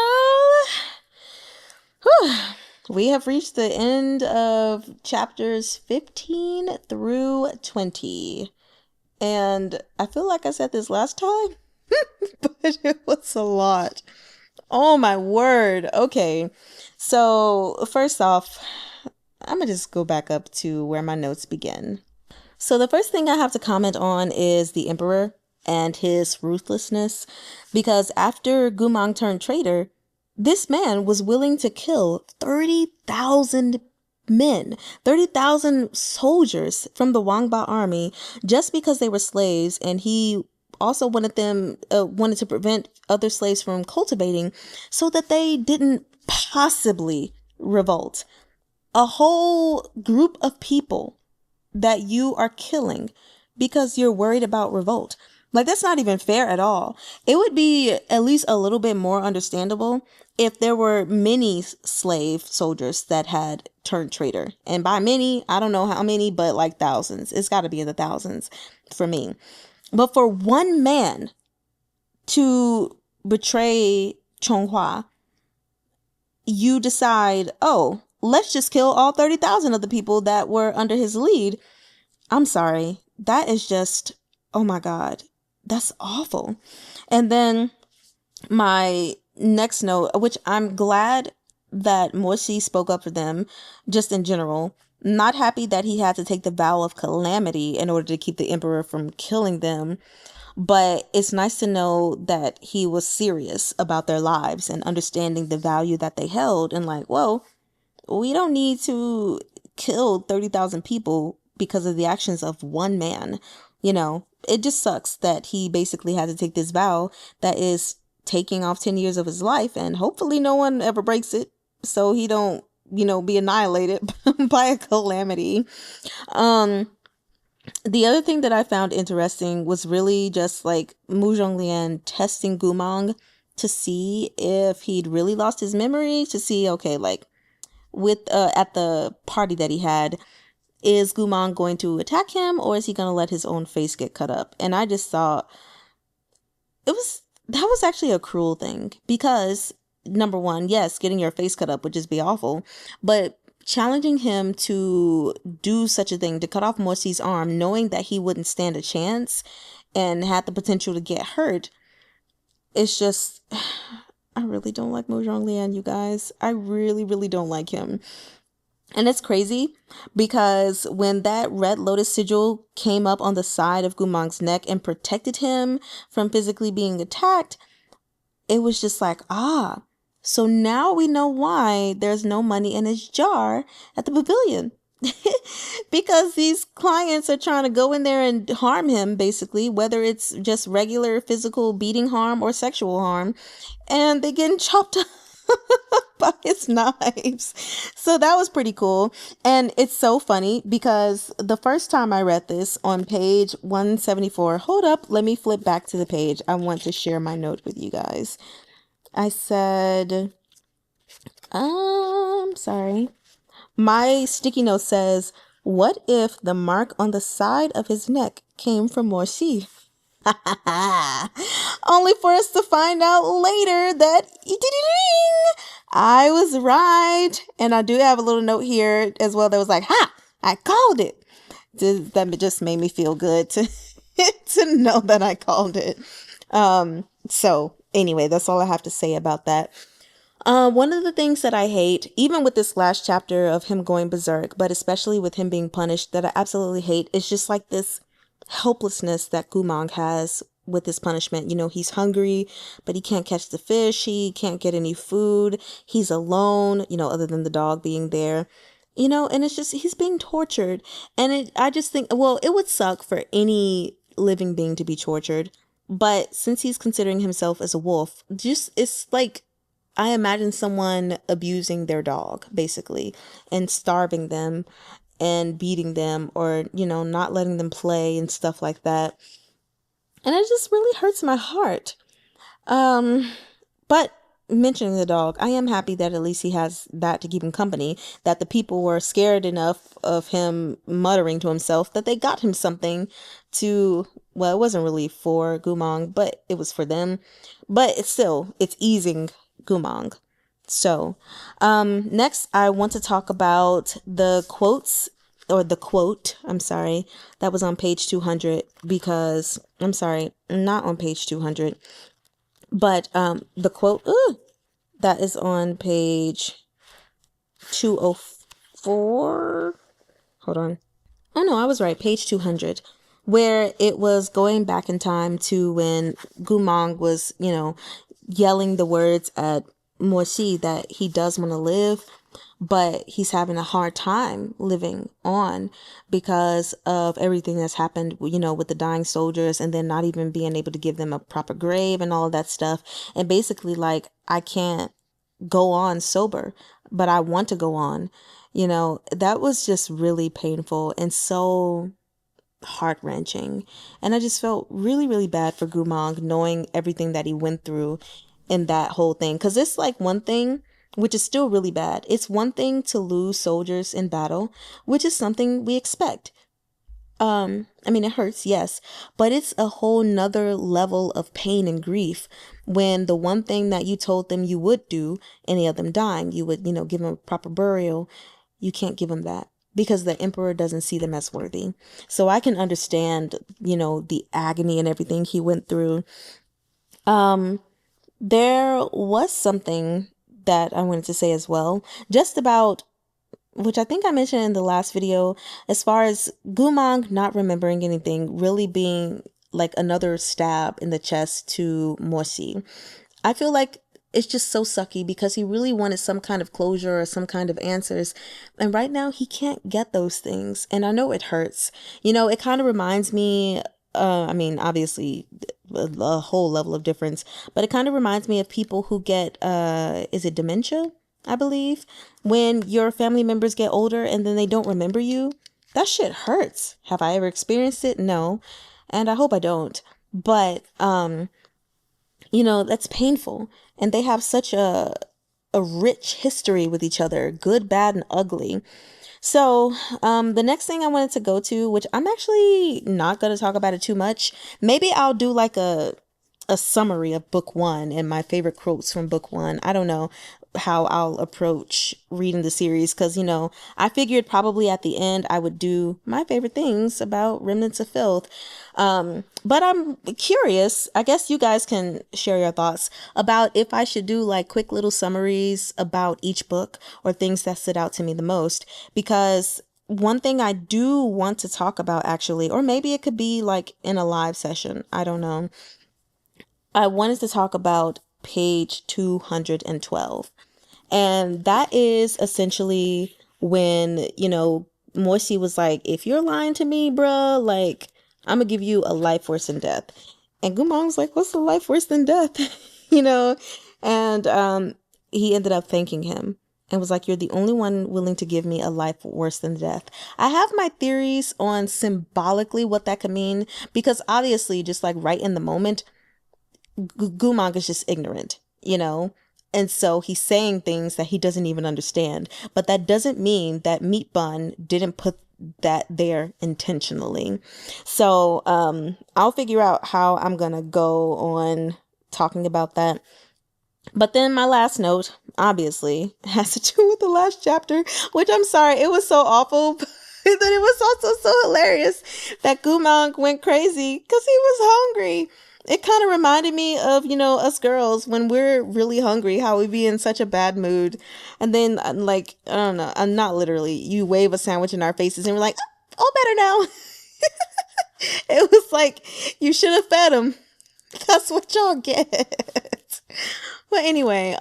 we have reached the end of chapters 15 through 20. And I feel like I said this last time, but it was a lot. Oh my word. Okay. So first off, I'm going to just go back up to where my notes begin. So the first thing I have to comment on is the Emperor and his ruthlessness, because after Goo Mahng turned traitor, this man was willing to kill 30,000 men, 30,000 soldiers from the Wang Bao army just because they were slaves, and he also wanted to prevent other slaves from cultivating so that they didn't possibly revolt. A whole group of people that you are killing because you're worried about revolt. Like, that's not even fair at all. It would be at least a little bit more understandable if there were many slave soldiers that had turned traitor. And by many, I don't know how many, but like thousands. It's got to be in the thousands for me. But for one man to betray Chonghua, you decide, oh, let's just kill all 30,000 of the people that were under his lead. I'm sorry. That is just, oh my God, that's awful. And then my next note, which I'm glad that Mo Xi spoke up for them, just in general. Not happy that he had to take the vow of calamity in order to keep the emperor from killing them. But it's nice to know that he was serious about their lives and understanding the value that they held. And like, whoa, we don't need to kill 30,000 people because of the actions of one man. You know, it just sucks that he basically had to take this vow that is taking off 10 years of his life, and hopefully no one ever breaks it so he don't, be annihilated by a calamity. The other thing that I found interesting was really just like Murong Lian testing Goo Mahng to see if he'd really lost his memory, to see, okay, like with at the party that he had, is Goo Mahng going to attack him, or is he going to let his own face get cut up? And I just thought that was actually a cruel thing, because number one, yes, getting your face cut up would just be awful, but challenging him to do such a thing, to cut off Mo Xi's arm, knowing that he wouldn't stand a chance and had the potential to get hurt, it's just, I really don't like Murong Lian, you guys. I really, really don't like him. And it's crazy because when that red lotus sigil came up on the side of Goo Mahng's neck and protected him from physically being attacked, it was just like, so now we know why there's no money in his jar at the pavilion. Because these clients are trying to go in there and harm him, basically, whether it's just regular physical beating harm or sexual harm, and they're getting chopped up by his knives. So that was pretty cool. And it's so funny because the first time I read this on page 174, hold up, let me flip back to the page. I want to share my note with you guys. I said, sorry. My sticky note says, what if the mark on the side of his neck came from Mo Xi? Only for us to find out later that I was right. And I do have a little note here as well that was like, I called it. That just made me feel good to to know that I called it. So anyway, that's all I have to say about that. One of the things that I hate, even with this last chapter of him going berserk, but especially with him being punished, that I absolutely hate, is just like this helplessness that Goo Mahng has with his punishment. You know, he's hungry, but he can't catch the fish. He can't get any food. He's alone, you know, other than the dog being there. You know, and it's just, he's being tortured. And I just think, well, it would suck for any living being to be tortured. But since he's considering himself as a wolf, just, it's like, I imagine someone abusing their dog, basically, and starving them and beating them, or, you know, not letting them play and stuff like that. And it just really hurts my heart. But mentioning the dog, I am happy that at least he has that to keep him company, that the people were scared enough of him muttering to himself that they got him something to, well, it wasn't really for Goo Mahng, but it was for them. But it's easing Goo Mahng. So, next I want to talk about the quotes, or the quote, I'm sorry, that was on page 200, because, I'm sorry, not on page 200, but, the quote, that is on page 204, hold on, oh no, I was right, page 200, where it was going back in time to when Goo Mahng was, you know, yelling the words at Shee that he does want to live, but he's having a hard time living on because of everything that's happened, you know, with the dying soldiers, and then not even being able to give them a proper grave and all of that stuff. And basically, like, I can't go on sober, but I want to go on. You know, that was just really painful and so heart-wrenching. And I just felt really, really bad for Goo Mahng, knowing everything that he went through in that whole thing. Because it's like one thing, which is still really bad. It's one thing to lose soldiers in battle, which is something we expect. I mean, it hurts, yes, but it's a whole nother level of pain and grief when the one thing that you told them you would do, any of them dying, you would, you know, give them a proper burial. You can't give them that because the emperor doesn't see them as worthy. So I can understand, you know, the agony and everything he went through. There was something that I wanted to say as well, just about, which I think I mentioned in the last video, as far as Goo Mahng not remembering anything really being like another stab in the chest to Shee. I feel like it's just so sucky because he really wanted some kind of closure or some kind of answers. And right now he can't get those things. And I know it hurts. You know, it kind of reminds me, I mean, obviously a whole level of difference, but it kind of reminds me of people who get, is it dementia? I believe when your family members get older and then they don't remember you, that shit hurts. Have I ever experienced it? No. And I hope I don't. But, you know, that's painful. And they have such a rich history with each other, good, bad, and ugly. So, the next thing I wanted to go to, which I'm actually not going to talk about it too much. Maybe I'll do like a summary of book one and my favorite quotes from book one. I don't know how I'll approach reading the series, because, you know, I figured probably at the end I would do my favorite things about Remnants of Filth. But I'm curious, I guess you guys can share your thoughts about if I should do like quick little summaries about each book or things that stood out to me the most, because one thing I do want to talk about actually, or maybe it could be like in a live session, I don't know. I wanted to talk about page 212. And that is essentially when, you know, Shee was like, if you're lying to me, bruh, like, I'm gonna give you a life worse than death. And Goo Mahng was like, what's a life worse than death? You know? And he ended up thanking him and was like, you're the only one willing to give me a life worse than death. I have my theories on symbolically what that could mean, because obviously just like right in the moment, Goo Mahng is just ignorant, you know? And so he's saying things that he doesn't even understand. But that doesn't mean that Meat Bun didn't put that there intentionally. So I'll figure out how I'm going to go on talking about that. But then my last note, obviously, has to do with the last chapter, which I'm sorry, it was so awful. But then it was also so hilarious that Goo Mahng went crazy because he was hungry. It kind of reminded me of, us girls when we're really hungry, how we be in such a bad mood. And then, like, I don't know, I'm not literally, you wave a sandwich in our faces and we're like, oh, better now. It was like, you should have fed them. That's what y'all get. But anyway,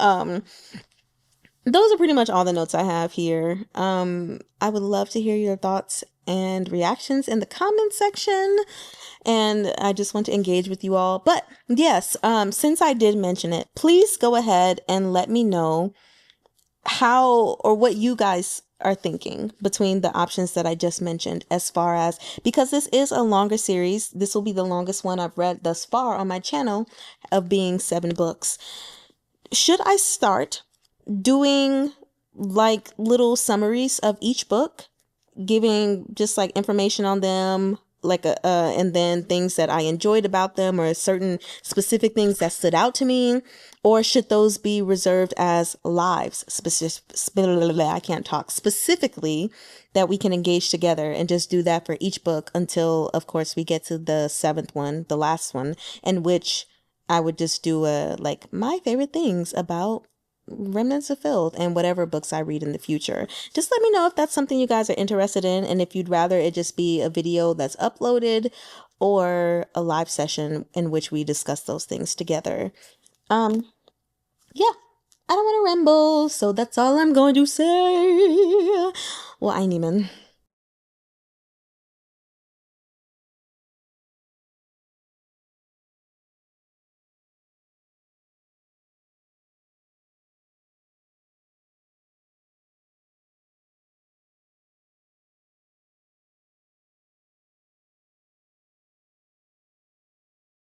those are pretty much all the notes I have here. I would love to hear your thoughts and reactions in the comment section. And I just want to engage with you all. But yes, since I did mention it, please go ahead and let me know how or what you guys are thinking between the options that I just mentioned, as far as, because this is a longer series. This will be the longest one I've read thus far on my channel, of being 7 books. Should I start doing like little summaries of each book, giving just like information on them, like and then things that I enjoyed about them, or certain specific things that stood out to me? Or should those be reserved as lives, I can't talk, specifically, that we can engage together, and just do that for each book until, of course, we get to the 7th one, the last one, in which I would just do like my favorite things about Remnants of Filth and whatever books I read in the future. Just let me know if that's something you guys are interested in, and if you'd rather it just be a video that's uploaded, or a live session in which we discuss those things together. Yeah, I don't want to ramble, so that's all I'm going to say. Well, I Neiman.